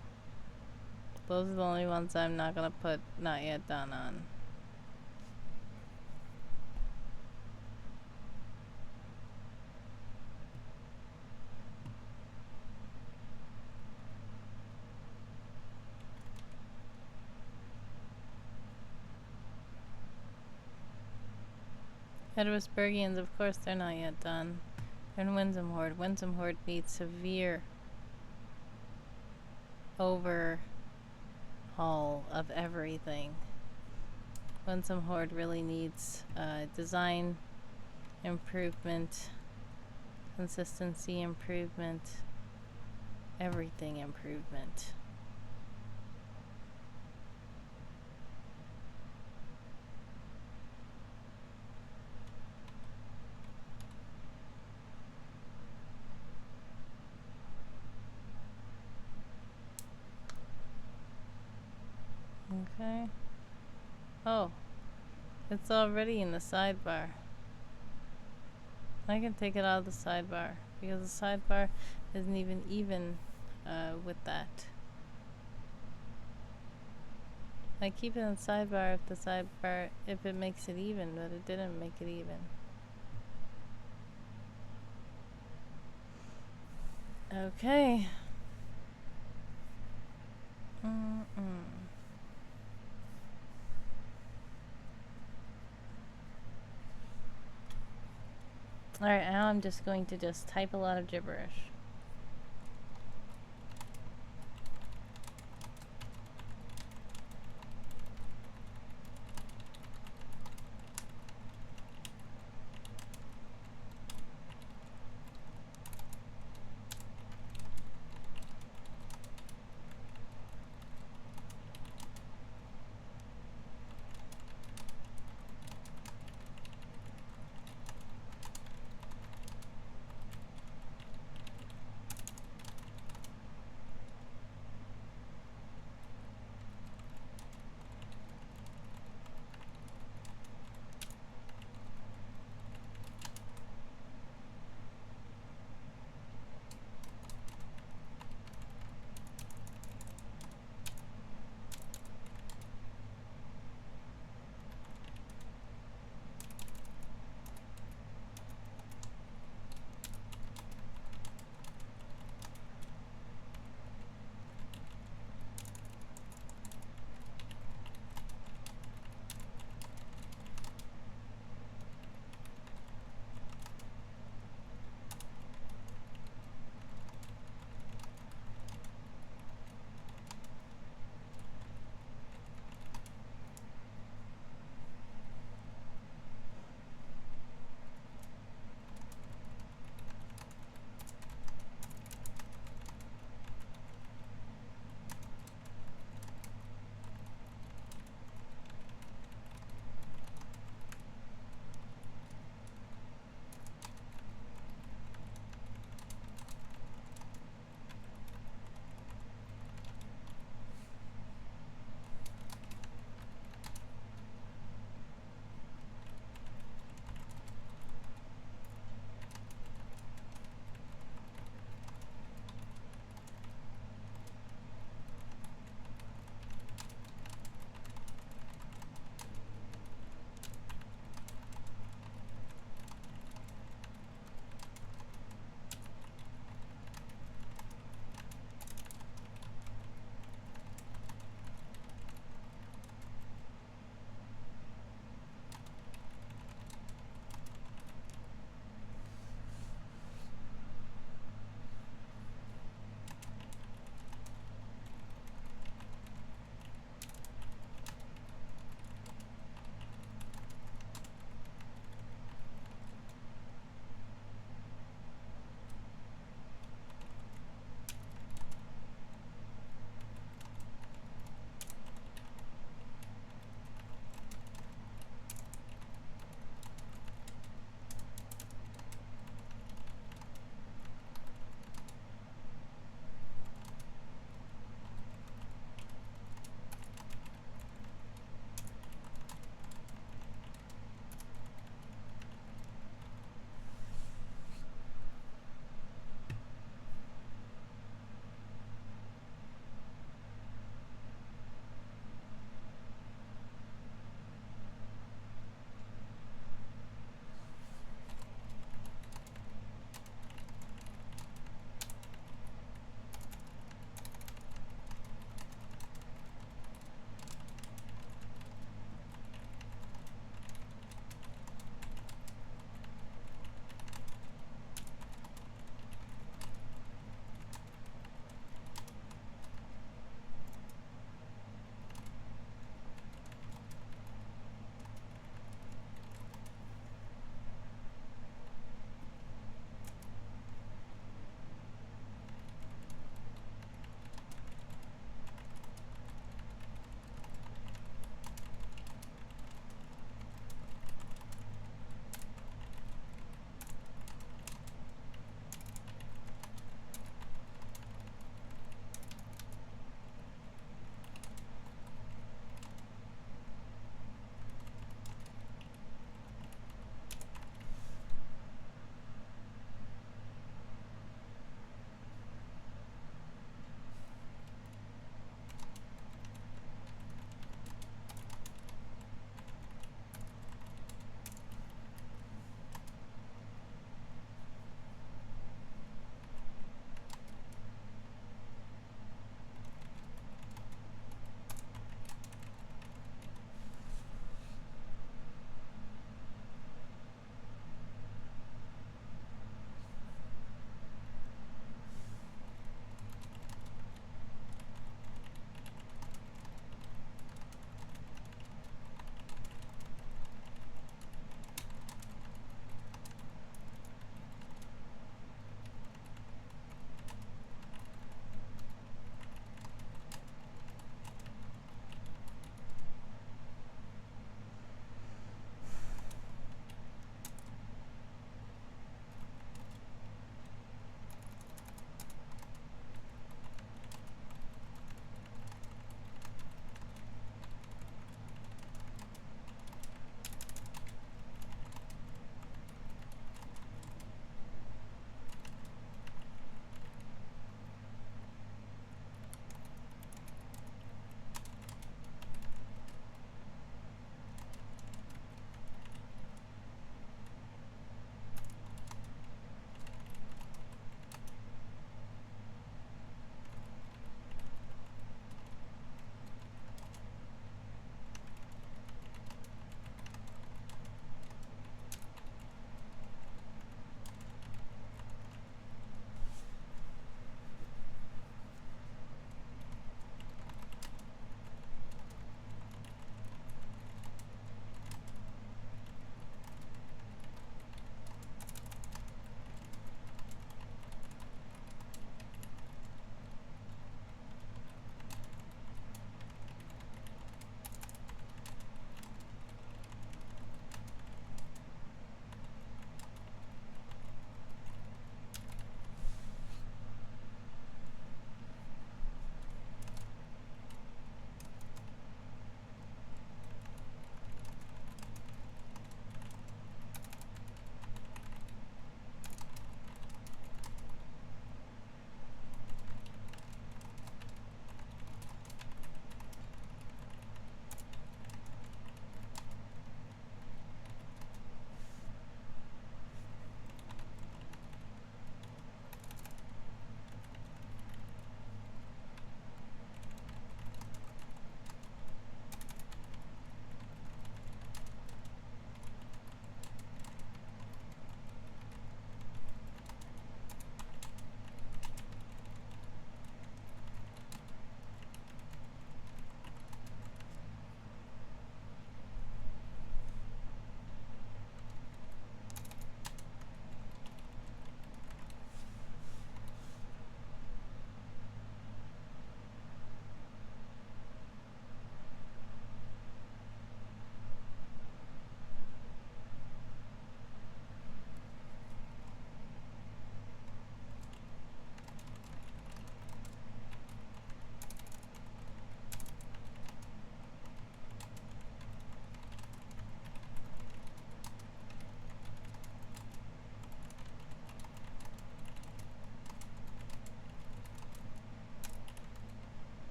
Those are the only ones I'm not gonna put not yet done on. Edwardsburgians, of course, they're not yet done. They're in Winsome Horde. Winsome Horde needs severe overhaul of everything. Winsome Horde really needs design improvement, consistency improvement, everything improvement. Okay. Oh. It's already in the sidebar. I can take it out of the sidebar because the sidebar isn't even with that. I keep it in the sidebar if it makes it even, but it didn't make it even. Okay. Alright, now I'm just going to just type a lot of gibberish.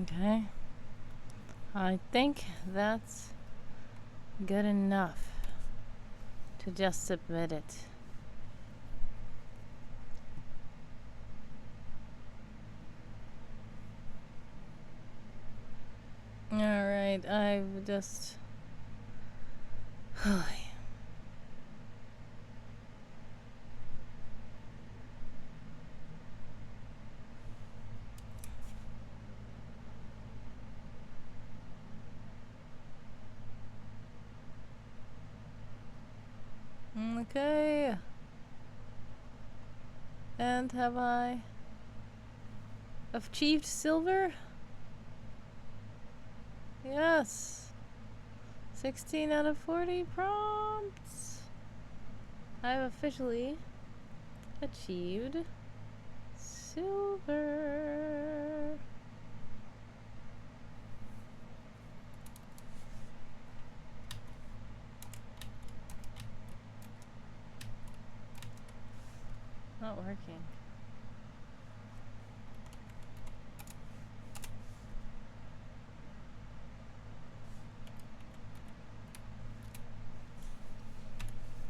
Okay. I think that's good enough to just submit it. Alright, I've just... Okay. And have I achieved silver? Yes. 16 out of 40 prompts. I've officially achieved silver. Not working.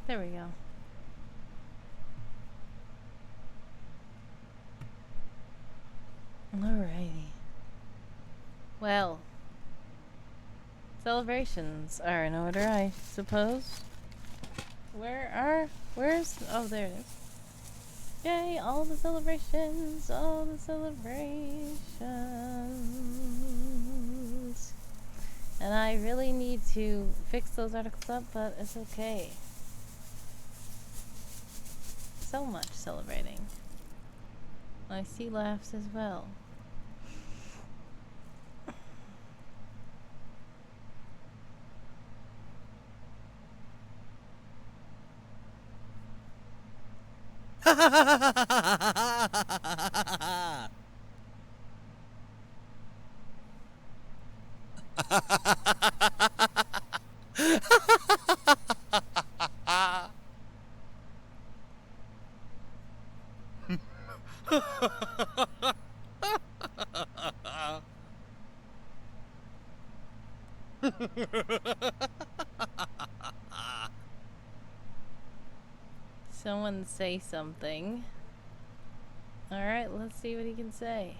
There we go. Alrighty. Well, celebrations are in order, I suppose. Where's, oh, there it is. Yay, all the celebrations, all the celebrations. And I really need to fix those articles up, but it's okay. So much celebrating. I see laughs as well. Someone say something. Alright, let's see what he can say.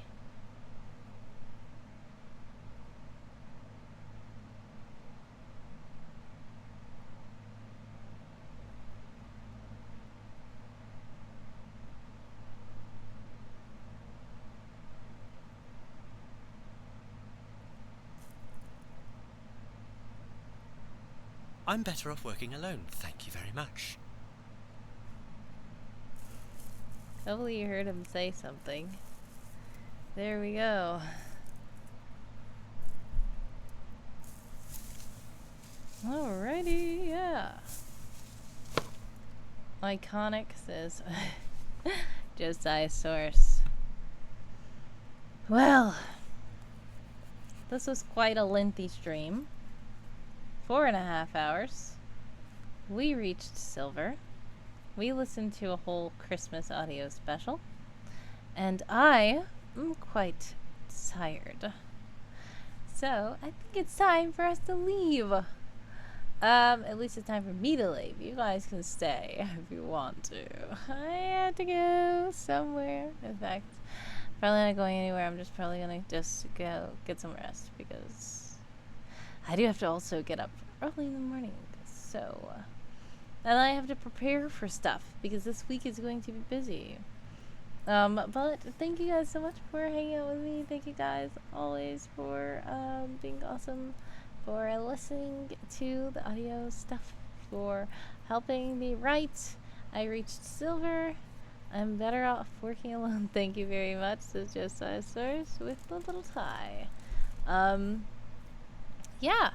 I'm better off working alone, thank you very much. Hopefully you heard him say something. There we go. Alrighty, yeah. Iconic says Josiah Source. Well, this was quite a lengthy stream. 4.5 hours. We reached silver. We listened to a whole Christmas audio special. And I am quite tired. So, I think it's time for us to leave. At least it's time for me to leave. You guys can stay if you want to. I had to go somewhere. In fact, probably not going anywhere. I'm just probably gonna just go get some rest because I do have to also get up early in the morning. So, and I have to prepare for stuff because this week is going to be busy. But thank you guys so much for hanging out with me. Thank you guys always for being awesome, for listening to the audio stuff, for helping me write. I reached silver. I'm better off working alone. Thank you very much. Says Josiah Source with the little tie. Yeah.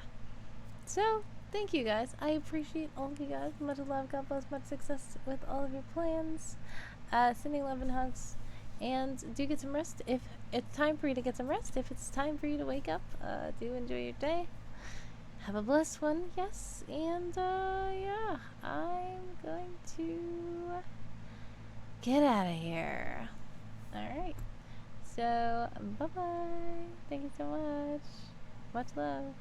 So, thank you guys. I appreciate all of you guys. Much love, God bless, much success with all of your plans. Sending love and hugs. And do get some rest if it's time for you to get some rest. If it's time for you to wake up, do enjoy your day. Have a blessed one, yes. And, yeah, I'm going to get out of here. Alright. So, bye-bye. Thank you so much. Much love.